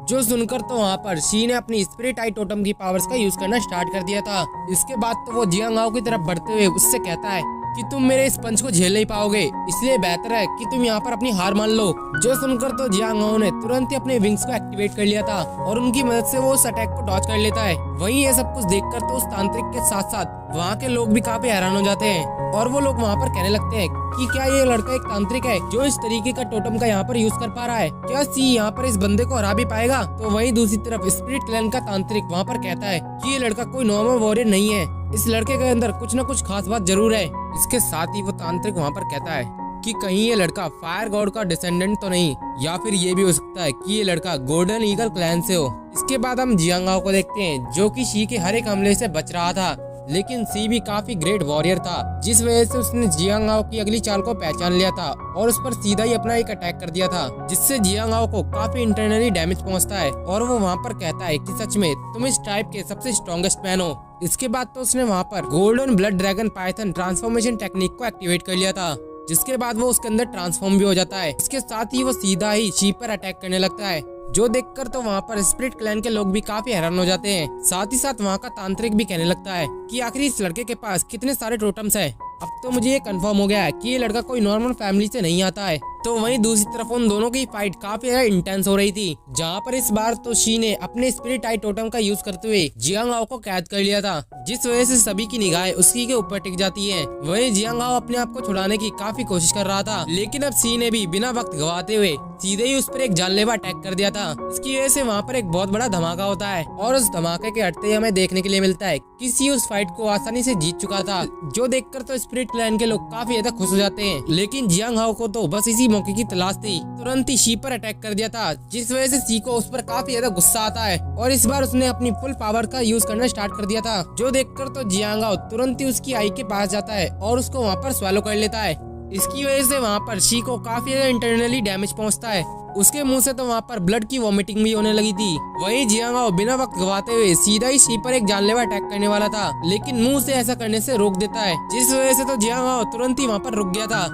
जो सुनकर तो वहाँ पर शी ने अपनी स्पिरिट आई टोटम की पावर्स का यूज करना स्टार्ट कर दिया था। इसके बाद तो वो जियांग हाओ की तरफ बढ़ते हुए उससे कहता है कि तुम मेरे इस पंच को झेल नहीं पाओगे, इसलिए बेहतर है कि तुम यहाँ पर अपनी हार मान लो। जो सुनकर तो जियांग हाओ ने तुरंत ही अपने विंग्स को एक्टिवेट कर लिया था और उनकी मदद से वो उस अटैक को डॉज कर लेता है। वहीं ये सब कुछ देखकर तो उस तांत्रिक के साथ साथ वहाँ के लोग भी काफी हैरान हो जाते हैं और वो लोग वहाँ पर कहने लगते हैं कि क्या ये लड़का एक तांत्रिक है जो इस तरीके का टोटम का यहाँ पर यूज कर पा रहा है, क्या सी यहाँ पर इस बंदे को हरा भी पाएगा। तो वहीं दूसरी तरफ स्पिरिट क्लैन का तांत्रिक वहाँ पर कहता है कि ये लड़का कोई नॉर्मल वॉरियर नहीं है, इस लड़के के अंदर कुछ न कुछ खास बात जरूर है। इसके साथ ही वो तांत्रिक वहाँ पर कहता है कि कहीं ये लड़का फायर गॉड का डिसेंडेंट तो नहीं, या फिर ये भी हो सकता है कि ये लड़का गोल्डन ईगल क्लैन से हो। इसके बाद हम जियांग हाओ को देखते हैं जो कि शी के हर एक हमले से बच रहा था, लेकिन सी भी काफी ग्रेट वॉरियर था, जिस वजह से उसने जियांग हाओ की अगली चाल को पहचान लिया था और उस पर सीधा ही अपना एक अटैक कर दिया था, जिससे जियांग हाओ को काफी इंटरनली डैमेज पहुंचता है और वो वहाँ पर कहता है कि सच में तुम इस टाइप के सबसे स्ट्रॉन्गेस्ट मैन हो। इसके बाद तो उसने वहाँ पर golden blood dragon Python transformation technique को एक्टिवेट कर लिया था, जिसके बाद वो उसके अंदर ट्रांसफॉर्म भी हो जाता है। इसके साथ ही वो सीधा ही शी पर अटैक करने लगता है, जो देखकर तो वहाँ पर स्पिरिट क्लैन के लोग भी काफी हैरान हो जाते हैं। साथ ही साथ वहाँ का तांत्रिक भी कहने लगता है कि आखिर इस लड़के के पास कितने सारे टोटम्स हैं। अब तो मुझे ये कंफर्म हो गया है कि ये लड़का कोई नॉर्मल फैमिली से नहीं आता है। तो वहीं दूसरी तरफ उन दोनों की फाइट काफी ज्यादा इंटेंस हो रही थी, जहाँ पर इस बार तो शी ने अपने स्पिरिट आई टोटम का यूज करते हुए जियांग हाओ को कैद कर लिया था, जिस वजह से सभी की निगाहें उसी के ऊपर टिक जाती है। वहीं जियांग हाओ अपने आप को छुड़ाने की काफी कोशिश कर रहा था, लेकिन अब शी ने भी बिना वक्त गवाते हुए सीधे ही उस पर एक जानलेवा अटैक कर दिया था। इसकी वजह से वहाँ पर एक बहुत बड़ा धमाका होता है और उस धमाके के हटते ही हमें देखने के लिए मिलता है कि सी उस फाइट को आसानी से जीत चुका था, जो देखकर तो स्पिरिट क्लैन के लोग काफी ज्यादा खुश हो जाते हैं। लेकिन जियांग हाओ को तो बस इसी मौके की तलाश थी, तुरंत ही शी पर अटैक कर दिया था, जिस वजह से सी को उस पर काफी ज्यादा गुस्सा आता है और इस बार उसने अपनी फुल पावर का यूज करना स्टार्ट कर दिया था, जो देखकर तो जियांग हाओ तुरंत ही उसकी आई के पास जाता है और उसको वहाँ पर स्वैलो कर लेता है। इसकी वजह से वहाँ पर शी को काफी ज्यादा इंटरनली डैमेज पहुँचता है, उसके मुंह से तो वहाँ पर ब्लड की वॉमिटिंग भी होने लगी थी। वहीं जियांग हाओ बिना वक्त गवाते हुए सीधा ही शी पर एक जानलेवा अटैक करने वाला था, लेकिन मुंह से ऐसा करने से रोक देता है, जिस वजह से तो जियांग हाओ तुरंत ही वहाँ पर रुक गया था।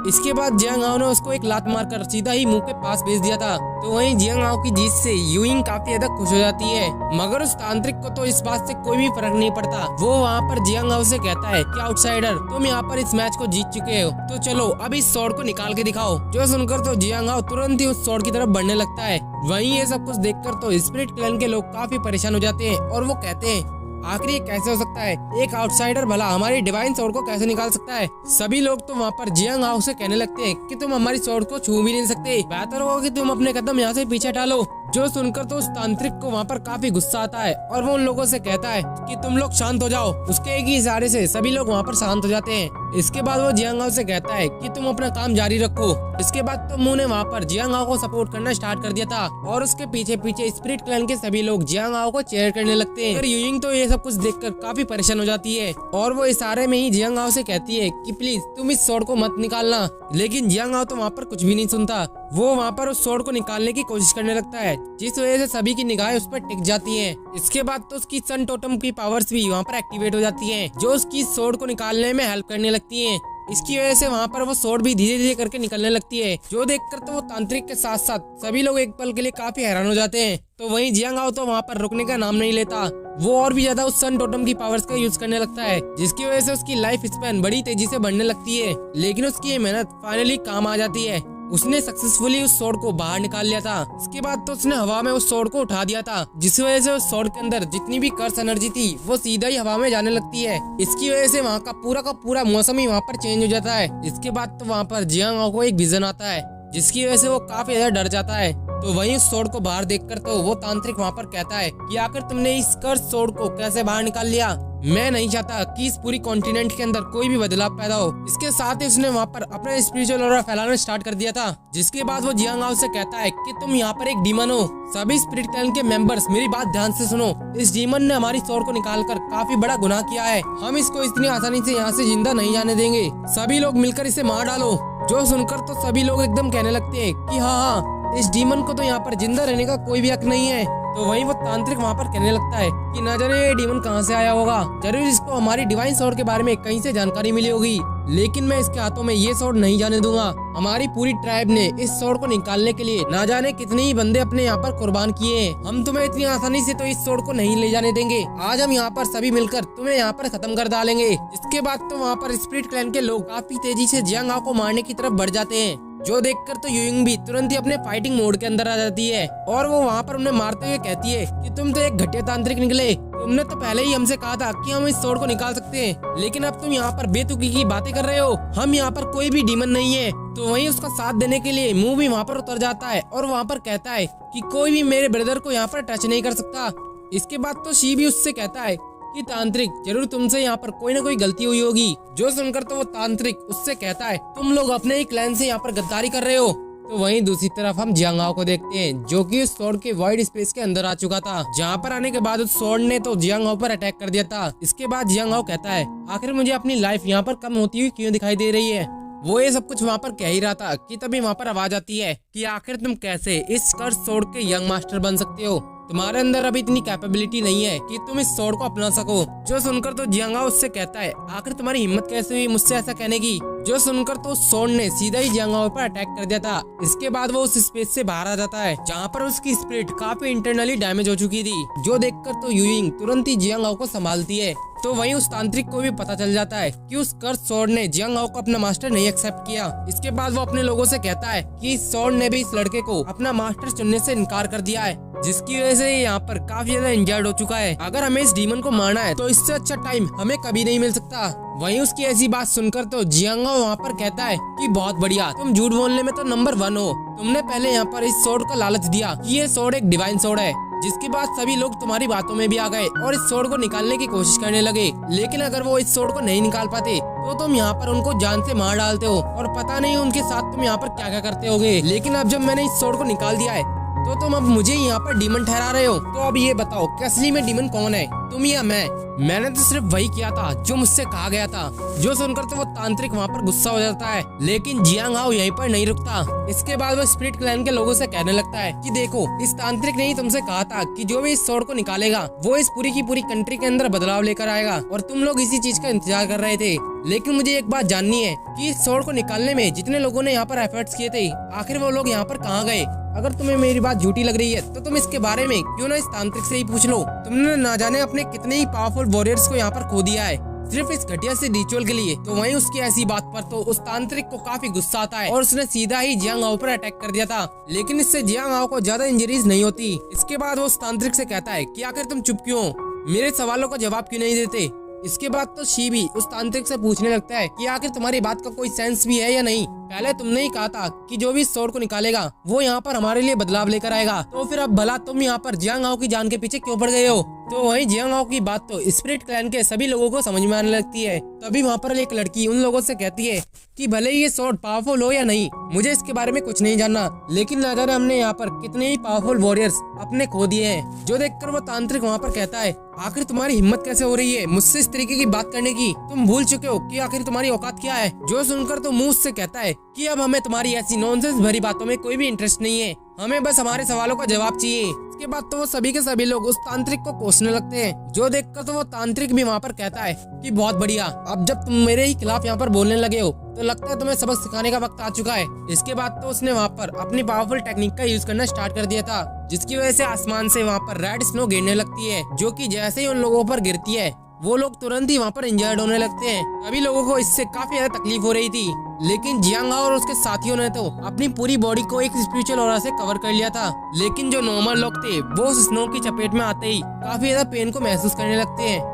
इसके बाद जियांग हाओ ने उसको एक लात मारकर सीधा ही मुंह के पास भेज दिया था। तो वहीं जियांग हाओ की जीत से यूइंग काफी ज्यादा खुश हो जाती है, मगर उस तांत्रिक को तो इस बात से कोई भी फर्क नहीं पड़ता। वो वहाँ पर जियांग हाओ से कहता है कि आउटसाइडर, तुम यहाँ पर इस मैच को जीत चुके हो, तो चलो अब इस स्वॉर्ड को निकाल के दिखाओ। जो सुनकर तो जियांग हाओ तुरंत ही उस स्वॉर्ड की तरफ बढ़ने लगता है। वहीं ये सब कुछ देखकर तो स्पिरिट क्लैन के लोग काफी परेशान हो जाते हैं और वो कहते हैं आखिर ये कैसे हो सकता है, एक आउटसाइडर भला हमारी डिवाइन स्वॉर्ड को कैसे निकाल सकता है। सभी लोग तो वहाँ पर जियांग हाओ से कहने लगते हैं कि तुम हमारी स्वॉर्ड को छू भी नहीं सकते, बेहतर होगा कि तुम अपने कदम यहाँ से पीछे हटा लो। जो सुनकर तो उस तांत्रिक को वहाँ पर काफी गुस्सा आता है और वो उन लोगों से कहता है कि तुम लोग शांत हो जाओ। उसके एक ही इशारे से सभी लोग वहाँ पर शांत हो जाते हैं। इसके बाद वो जियांग हाओ से कहता है कि तुम अपना काम जारी रखो। इसके बाद तो मुंह ने वहाँ पर जियांग हाओ को सपोर्ट करना स्टार्ट कर दिया था और उसके पीछे पीछे स्पिरिट क्लैन के सभी लोग जियांग हाओ को चेयर करने लगते हैं। यूइंग तो ये सब कुछ देखकर काफी परेशान हो जाती है और वो इशारे में ही जियांग हाओ से कहती है कि प्लीज तुम इस स्वॉर्ड को मत निकालना, लेकिन जियांग हाओ तो वहाँ पर कुछ भी नहीं सुनता। वो वहाँ पर उस स्वॉर्ड को निकालने की कोशिश करने लगता है, जिस वजह से सभी की निगाहें उस पर टिक जाती हैं। इसके बाद तो उसकी सन टोटम की पावर्स भी वहाँ पर एक्टिवेट हो जाती हैं, जो उसकी स्वॉर्ड को निकालने में हेल्प करने लगती हैं। इसकी वजह से वहाँ पर वो स्वॉर्ड भी धीरे धीरे करके निकलने लगती है, जो देखकर तो वो तांत्रिक के साथ साथ सभी लोग एक पल के लिए काफी हैरान हो जाते हैं। तो वहीं जियांग हाओ तो वहाँ पर रुकने का नाम नहीं लेता, वो और भी ज्यादा उस सन टोटम की पावर्स का यूज करने लगता है, जिसकी वजह से उसकी लाइफ स्पैन बड़ी तेजी से बढ़ने लगती है। लेकिन उसकी ये मेहनत फाइनली काम आ जाती है, उसने सक्सेसफुली उस स्वॉर्ड को बाहर निकाल लिया था। इसके बाद तो उसने हवा में उस स्वॉर्ड को उठा दिया था, जिस वजह से उस स्वॉर्ड के अंदर जितनी भी कर्स एनर्जी थी वो सीधा ही हवा में जाने लगती है। इसकी वजह से वहाँ का पूरा मौसम ही वहाँ पर चेंज हो जाता है। इसके बाद तो वहाँ पर जियांग हाओ को एक विजन आता है, जिसकी वजह से वो काफी ज्यादा डर जाता है। तो वहीं उस स्वॉर्ड को बाहर देखकर तो वो तांत्रिक वहाँ पर कहता है कि आखिर तुमने इस कर्स स्वॉर्ड को कैसे बाहर निकाल लिया। मैं नहीं चाहता कि इस पूरी कॉन्टिनेंट के अंदर कोई भी बदलाव पैदा हो। इसके साथ ही उसने वहाँ पर अपना स्पिरिचुअल ऑरा फैलाना स्टार्ट कर दिया था, जिसके बाद वो जियांग हाओ से कहता है कि तुम यहाँ पर एक डीमन हो। सभी स्पिरिट क्लैन के मेंबर्स मेरी बात ध्यान से सुनो, इस डीमन ने हमारी स्वॉर्ड को निकालकर काफी बड़ा गुनाह किया है, हम इसको इतनी आसानी से यहाँ से जिंदा नहीं जाने देंगे, सभी लोग मिलकर इसे मार डालो। जो सुनकर तो सभी लोग एकदम कहने लगते हैं कि हाँ, इस डीमन को तो यहाँ पर जिंदा रहने का कोई भी हक नहीं है। तो वहीं वो तांत्रिक वहाँ पर कहने लगता है कि न जाने ये डीमन कहाँ से आया होगा, जरूर इसको हमारी डिवाइन स्वॉर्ड के बारे में कहीं से जानकारी मिली होगी। लेकिन मैं इसके हाथों में ये स्वॉर्ड नहीं जाने दूंगा। हमारी पूरी ट्राइब ने इस स्वॉर्ड को निकालने के लिए ना जाने कितने ही बंदे अपने यहाँ पर कुर्बान किए हैं। हम तुम्हें इतनी आसानी से तो इस स्वॉर्ड को नहीं ले जाने देंगे। आज हम यहाँ पर सभी मिलकर तुम्हें यहाँ पर खत्म कर डालेंगे। इसके बाद तो वहाँ पर स्पिरिट क्लैन के लोग काफी तेजी से जियांग हाओ को मारने की तरफ बढ़ जाते हैं, जो देखकर तो यूइंग भी तुरंत ही अपने फाइटिंग मोड के अंदर आ जाती है और वो वहाँ पर उन्हें मारते हुए कहती है कि तुम तो एक घटिया तांत्रिक निकले। तुमने तो पहले ही हमसे कहा था कि हम इस स्वॉर्ड को निकाल सकते हैं, लेकिन अब तुम यहाँ पर बेतुकी की बातें कर रहे हो। हम यहाँ पर कोई भी डीमन नहीं है। तो वहीं उसका साथ देने के लिए मुंह भी वहाँ पर उतर जाता है और वहाँ पर कहता है कि कोई भी मेरे ब्रदर को यहाँ पर टच नहीं कर सकता। इसके बाद तो शी भी उससे कहता है कि तांत्रिक जरूर तुमसे यहाँ पर कोई ना कोई गलती हुई होगी। जो सुनकर तो वो तांत्रिक उससे कहता है तुम लोग अपने ही क्लैन से यहाँ पर गद्दारी कर रहे हो। तो वहीं दूसरी तरफ हम जियांग हाओ को देखते हैं, जो कि उस स्वॉर्ड के वाइड स्पेस के अंदर आ चुका था। जहाँ पर आने के बाद उस स्वॉर्ड ने तो जियांग हाओ पर अटैक कर दिया था। इसके बाद जियांग हाओ कहता है आखिर मुझे अपनी लाइफ यहाँ पर कम होती हुई क्यों दिखाई दे रही है। वो ये सब कुछ वहाँ पर कह ही रहा था कि तभी वहाँ पर आवाज आती है कि आखिर तुम कैसे इस कर्स स्वॉर्ड के यंग मास्टर बन सकते हो। तुम्हारे अंदर अभी इतनी कैपेबिलिटी नहीं है कि तुम इस स्वॉर्ड को अपना सको। जो सुनकर तो जियांग हाओ उससे कहता है आखिर तुम्हारी हिम्मत कैसे हुई मुझसे ऐसा कहने की। जो सुनकर तो स्वॉर्ड ने सीधा ही जियांग हाओ पर अटैक कर दिया था। इसके बाद वो उस स्पेस से बाहर आ जाता है, जहाँ पर उसकी स्पिरिट काफी इंटरनली डैमेज हो चुकी थी। जो देखकर तो यूइंग तुरंत ही जियांग हाओ को संभालती है। तो वहीं उस तांत्रिक को भी पता चल जाता है कि उस कर्स स्वॉर्ड ने जियांग हाओ को अपना मास्टर नहीं एक्सेप्ट किया। इसके बाद वो अपने लोगों से कहता है कि इस स्वॉर्ड ने भी इस लड़के को अपना मास्टर चुनने से इनकार कर दिया है, जिसकी वजह से यहाँ पर काफी ज्यादा इंजर्ड हो चुका है। अगर हमें इस डीमन को मारना है तो इससे अच्छा टाइम हमें कभी नहीं मिल सकता। वहीं उसकी ऐसी बात सुनकर तो जियांग हाओ वहाँ पर कहता है कि बहुत बढ़िया, तुम झूठ बोलने में तो नंबर 1 हो। तुमने पहले यहाँ पर इस स्वॉर्ड का लालच दिया कि ये स्वॉर्ड एक डिवाइन स्वॉर्ड है, जिसके बाद सभी लोग तुम्हारी बातों में भी आ गए और इस स्वॉर्ड को निकालने की कोशिश करने लगे। लेकिन अगर वो इस स्वॉर्ड को नहीं निकाल पाते तो तुम यहाँ पर उनको जान से मार डालते हो और पता नहीं उनके साथ तुम यहाँ पर क्या क्या करते होगे। लेकिन अब जब मैंने इस स्वॉर्ड को निकाल दिया है तो तुम अब मुझे यहाँ पर डीमन ठहरा रहे हो। तो अब ये बताओ कि असली में डीमन कौन है, तुम या मैं? मैंने तो सिर्फ वही किया था जो मुझसे कहा गया था। जो सुनकर तो वो तांत्रिक वहाँ पर गुस्सा हो जाता है, लेकिन जियांग हाओ यहीं पर नहीं रुकता। इसके बाद वो स्पिरिट क्लैन के लोगों से कहने लगता है कि देखो, इस तांत्रिक ने ही तुमसे कहा था कि जो भी इस स्वॉर्ड को निकालेगा वो इस पूरी की पूरी कंट्री के अंदर बदलाव लेकर आएगा, और तुम लोग इसी चीज का इंतजार कर रहे थे। लेकिन मुझे एक बात जाननी है कि इस स्वॉर्ड को निकालने में जितने लोगों ने यहाँ पर एफर्ट्स किए थे, आखिर वो लोग यहाँ पर कहाँ गए? अगर तुम्हें मेरी बात झूठी लग रही है तो तुम इसके बारे में क्यों ना इस तांत्रिक से ही पूछ लो। तुमने ना जाने अपने कितने ही पावरफुल वॉरियर्स को यहाँ पर खो दिया है सिर्फ इस घटिया से रिचुअल के लिए। तो वहीं उसकी ऐसी बात पर तो उस तांत्रिक को काफी गुस्सा आता है और उसने सीधा ही जियांग हाओ पर अटैक कर दिया था। लेकिन इससे जियांग हाओ को ज्यादा इंजरीज नहीं होती। इसके बाद वो उस तांत्रिक से कहता है कि आखिर तुम चुप क्यों हो, मेरे सवालों का जवाब क्यों नहीं देते? इसके बाद तो शी भी उस तांत्रिक से पूछने लगता है कि आखिर तुम्हारी बात का कोई सेंस भी है या नहीं। पहले तुमने ही कहा था कि जो भी इस स्वॉर्ड को निकालेगा वो यहाँ पर हमारे लिए बदलाव लेकर आएगा, तो फिर अब भला तुम यहाँ पर जियांग हाओ की जान के पीछे क्यों पड़ गए हो? तो वहीं जियांग हाओ की बात तो स्पिरिट क्लैन के सभी लोगों को समझ में आने लगती है। तभी वहाँ पर एक लड़की उन लोगों से कहती है कि भले ही ये स्वॉर्ड पावरफुल हो या नहीं, मुझे इसके बारे में कुछ नहीं जानना, लेकिन ना जाने हमने यहाँ पर कितने ही पावरफुल वॉरियर्स अपने खो दिए हैं। जो देखकर वो तांत्रिक वहाँ पर कहता है आखिर तुम्हारी हिम्मत कैसे हो रही है मुझसे इस तरीके की बात करने की? तुम भूल चुके हो कि आखिर तुम्हारी औकात क्या है? जो सुनकर तो मुंह से कहता है कि अब हमें तुम्हारी ऐसी नॉनसेंस भरी बातों में कोई भी इंटरेस्ट नहीं है, हमें बस हमारे सवालों का जवाब चाहिए। इसके बाद तो वो सभी के सभी लोग उस तांत्रिक को कोसने लगते हैं। जो देखकर तो वो तांत्रिक भी वहाँ पर कहता है कि बहुत बढ़िया, अब जब तुम मेरे ही खिलाफ यहाँ पर बोलने लगे हो तो लगता है तुम्हें सबक सिखाने का वक्त आ चुका है। इसके बाद तो उसने वहाँ पर अपनी पावरफुल टेक्निक का यूज करना स्टार्ट कर दिया था, जिसकी वजह से आसमान से वहाँ पर रेड स्नो गिरने लगती है, जो कि जैसे ही उन लोगों पर गिरती है वो लोग तुरंत ही वहाँ पर इंजर्ड होने लगते हैं। सभी लोगों को इससे काफी ज्यादा तकलीफ हो रही थी, लेकिन जियांग हाओ और उसके साथियों ने तो अपनी पूरी बॉडी को एक स्पिरिचुअल ऑरा से कवर कर लिया था। लेकिन जो नॉर्मल लोग थे वो उस स्नो की चपेट में आते ही काफी ज्यादा पेन को महसूस करने लगते हैं।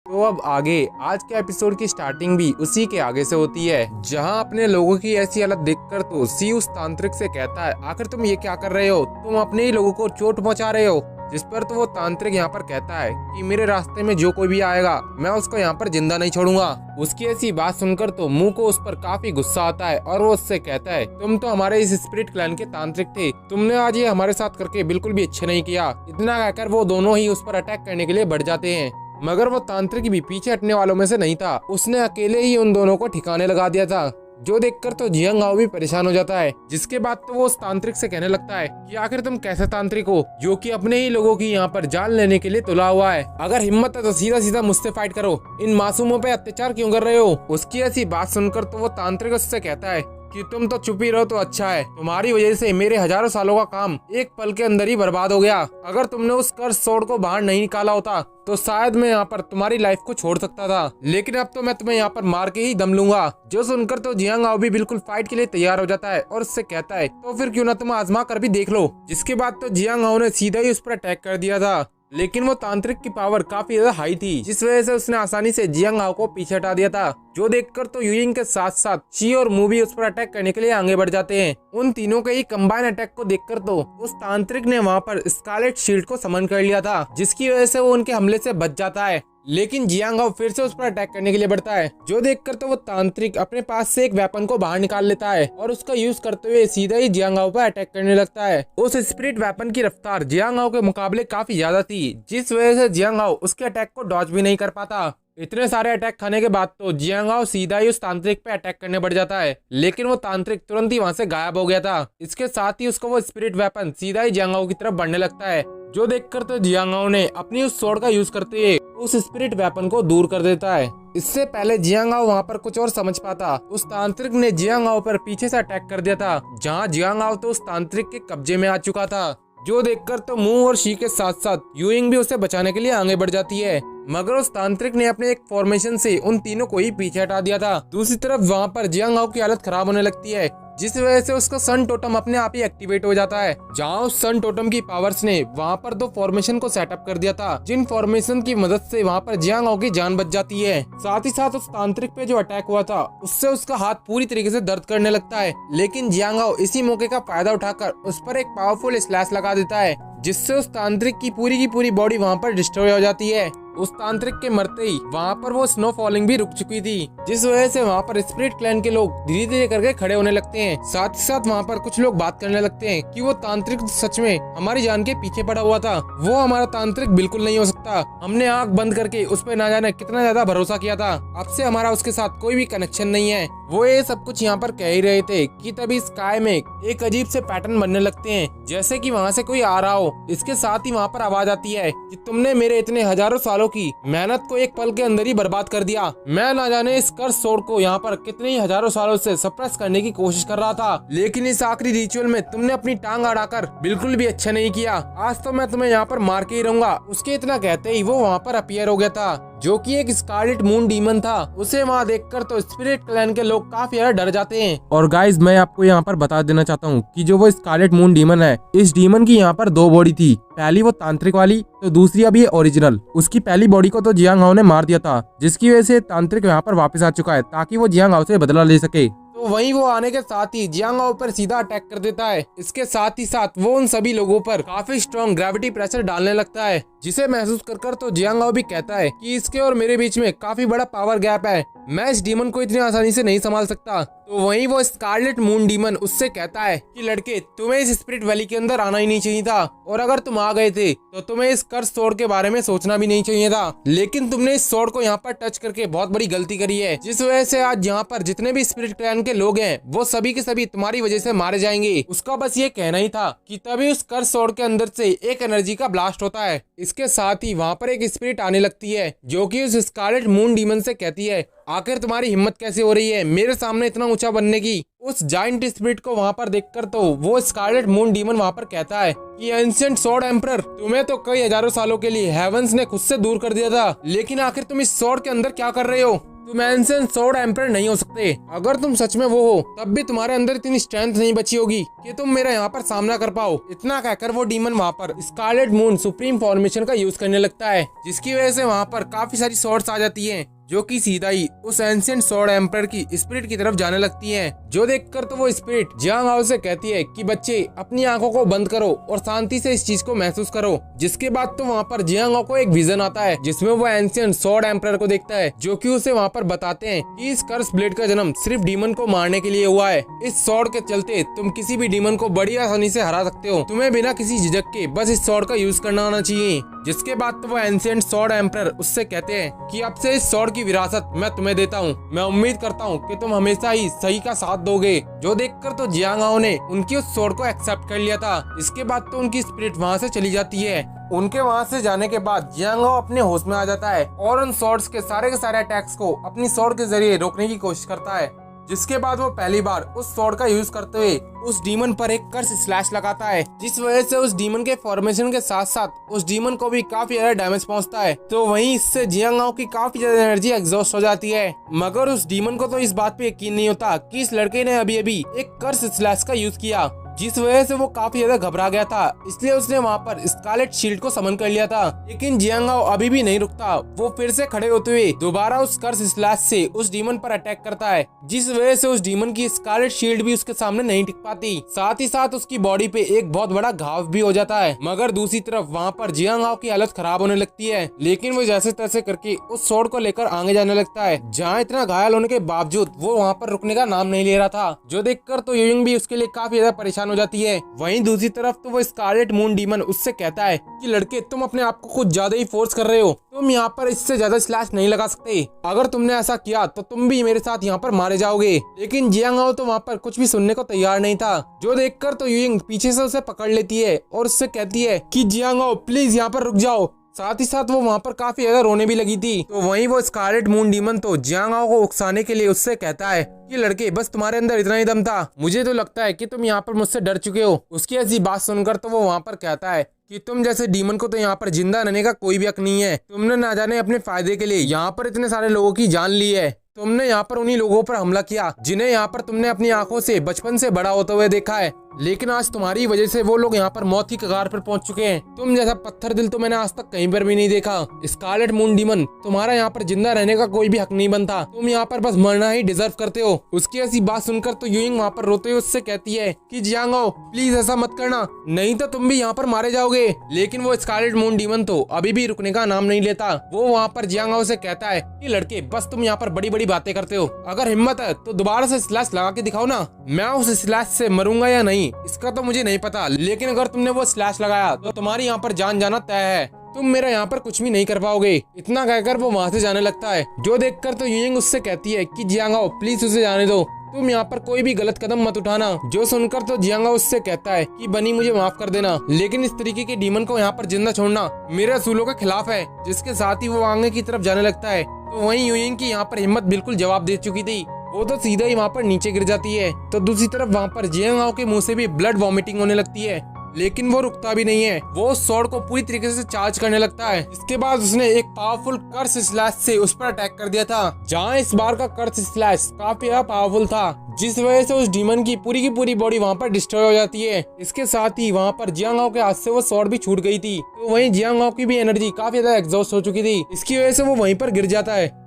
तो अब आगे आज के एपिसोड की स्टार्टिंग भी उसी के आगे से होती है, जहां अपने लोगों की ऐसी हालत देखकर तो सी उस तांत्रिक से कहता है आखिर तुम ये क्या कर रहे हो, तुम अपने ही लोगों को चोट पहुंचा रहे हो। जिस पर तो वो तांत्रिक यहाँ पर कहता है कि मेरे रास्ते में जो कोई भी आएगा मैं उसको यहाँ पर जिंदा नहीं छोड़ूंगा। उसकी ऐसी बात सुनकर तो मुंह को उस पर काफी गुस्सा आता है और वो उससे कहता है तुम तो हमारे इस स्पिरिट क्लैन के तांत्रिक थे, तुमने आज ये हमारे साथ करके बिल्कुल भी अच्छा नहीं किया। इतना कहकर वो दोनों ही उस पर अटैक करने के लिए बढ़ जाते हैं, मगर वो तांत्रिक भी पीछे हटने वालों में से नहीं था। उसने अकेले ही उन दोनों को ठिकाने लगा दिया था। जो देखकर तो जियांग हाओ भी परेशान हो जाता है। जिसके बाद तो वो उस तांत्रिक से कहने लगता है कि आखिर तुम कैसे तांत्रिक हो जो कि अपने ही लोगों की यहाँ पर जान लेने के लिए तुला हुआ है। अगर हिम्मत है तो सीधा सीधा मुझसे फाइट करो, इन मासूमों पे अत्याचार क्यों कर रहे हो। उसकी ऐसी बात सुनकर तो वो तांत्रिक उससे कहता है कि तुम तो चुप ही रहो तो अच्छा है, तुम्हारी वजह से मेरे हजारों सालों का काम एक पल के अंदर ही बर्बाद हो गया। अगर तुमने उस कर्स सोर्ड को बाहर नहीं निकाला होता तो शायद मैं यहाँ पर तुम्हारी लाइफ को छोड़ सकता था, लेकिन अब तो मैं तुम्हें यहाँ पर मार के ही दम लूंगा। जो सुनकर तो जियांग हाओ भी बिल्कुल फाइट के लिए तैयार हो जाता है और उससे कहता है तो फिर क्यों ना तुम आजमा कर भी देख लो। जिसके बाद तो जियांग हाओ ने सीधा ही उस पर अटैक कर दिया था, लेकिन वो तांत्रिक की पावर काफी ज्यादा हाई थी, जिस वजह से उसने आसानी से जियांग हाओ को पीछे हटा दिया था। जो देखकर तो यूइंग के साथ साथ शी और मू भी उस पर अटैक करने के लिए आगे बढ़ जाते हैं। उन तीनों के ही कंबाइन अटैक को देखकर तो उस तांत्रिक ने वहाँ पर स्कारलेट शील्ड को समन कर लिया था, जिसकी वजह से वो उनके हमले से बच जाता है। लेकिन जियांग हाओ फिर से उस पर अटैक करने के लिए बढ़ता है। जो देखकर तो वो तांत्रिक अपने पास से एक वेपन को बाहर निकाल लेता है और उसका यूज करते हुए सीधा ही जियांग हाओ पर अटैक करने लगता है। उस स्पिरिट वेपन की रफ्तार जियांग हाओ के मुकाबले काफी ज्यादा थी, जिस वजह से जियांग हाओ उसके अटैक को डॉज भी नहीं कर पाता। इतने सारे अटैक खाने के बाद तो जियांग हाओ सीधा ही उस तांत्रिक पे अटैक करने बढ़ जाता है, लेकिन वो तांत्रिक तुरंत ही वहाँ से गायब हो गया था। इसके साथ ही उसको वो स्पिरिट वेपन सीधा ही जियांग हाओ की तरफ बढ़ने लगता है। जो देखकर तो जियांग हाओ ने अपनी उस स्वॉर्ड का यूज करते हुए उस स्पिरिट वेपन को दूर कर देता है। इससे पहले जियांग हाओ वहाँ पर कुछ और समझ पाता, उस तांत्रिक ने जियांग हाओ पर पीछे से अटैक कर दिया था, जहाँ जियांग हाओ तो उस तांत्रिक के कब्जे में आ चुका था। जो देखकर तो मू और शी के साथ साथ यूइंग भी उसे बचाने के लिए आगे बढ़ जाती है, मगर उस तांत्रिक ने अपने एक फॉर्मेशन से उन तीनों को ही पीछे हटा दिया था। दूसरी तरफ वहाँ पर जियांग हाओ की हालत खराब होने लगती है, जिस वजह से उसका सन टोटम अपने आप ही एक्टिवेट हो जाता है, जहाँ उस सन टोटम की पावर्स ने वहाँ पर 2 फॉर्मेशन को सेटअप कर दिया था, जिन फॉर्मेशन की मदद से वहाँ पर जियांग हाओ की जान बच जाती है। साथ ही साथ उस तांत्रिक पे जो अटैक हुआ था उससे उसका हाथ पूरी तरीके से दर्द करने लगता है, लेकिन जियांग हाओ इसी मौके का फायदा उठाकर उस पर एक पावरफुल स्लैश लगा देता है, जिससे उस तांत्रिक की पूरी बॉडी वहाँ पर डिस्ट्रॉय हो जाती है। उस तांत्रिक के मरते ही वहाँ पर वो स्नो फॉलिंग भी रुक चुकी थी, जिस वजह से वहाँ पर स्पिरिट क्लैन के लोग धीरे धीरे करके खड़े होने लगते हैं। साथ ही साथ वहाँ पर कुछ लोग बात करने लगते हैं कि वो तांत्रिक सच में हमारी जान के पीछे पड़ा हुआ था, वो हमारा तांत्रिक बिल्कुल नहीं हो सकता। हमने आंख बंद करके उस पर ना जाने कितना ज्यादा भरोसा किया था, अब से हमारा उसके साथ कोई भी कनेक्शन नहीं है। वो ये सब कुछ यहाँ पर कह ही रहे थे कि तभी स्काई में एक अजीब से पैटर्न बनने लगते हैं, जैसे कि वहाँ से कोई आ रहा हो। इसके साथ ही वहाँ पर आवाज आती है कि तुमने मेरे इतने हजारों सालों की मेहनत को एक पल के अंदर ही बर्बाद कर दिया। मैं ना जाने इस कर्स सोर्ड को यहाँ पर कितने ही हजारों सालों से सप्रेस करने की कोशिश कर रहा था, लेकिन इस आखिरी रिचुअल में तुमने अपनी टांग अड़ाकर बिल्कुल भी अच्छा नहीं किया। आज तो मैं तुम्हें यहाँ पर मार के ही रहूंगा। उसके इतना कहते ही वो वहाँ पर अपीयर हो गया था, जो कि एक स्कारलेट मून डीमन था। उसे वहाँ देखकर तो स्पिरिट क्लैन के लोग काफी ज्यादा डर जाते हैं। और गाइज मैं आपको यहाँ पर बता देना चाहता हूँ कि जो वो स्कारलेट मून डीमन है, इस डीमन की यहाँ पर 2 बॉडी थी, पहली वो तांत्रिक वाली, तो दूसरी अभी ओरिजिनल। उसकी पहली बॉडी को तो जियांग हाओ ने मार दिया था, जिसकी वजह से तांत्रिक यहाँ पर वापस आ चुका है ताकि वो जियांग हाओ से बदला ले सके। तो वहीं वो आने के साथ ही जियांग हाओ पर सीधा अटैक कर देता है। इसके साथ ही साथ वो उन सभी लोगों पर काफी स्ट्रॉन्ग ग्रेविटी प्रेशर डालने लगता है, जिसे महसूस कर तो जियांग हाओ भी कहता है कि इसके और मेरे बीच में काफी बड़ा पावर गैप है, मैं इस डीमन को इतनी आसानी से नहीं संभाल सकता। तो वहीं वो स्कारलेट मून डीमन उससे कहता है कि लड़के, तुम्हें इस स्पिरिट वैली के अंदर आना ही नहीं चाहिए था, और अगर तुम आ गए थे तो तुम्हें इस कर्स सोर्ड के बारे में सोचना भी नहीं चाहिए था, लेकिन तुमने इस सोर्ड को यहाँ पर टच करके बहुत बड़ी गलती करी है, जिस वजह से आज यहाँ पर जितने भी स्पिरिट क्लैन के लोग हैं वो सभी के सभी तुम्हारी वजह से मारे जाएंगे। उसका बस ये कहना ही था कि तभी उस कर्स सोर्ड के अंदर से एक एनर्जी का ब्लास्ट होता है। इसके साथ ही वहाँ पर एक स्पिरिट आने लगती है, जो कि उस स्कारलेट मून डीमन से कहती है, आखिर तुम्हारी हिम्मत कैसे हो रही है मेरे सामने इतना ऊंचा बनने की। उस जाइंट स्पिरिट को वहाँ पर देखकर तो वो स्कारलेट मून डीमन वहाँ पर कहता है कि एंशिएंट स्वॉर्ड एम्परर, तुम्हें तो कई हजारों सालों के लिए हेवंस ने खुद से दूर कर दिया था, लेकिन आखिर तुम इस स्वॉर्ड के अंदर क्या कर रहे हो? तुम एंशिएंट स्वॉर्ड एम्परर नहीं हो सकते। अगर तुम सच में वो हो तब भी तुम्हारे अंदर इतनी स्ट्रेंथ नहीं बची होगी कि तुम मेरा यहाँ पर सामना कर पाओ। इतना कहकर वो डीमन वहाँ पर स्कारलेट मून सुप्रीम फॉर्मेशन का यूज करने लगता है, जिसकी वजह से वहाँ पर काफी सारी स्वॉर्ड्स आ जाती हैं, जो कि सीधा ही उस एंशिएंट स्वॉर्ड एम्परर की स्पिरिट की तरफ जाने लगती हैं। जो देखकर तो वो स्पिरिट जियांग हाओ से कहती है कि बच्चे अपनी आंखों को बंद करो और शांति से इस चीज को महसूस करो। जिसके बाद तो वहाँ पर जियांग हाओ को एक विजन आता है, जिसमें वो एंशिएंट स्वॉर्ड एम्परर को देखता है, जो कि उसे वहाँ पर बताते हैं कि इस कर्स ब्लेड का जन्म सिर्फ डीमन को मारने के लिए हुआ है। इस स्वॉर्ड के चलते तुम किसी भी डीमन को बड़ी आसानी से हरा सकते हो, तुम्हें बिना किसी झिझक के बस इस स्वॉर्ड का यूज करना आना चाहिए। जिसके बाद तो वो एंशिएंट स्वॉर्ड एम्परर उससे कहते हैं कि अब से इस स्वॉर्ड की विरासत मैं तुम्हें देता हूँ। मैं उम्मीद करता हूँ कि तुम हमेशा ही सही का साथ दोगे। जो देखकर तो जियांग हाओ ने उनकी उस स्वॉर्ड को एक्सेप्ट कर लिया था। इसके बाद तो उनकी स्पिरिट वहाँ से चली जाती है। उनके वहाँ से जाने के बाद जियांग हाओ अपने होश में आ जाता है और उन स्वॉर्ड्स के सारे अटैक्स को अपनी स्वॉर्ड के जरिए रोकने की कोशिश करता है। जिसके बाद वो पहली बार उस स्वॉर्ड का यूज करते हुए उस डीमन पर एक कर्स स्लैश लगाता है, जिस वजह से उस डीमन के फॉर्मेशन के साथ साथ उस डीमन को भी काफी ज्यादा डैमेज पहुंचता है। तो वहीं इससे जियांग हाओ की काफी ज्यादा एनर्जी एग्जॉस्ट हो जाती है। मगर उस डीमन को तो इस बात पे यकीन नहीं होता कि इस लड़के ने अभी अभी एक कर्स स्लैश का यूज किया, जिस वजह से वो काफी ज्यादा घबरा गया था। इसलिए उसने वहाँ पर स्कारलेट शील्ड को समन कर लिया था। लेकिन जियांग हाओ अभी भी नहीं रुकता। वो फिर से खड़े होते हुए दोबारा उस कर्स स्लैश से उस डीमन पर अटैक करता है, जिस वजह से उस डीमन की स्कारलेट शील्ड भी उसके सामने नहीं टिक पाती। साथ ही साथ उसकी बॉडी पे एक बहुत बड़ा घाव भी हो जाता है। मगर दूसरी तरफ वहाँ पर जियांग हाओ की हालत खराब होने लगती है। लेकिन वो जैसे तैसे करके उस स्वॉर्ड को लेकर आगे जाने लगता है, जहाँ इतना घायल होने के बावजूद वो वहाँ पर रुकने का नाम नहीं ले रहा था। जो देखकर तो यूइंग भी उसके लिए काफी ज्यादा परेशान हो जाती है। वहीं दूसरी तरफ तो वो स्कारलेट मून डीमन उससे कहता है कि लड़के तुम अपने आप को कुछ ज्यादा ही फोर्स कर रहे हो। तुम यहाँ पर इससे ज्यादा स्लैश नहीं लगा सकते। अगर तुमने ऐसा किया तो तुम भी मेरे साथ यहाँ पर मारे जाओगे। लेकिन जियांग हाओ तो वहाँ पर कुछ भी सुनने को तैयार नहीं था। जो देखकर तो यूइंग पीछे से उसे पकड़ लेती है और उससे कहती है कि जियांग हाओ प्लीज यहाँ पर रुक जाओ। साथ ही साथ वो वहाँ पर काफी ज्यादा रोने भी लगी थी। तो वहीं वो स्कारलेट मून डीमन तो जियांग हाओ को उकसाने के लिए उससे कहता है कि लड़के बस तुम्हारे अंदर इतना ही दम था, मुझे तो लगता है कि तुम यहाँ पर मुझसे डर चुके हो। उसकी ऐसी बात सुनकर तो वो वहाँ पर कहता है कि तुम जैसे डीमन को तो यहाँ पर जिंदा रहने का कोई भी हक नहीं है। तुमने ना जाने अपने फायदे के लिए यहाँ पर इतने सारे लोगों की जान ली है। तुमने यहाँ पर उन्हीं लोगों पर हमला किया जिन्हें यहाँ पर तुमने अपनी आंखों से बचपन से बड़ा होते हुए देखा है। लेकिन आज तुम्हारी वजह से वो लोग यहाँ पर मौत की कगार पर पहुंच चुके हैं। तुम जैसा पत्थर दिल तो मैंने आज तक कहीं पर भी नहीं देखा। स्कारलेट मून डीमन, तुम्हारा यहाँ पर जिंदा रहने का कोई भी हक नहीं बनता। तुम यहाँ पर बस मरना ही डिजर्व करते हो। उसकी ऐसी बात सुनकर तो यूइंग वहाँ पर रोते हुए उससे कहती है कि जियांग हाओ प्लीज ऐसा मत करना, नहीं तो तुम भी यहाँ पर मारे जाओगे। लेकिन वो स्कारलेट मून डीमन तो अभी भी रुकने का नाम नहीं लेता। वो वहाँ पर जियांग हाओ से कहता है कि लड़के बस तुम यहाँ पर बड़ी बड़ी बातें करते हो। अगर हिम्मत है तो दोबारा से स्लैश लगा के दिखाओ ना। मैं उस स्लैश से मरूंगा या नहीं इसका तो मुझे नहीं पता, लेकिन अगर तुमने वो स्लैश लगाया तो तुम्हारी यहाँ पर जान जाना तय है। तुम मेरा यहाँ पर कुछ भी नहीं कर पाओगे। इतना कहकर वो वहाँ से जाने लगता है। जो देखकर तो यूइंग उससे कहती है कि जियांग हाओ प्लीज उसे जाने दो, तुम यहाँ पर कोई भी गलत कदम मत उठाना। जो सुनकर तो जियांग हाओ उससे कहता है कि बनी मुझे माफ कर देना, लेकिन इस तरीके के डीमन को यहाँ पर जिंदा छोड़ना मेरे असूलों के खिलाफ है। जिसके साथ ही वो आगे की तरफ जाने लगता है। तो वहीं यूइंग की यहाँ पर हिम्मत बिल्कुल जवाब दे चुकी थी। वो तो सीधा ही वहाँ पर नीचे गिर जाती है। तो दूसरी तरफ वहाँ पर जियांग हाओ के मुंह से भी ब्लड वॉमिटिंग होने लगती है। लेकिन वो रुकता भी नहीं है। वो स्वॉर्ड को पूरी तरीके से चार्ज करने लगता है। इसके बाद उसने एक पावरफुल कर्स स्लैश से उस पर अटैक कर दिया था, जहाँ इस बार का कर्स स्लैश काफी पावरफुल था, जिस वजह से उस डीमन की पूरी बॉडी वहाँ पर डिस्ट्रॉय हो जाती है। इसके साथ ही वहाँ पर जियांग हाओ के हाथ से वो स्वॉर्ड भी छूट गई थी। तो वहीं जियांग हाओ की भी एनर्जी काफी ज्यादा एग्जॉस्ट हो चुकी थी। इसकी वजह से वो वहीं पर गिर जाता है।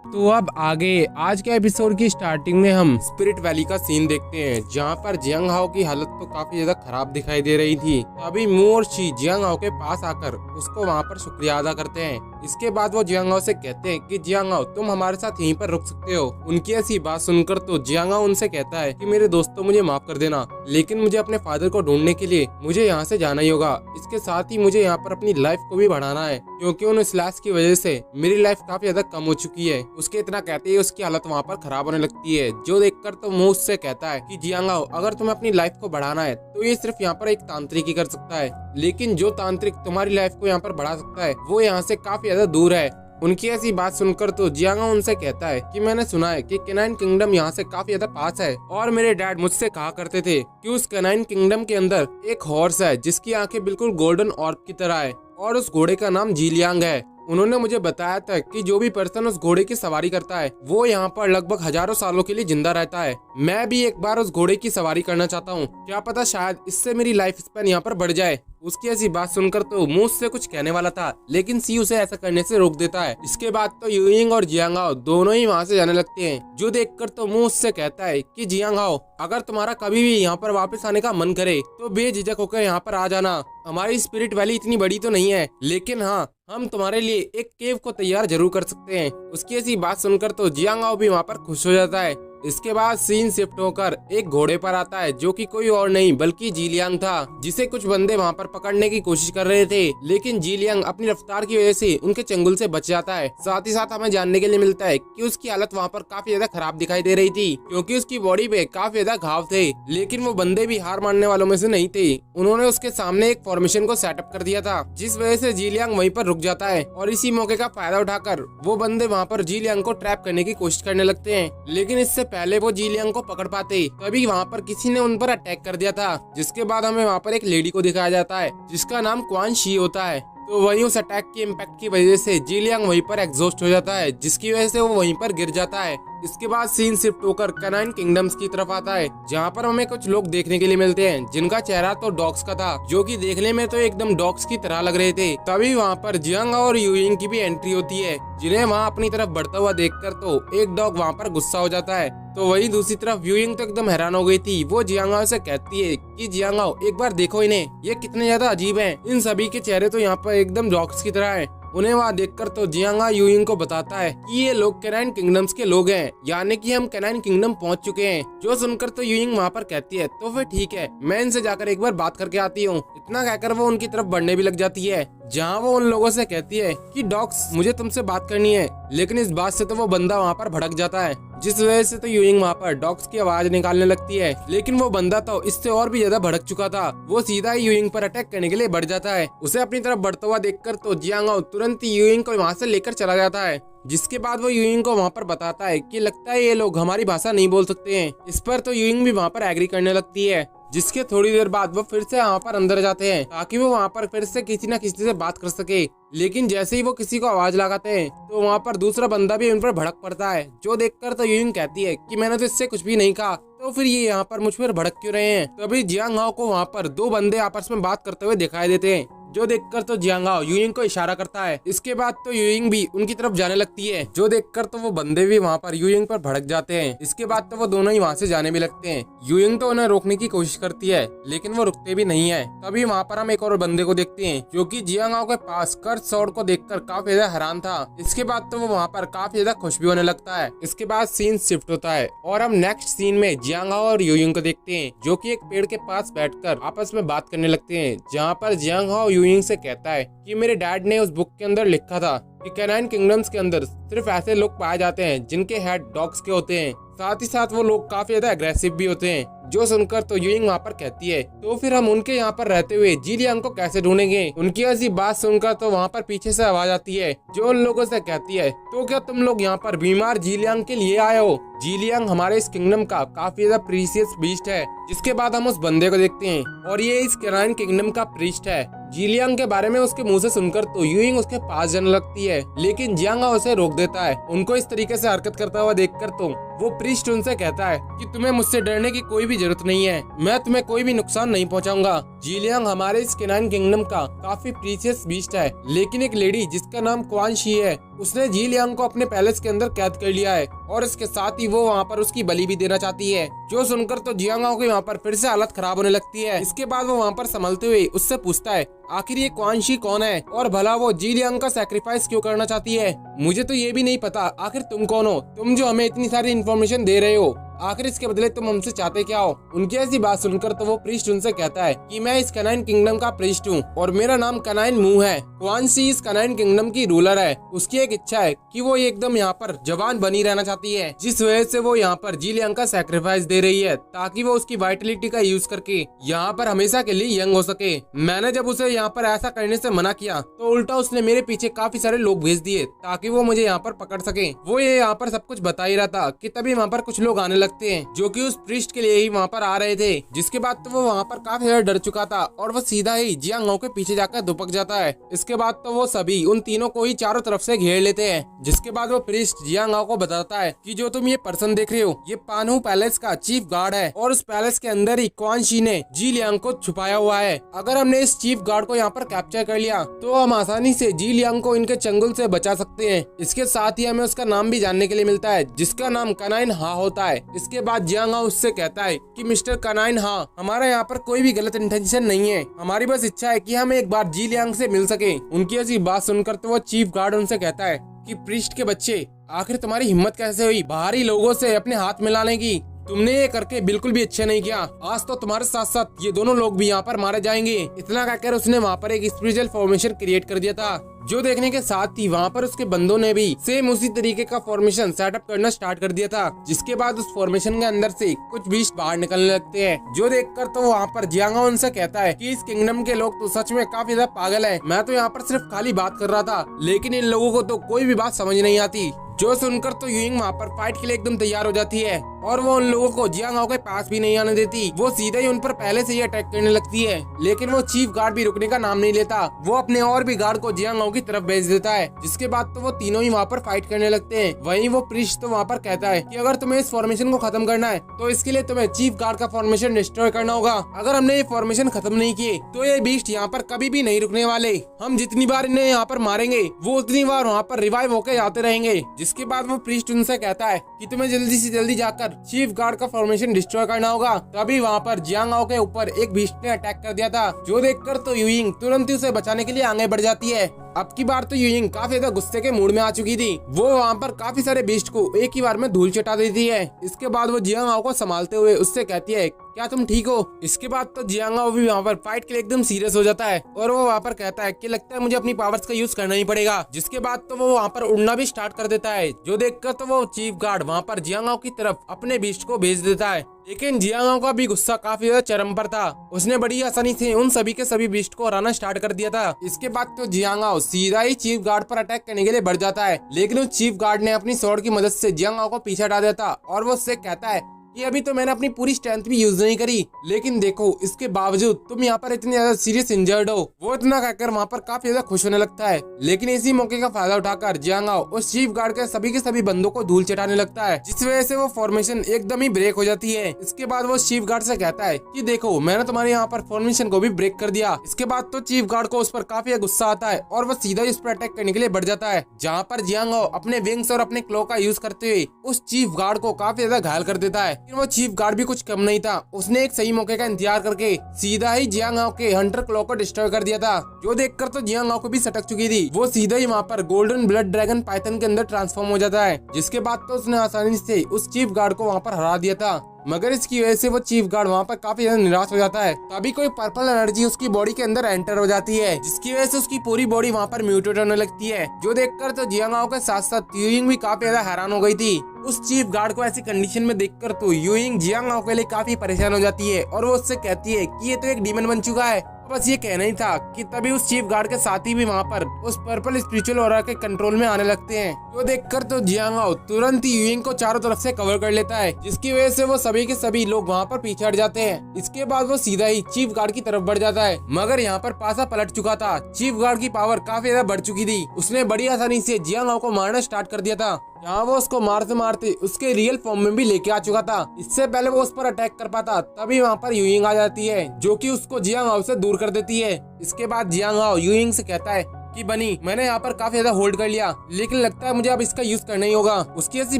तो अब आगे आज के एपिसोड की स्टार्टिंग में हम स्पिरिट वैली का सीन देखते हैं, जहाँ पर जियांग हाओ की हालत तो काफी ज्यादा खराब दिखाई दे रही थी। तभी मू और शी जियांग हाओ के पास आकर उसको वहाँ पर शुक्रिया अदा करते हैं। इसके बाद वो जियांग हाओ से कहते हैं कि जियांग हाओ तुम हमारे साथ यहीं पर रुक सकते हो। उनकी ऐसी बात सुनकर तो जियांग हाओ उनसे कहता है कि मेरे दोस्तों मुझे माफ कर देना, लेकिन मुझे अपने फादर को ढूंढने के लिए मुझे यहाँ से जाना ही होगा। इसके साथ ही मुझे यहाँ पर अपनी लाइफ को भी बढ़ाना है, क्योंकि उन स्लैश की वजह से मेरी लाइफ काफी ज्यादा कम हो चुकी है। उसके इतना कहते ही उसकी हालत वहाँ पर खराब होने लगती है। जो देखकर तो मुंह उससे कहता है कि जियांग हाओ अगर तुम्हें अपनी लाइफ को बढ़ाना है तो ये सिर्फ यहाँ पर एक तांत्रिक ही कर सकता है, लेकिन जो तांत्रिक तुम्हारी लाइफ को यहाँ पर बढ़ा सकता है वो यहाँ से काफी ज्यादा दूर है। उनकी ऐसी बात सुनकर तो जियांग हाओ उनसे कहता है कि मैंने सुना है कि कैनाइन किंगडम यहाँ से काफी ज्यादा पास है, और मेरे डैड मुझसे कहा करते थे कि उस कैनाइन किंगडम के अंदर एक हॉर्स है जिसकी आंखें बिल्कुल गोल्डन ऑर्ब की तरह है, और उस घोड़े का नाम जीलियांग है। उन्होंने मुझे बताया था कि जो भी पर्सन उस घोड़े की सवारी करता है वो यहाँ पर लगभग हजारों सालों के लिए जिंदा रहता है। मैं भी एक बार उस घोड़े की सवारी करना चाहता हूँ, क्या पता शायद इससे मेरी लाइफ स्पैन यहाँ पर बढ़ जाए। उसकी ऐसी बात सुनकर तो मुंह से कुछ कहने वाला था, लेकिन सी उसे ऐसा करने से रोक देता है। इसके बाद तो यूइंग और जियांग हाओ दोनों ही वहाँ से जाने लगते हैं। जो देखकर तो मुंह उससे कहता है कि जियांग हाओ अगर तुम्हारा कभी भी यहाँ पर वापस आने का मन करे तो बेझिझक होकर यहाँ पर आ जाना। हमारी स्पिरिट वैली इतनी बड़ी तो नहीं है, लेकिन हाँ हम तुम्हारे लिए एक केव को तैयार जरूर कर सकते हैं। उसकी ऐसी बात सुनकर तो जियांग हाओ भी वहाँ पर खुश हो जाता है। इसके बाद सीन शिफ्ट होकर एक घोड़े पर आता है जो कि कोई और नहीं बल्कि जीलियांग था, जिसे कुछ बंदे वहाँ पर पकड़ने की कोशिश कर रहे थे, लेकिन जीलियांग अपनी रफ्तार की वजह से उनके चंगुल से बच जाता है। साथ ही साथ हमें जानने के लिए मिलता है कि उसकी हालत वहाँ पर काफी ज्यादा खराब दिखाई दे रही थी, क्योंकि उसकी बॉडी पे काफी ज्यादा घाव थे। लेकिन वो बंदे भी हार मानने वालों में से नहीं थे। उन्होंने उसके सामने एक फॉर्मेशन को सेटअप कर दिया था, जिस वजह से जीलियांग वहीं पर रुक जाता है और इसी मौके का फायदा उठाकर वो बंदे वहाँ पर जीलियांग को ट्रैप करने की कोशिश करने लगते हैं। लेकिन इससे पहले वो जीलियांग को पकड़ पाते तभी वहाँ पर किसी ने उन पर अटैक कर दिया था, जिसके बाद हमें वहाँ पर एक लेडी को दिखाया जाता है जिसका नाम क्वान शी होता है। तो वहीं उस अटैक के इम्पैक्ट की वजह से जीलियांग वहीं पर एग्जॉस्ट हो जाता है, जिसकी वजह से वो वहीं पर गिर जाता है। इसके बाद सीन शिफ्ट होकर कैनाइन किंगडम्स की तरफ आता है, जहाँ पर हमें कुछ लोग देखने के लिए मिलते हैं जिनका चेहरा तो डॉग्स का था, जो कि देखने में तो एकदम डॉग्स की तरह लग रहे थे। तभी वहाँ पर जियांग और यूइंग की भी एंट्री होती है, जिन्हें वहाँ अपनी तरफ बढ़ता हुआ देखकर तो एक डॉग वहाँ पर गुस्सा हो जाता है। तो वही दूसरी तरफ यूइंग तो एकदम हैरान हो गई थी। वो जियांगाओ से कहती है कि जियांगाओ एक बार देखो इन्हें, ये कितने ज्यादा अजीब हैं। इन सभी के चेहरे तो यहाँ पर एकदम डॉग्स की तरह हैं। उन्हें वहाँ देखकर तो जियांगा यूइंग को बताता है कि ये लोग कैनाइन किंगडम्स के लोग हैं, यानी कि हम कैनाइन किंगडम पहुँच चुके हैं। जो सुनकर तो यूइंग वहाँ पर कहती है तो फिर ठीक है, मैं इनसे जाकर एक बार बात करके आती हूँ। इतना कहकर वो उनकी तरफ बढ़ने भी लग जाती है, जहाँ वो उन लोगों से कहती है कि डॉग्स मुझे तुमसे बात करनी है। लेकिन इस बात से तो वो बंदा वहाँ पर भड़क जाता है, जिस वजह से तो यूइंग वहाँ पर डॉग्स की आवाज निकालने लगती है। लेकिन वो बंदा तो इससे और भी ज्यादा भड़क चुका था। वो सीधा ही यूइंग पर अटैक करने के लिए बढ़ जाता है। उसे अपनी तरफ बढ़ता हुआ देखकर तो जियांगाओ तुरंत ही यूइंग को वहाँ से लेकर चला जाता है, जिसके बाद वो यूइंग को वहाँ पर बताता है कि लगता है ये लोग हमारी भाषा नहीं बोल सकते हैं। इस पर तो यूइंग भी वहाँ पर एग्री करने लगती है, जिसके थोड़ी देर बाद वो फिर से वहाँ पर अंदर जाते हैं ताकि वो वहाँ पर फिर से किसी न किसी से बात कर सके। लेकिन जैसे ही वो किसी को आवाज लगाते हैं तो वहाँ पर दूसरा बंदा भी उन पर भड़क पड़ता है, जो देखकर तो यूइंग कहती है कि मैंने तो इससे कुछ भी नहीं कहा, तो फिर ये यहाँ पर मुझ पर भड़क क्यों रहे हैं। तभी जियांगाओ को वहाँ पर दो बंदे आपस में बात करते हुए दिखाई देते हैं, जो देखकर तो जियांगाओ यूइंग को इशारा करता है। इसके बाद तो यूइंग भी उनकी तरफ जाने लगती है, जो देखकर तो वो बंदे भी वहाँ पर यूइंग पर भड़क जाते हैं। इसके बाद तो वो दोनों ही वहाँ से जाने भी लगते हैं। यूइंग तो उन्हें रोकने की कोशिश करती है, लेकिन वो रुकते भी नहीं है। तभी वहाँ पर हम एक और बंदे को देखते हैं, जो कि जियांगाओ के पास कर्ज स्वॉर्ड को देखकर काफी ज्यादा हैरान था। इसके बाद तो वो वहाँ पर काफी ज्यादा खुश भी होने लगता है। इसके बाद सीन शिफ्ट होता है और हम नेक्स्ट सीन में जियांगाओ और यूइंग को देखते हैं, जो कि एक पेड़ के पास बैठकर आपस में बात करने लगते हैं, जहाँ पर जियांगाओ यूइंग से कहता है कि मेरे डैड ने उस बुक के अंदर लिखा था कि कैनाइन किंगडम्स के अंदर सिर्फ ऐसे लोग पाए जाते हैं जिनके हेड डॉग्स के होते हैं। साथ ही साथ वो लोग काफी ज्यादा एग्रेसिव भी होते हैं। जो सुनकर तो यूइंग वहाँ पर कहती है तो फिर हम उनके यहाँ पर रहते हुए जीलियांग को कैसे ढूंढेंगे। उनकी ऐसी बात सुनकर तो वहाँ पर पीछे से आवाज आती है, जो उन लोगों से कहती है तो क्या तुम लोग यहाँ पर बीमार जीलियांग के लिए आए हो। जीलियांग हमारे इस किंगडम का काफी ज्यादा प्रीशियस बीस्ट है। जिसके बाद हम उस बंदे को देखते हैं और ये इस कैनाइन किंगडम का प्रीस्ट है। जीलियांग के बारे में उसके मुंह से सुनकर तो यूइंग उसके पास जाने लगती है, लेकिन जियांगाओ उसे रोक देता है। उनको इस तरीके से हरकत करता हुआ देखकर तो वो प्रीस्ट उनसे कहता है कि तुम्हें मुझसे डरने की कोई भी जरूरत नहीं है, मैं तुम्हें कोई भी नुकसान नहीं पहुंचाऊंगा। जीलियांग हमारे इस कैनाइन किंगडम का काफी प्रीशियस बीस्ट है, लेकिन एक लेडी जिसका नाम क्वान शी है, उसने जीलियांग को अपने पैलेस के अंदर कैद कर लिया है और इसके साथ ही वो वहाँ पर उसकी बलि भी देना चाहती है। जो सुनकर तो जियांगाओ की वहाँ पर फिर से हालत खराब होने लगती है। इसके बाद वो वहाँ पर संभलते हुए उससे पूछता है आखिर ये क्वान शी कौन है और भला वो जीलियांग का सैक्रिफाइस क्यों करना चाहती है। मुझे तो ये भी नहीं पता आखिर तुम कौन हो, तुम जो हमें इतनी सारी इन्फॉर्मेशन दे रहे हो, आखिर इसके बदले तुम हमसे चाहते क्या हो। उनकी ऐसी बात सुनकर तो वो प्रीस्ट उनसे कहता है कि मैं इस कैनाइन किंगडम का प्रीस्ट हूँ और मेरा नाम कैनाइन मू है। क्वान शी इस कैनाइन किंगडम की रूलर है। उसकी एक इच्छा है कि वो एकदम यहाँ पर जवान बनी रहना चाहती है, जिस वजह से वो यहाँ पर जीलियांग का सैक्रिफाइस दे रही है ताकि वो उसकी वाइटलिटी का यूज करके यहाँ पर हमेशा के लिए यंग हो सके। मैंने जब उसे यहाँ पर ऐसा करने से मना किया तो उल्टा उसने मेरे पीछे काफी सारे लोग भेज दिए ताकि वो मुझे यहाँ पर पकड़ सके। वो ये यहाँ पर सब कुछ बता ही रहा था कि तभी वहाँ पर कुछ लोग आने लगते हैं, जो कि उस प्रीस्ट के लिए ही वहाँ पर आ रहे थे। जिसके बाद तो वो वहाँ पर काफी ज्यादा डर चुका था और वो सीधा ही जियांगाओ के पीछे जाकर दुपक जाता है। इसके बाद तो वो सभी उन तीनों को ही चारों तरफ से घेर लेते हैं। जिसके बाद वो प्रीस्ट जियांगाओ को बताता है कि जो तुम ये पर्सन देख रहे हो ये पानहू पैलेस का चीफ गार्ड है और उस पैलेस के अंदर ही क्वान शी ने जीलियांग को छुपाया हुआ है। अगर हमने इस चीफ गार्ड को यहाँ पर कैप्चर कर लिया तो हम आसानी से जीलियांग को इनके चंगुल से बचा सकते हैं। इसके साथ ही हमें उसका नाम भी जानने के लिए मिलता है, जिसका नाम कैनाइन हा होता है। इसके बाद जियांगाओ उससे कहता है कि मिस्टर कैनाइन हा, हमारा यहाँ पर कोई भी गलत इंटेंशन नहीं है, हमारी बस इच्छा है कि हम एक बार जीलियांग से मिल सके। उनकी ऐसी बात सुनकर तो वो चीफ गार्ड उनसे कहता है कि प्रीस्ट के बच्चे, आखिर तुम्हारी हिम्मत कैसे हुई बाहरी लोगों से अपने हाथ मिलाने की? तुमने ये करके बिल्कुल भी अच्छा नहीं किया। आज तो तुम्हारे साथ साथ ये दोनों लोग भी यहाँ पर मारे जाएंगे। इतना कहकर उसने वहाँ पर एक स्पिरिचुअल फॉर्मेशन क्रिएट कर दिया था, जो देखने के साथ ही वहाँ पर उसके बंदों ने भी सेम उसी तरीके का फॉर्मेशन सेटअप करना स्टार्ट कर दिया था। जिसके बाद उस फॉर्मेशन के अंदर से कुछ बीस्ट बाहर निकलने लगते हैं, जो देखकर तो वहाँ पर जियांगाओ उनसे कहता है कि इस किंगडम के लोग तो सच में काफी ज्यादा पागल है। मैं तो यहाँ पर सिर्फ खाली बात कर रहा था, लेकिन इन लोगों को तो कोई भी बात समझ नहीं आती। जो सुनकर तो यूइंग वहाँ पर फाइट के लिए एकदम तैयार हो जाती है और वो उन लोगों को जियांगाओ के पास भी नहीं आने देती। वो सीधे ही उन पर पहले से ही अटैक करने लगती है, लेकिन वो चीफ गार्ड भी रुकने का नाम नहीं लेता। वो अपने और भी गार्ड को जियांगाओ की तरफ भेज देता है, जिसके बाद तो वो तीनों ही वहाँ पर फाइट करने लगते हैं। वहीं वो प्रीस्ट तो वहाँ पर कहता है कि अगर तुम्हें इस फॉर्मेशन को खत्म करना है तो इसके लिए तुम्हें चीफ गार्ड का फॉर्मेशन डिस्ट्रॉय करना होगा। अगर हमने ये फॉर्मेशन खत्म नहीं किए तो ये बीस्ट यहाँ पर कभी भी नहीं रुकने वाले। हम जितनी बार इन्हें यहाँ पर मारेंगे वो उतनी बार वहाँ पर रिवाइव होकर आते रहेंगे। जिसके बाद वो प्रीस्ट उनसे कहता है कि तुम्हें जल्दी से जल्दी जाकर चीफ गार्ड का फॉर्मेशन डिस्ट्रॉय करना होगा। तभी वहाँ पर जियांगाओ के ऊपर एक बीस्ट ने अटैक कर दिया था, जो देखकर तो यूइंग तुरंत ही उसे बचाने के लिए आगे बढ़ जाती है। अब की बार तो यूइंग काफी ज्यादा गुस्से के मूड में आ चुकी थी। वो वहाँ पर काफी सारे बीस्ट को एक ही बार में धूल चटा देती है। इसके बाद वो जियांगाओ को संभालते हुए उससे कहती है, क्या तुम ठीक हो? इसके बाद तो जियांगाओ भी वहाँ पर फाइट के लिए एकदम सीरियस हो जाता है और वो वहाँ पर कहता है कि लगता है मुझे अपनी पावर्स का यूज करना ही पड़ेगा। जिसके बाद तो वो वहाँ पर उड़ना भी स्टार्ट कर देता है, जो देखकर तो वो चीफ गार्ड वहाँ पर जियांगाओ की तरफ अपने बीस्ट को भेज देता है। लेकिन जियांगाओ का भी गुस्सा काफी ज्यादा चरम पर था। उसने बड़ी आसानी से उन सभी के सभी बीस्ट को हराना स्टार्ट कर दिया था। इसके बाद तो जियांगाओ सीधा ही चीफ गार्ड पर अटैक करने के लिए बढ़ जाता है, लेकिन उस चीफ गार्ड ने अपनी स्वॉर्ड की मदद से जियांगाओ को पीछे हटा दिया था और वो उससे कहता है कि अभी तो मैंने अपनी पूरी स्ट्रेंथ भी यूज नहीं करी, लेकिन देखो इसके बावजूद तुम यहाँ पर इतनी ज्यादा सीरियस इंजर्ड हो। वो इतना कहकर वहाँ पर काफी ज्यादा खुश होने लगता है, लेकिन इसी मौके का फायदा उठाकर जियांगाओ उस चीफ गार्ड के सभी बंदों को धूल चटाने लगता है, जिस वजह से वो फॉर्मेशन एकदम ही ब्रेक हो जाती है। इसके बाद वो चीफ गार्ड से कहता है कि देखो मैंने तुम्हारे यहाँ पर फॉर्मेशन को भी ब्रेक कर दिया। इसके बाद तो चीफ गार्ड को उस पर काफी गुस्सा आता है और वो सीधा उस पर अटैक करने के लिए बढ़ जाता है, जहाँ पर जियांगाओ अपने विंग्स और अपने क्लो का यूज करते हुए उस चीफ गार्ड को काफी ज्यादा घायल कर देता है। वो चीफ गार्ड कुछ कम नहीं था, उसने एक सही मौके का इंतजार करके सीधा ही जियांगाओ के हंटर क्लॉ को डिस्ट्रॉय कर दिया था, जो देखकर तो जियांगाओ को भी सटक चुकी थी। वो सीधा ही वहाँ पर गोल्डन ब्लड ड्रैगन पाइथन के अंदर ट्रांसफॉर्म हो जाता है, जिसके बाद तो उसने आसानी से उस चीफ गार्ड को वहाँ पर हरा दिया था। मगर इसकी वजह से वो चीफ गार्ड वहाँ पर काफी ज्यादा निराश हो जाता है। तभी कोई पर्पल एनर्जी उसकी बॉडी के अंदर एंटर हो जाती है, जिसकी वजह से उसकी पूरी बॉडी वहाँ पर म्यूटेट होने लगती है, जो देखकर तो जियांगाओ के साथ साथ यूइंग भी काफी ज्यादा हैरान हो गई थी। उस चीफ गार्ड को ऐसी कंडीशन में देखकर तो यूइंग जियांगाओ के लिए काफी परेशान हो जाती है और वो उससे कहती है कि ये तो एक डीमन बन चुका है। बस ये कहना ही था कि तभी उस चीफ गार्ड के साथी भी वहाँ पर उस पर्पल स्पिरिचुअल ऑरा के कंट्रोल में आने लगते हैं, जो देखकर तो जियांगाओ तुरंत ही यूइंग को चारों तरफ से कवर कर लेता है, जिसकी वजह से वो सभी के सभी लोग वहाँ पर पीछे हट जाते हैं। इसके बाद वो सीधा ही चीफ गार्ड की तरफ बढ़ जाता है, मगर यहाँ पर पासा पलट चुका था। चीफ गार्ड की पावर काफी ज्यादा बढ़ चुकी थी। उसने बड़ी आसानी से जियांगाओ को मारना स्टार्ट कर दिया था, यहाँ वो उसको मारते मारते उसके रियल फॉर्म में भी लेके आ चुका था। इससे पहले वो उस पर अटैक कर पाता, तभी वहाँ पर यूइंग आ जाती है, जो कि उसको जियांगाओ से दूर कर देती है। इसके बाद जियांगाओ यूइंग से कहता है कि बनी, मैंने यहाँ पर काफी ज्यादा होल्ड कर लिया, लेकिन लगता है मुझे अब इसका यूज करना ही होगा। उसकी ऐसी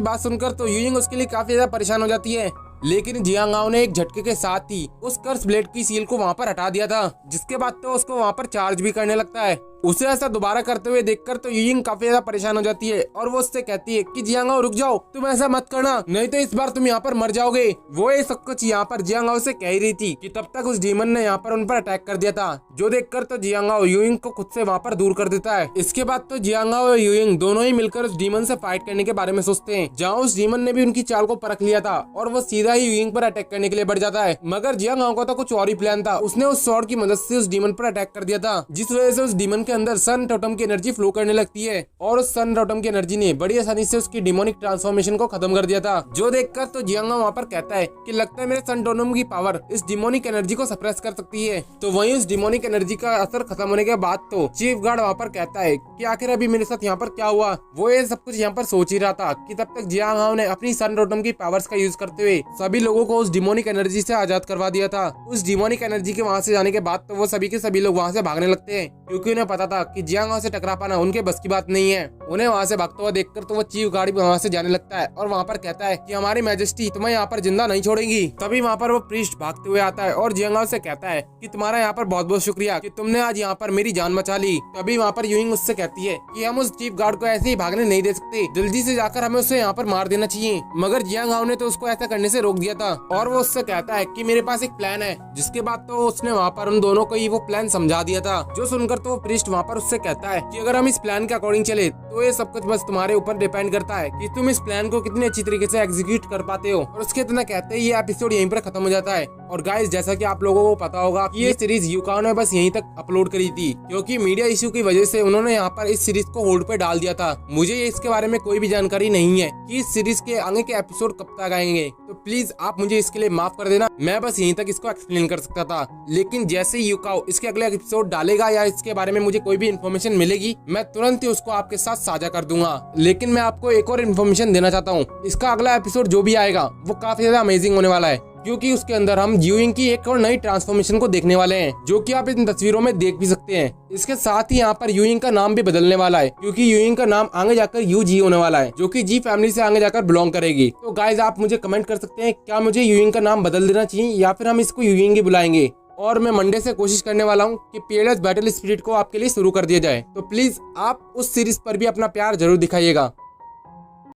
बात सुनकर तो यूइंग उसके लिए काफी ज्यादा परेशान हो जाती है, लेकिन जियांगाओ ने एक झटके के साथ ही उस कर्स ब्लेड की सील को वहाँ पर हटा दिया था, जिसके बाद तो उसको वहाँ पर चार्ज भी करने लगता है। उसे ऐसा दोबारा करते हुए देखकर तो यूइंग काफी ज्यादा परेशान हो जाती है और वो उससे कहती है कि जियांगाओ रुक जाओ, तुम ऐसा मत करना, नहीं तो इस बार तुम यहाँ पर मर जाओगे। वो ये सब कुछ यहाँ पर जियांगाओ से कह रही थी कि तब तक उस डीमन ने यहाँ पर उन पर अटैक कर दिया था, जो देखकर तो जियांगाओ यूइंग को खुद से वहाँ पर दूर कर देता है। इसके बाद तो जियांगाओ और यूइंग दोनों ही मिलकर उस डीमन से फाइट करने के बारे में सोचते हैं, जहाँ उस डीमन ने भी उनकी चाल को परख लिया था और वो सीधा ही यूइंग पर अटैक करने के लिए बढ़ जाता है। मगर जियांगाओ का तो कुछ और ही प्लान था। उसने उस स्वॉर्ड की मदद से उस डीमन पर अटैक कर दिया था, जिस वजह से उस डीमन के अंदर सन टोटम की एनर्जी फ्लो करने लगती है और उस सन टोटम की एनर्जी ने बड़ी आसानी से उसकी डिमोनिक ट्रांसफॉर्मेशन को खत्म कर दिया था, जो देखकर तो जियांगाओ वहाँ पर कहता है कि लगता है मेरे सन टोटम की पावर इस डिमोनिक एनर्जी को सप्रेस कर सकती है। तो वहीं उस डिमोनिक एनर्जी का असर खत्म होने के बाद तो चीफ गार्ड वहाँ पर कहता है कि आखिर अभी मेरे साथ यहाँ पर क्या हुआ। वो ये सब कुछ यहाँ पर सोच ही रहा था कि तब तक जियांगाओ ने अपनी सन टोटम की पावर्स का यूज करते हुए सभी लोगों को उस डिमोनिक एनर्जी से आजाद करवा दिया था। उस डिमोनिक एनर्जी के वहाँ से जाने के बाद तो वो सभी के सभी लोग वहाँ से भागने लगते हैं, क्योंकि उन्हें पता था कि जियांग से टकरा पाना उनके बस की बात नहीं है। उन्हें वहाँ से भागता हुआ देखकर तो वो चीफ गाड़ी वहाँ से जाने लगता है और वहाँ पर कहता है कि हमारी मैजेस्टी तुम्हें यहाँ पर जिंदा नहीं छोड़ेंगी। तभी वहाँ पर वो प्रीस्ट भागते हुए आता है और जियांग से कहता है कि तुम्हारा यहाँ पर बहुत बहुत शुक्रिया कि तुमने आज यहाँ पर मेरी जान बचा ली। तभी वहाँ पर यूइंग उससे कहती है कि हम उस चीफ गार्ड को ऐसे ही भागने नहीं दे सकते, जल्दी से जाकर हमें उसे यहाँ पर मार देना चाहिए। मगर जियांग हाओ ने तो उसको ऐसा करने से रोक दिया था और वो उससे कहता है कि मेरे पास एक प्लान है। जिसके बाद तो उसने वहाँ पर उन दोनों को ही वो प्लान समझा दिया था। जो सुनकर तो वो प्रीस्ट वहाँ पर उससे कहता है कि अगर हम इस प्लान के अकॉर्डिंग चले तो ये सब कुछ बस तुम्हारे ऊपर डिपेंड करता है कि तुम इस प्लान को कितनी अच्छी तरीके से एग्जीक्यूट कर पाते हो। और उसके इतना कहते ही ये एपिसोड यहीं पर खत्म हो जाता है। और गाइस, जैसा कि आप लोगों को पता होगा कि ये सीरीज यूकाओ ने बस यहीं तक अपलोड करी थी, क्योंकि मीडिया इश्यू की वजह से उन्होंने यहाँ पर इस सीरीज को होल्ड पे डाल दिया था। मुझे इसके बारे में कोई भी जानकारी नहीं है कि इस सीरीज के आगे के एपिसोड कब तक आएंगे, तो प्लीज आप मुझे इसके लिए माफ कर देना। मैं बस यहीं तक इसको एक्सप्लेन कर सकता था, लेकिन जैसे ही यूकाओ इसके अगले एपिसोड डालेगा या इसके बारे में मुझे कोई भी इन्फॉर्मेशन मिलेगी, मैं तुरंत ही उसको आपके साथ साझा कर दूंगा। लेकिन मैं आपको एक और इन्फॉर्मेशन देना चाहता हूँ, इसका अगला एपिसोड जो भी आएगा वो काफी ज्यादा अमेजिंग होने वाला है, क्योंकि उसके अंदर हम यूइंग की एक और नई ट्रांसफॉर्मेशन को देखने वाले हैं, जो कि आप इन तस्वीरों में देख भी सकते हैं। इसके साथ ही यहाँ पर यूइंग का नाम भी बदलने वाला है, क्योंकि यूइंग का नाम आगे जाकर यूजी होने वाला है, जो कि जी फैमिली से आगे जाकर बिलोंग करेगी। तो गाइज, आप मुझे कमेंट कर सकते हैं क्या मुझे यूइंग का नाम बदल देना चाहिए या फिर हम इसको यूइंग ही बुलाएंगे। और मैं मंडे से कोशिश करने वाला हूँ कि पीएलएस बैटल स्पिरिट को आपके लिए शुरू कर दिया जाए। तो प्लीज आप उस सीरीज पर भी अपना प्यार जरूर दिखाइएगा।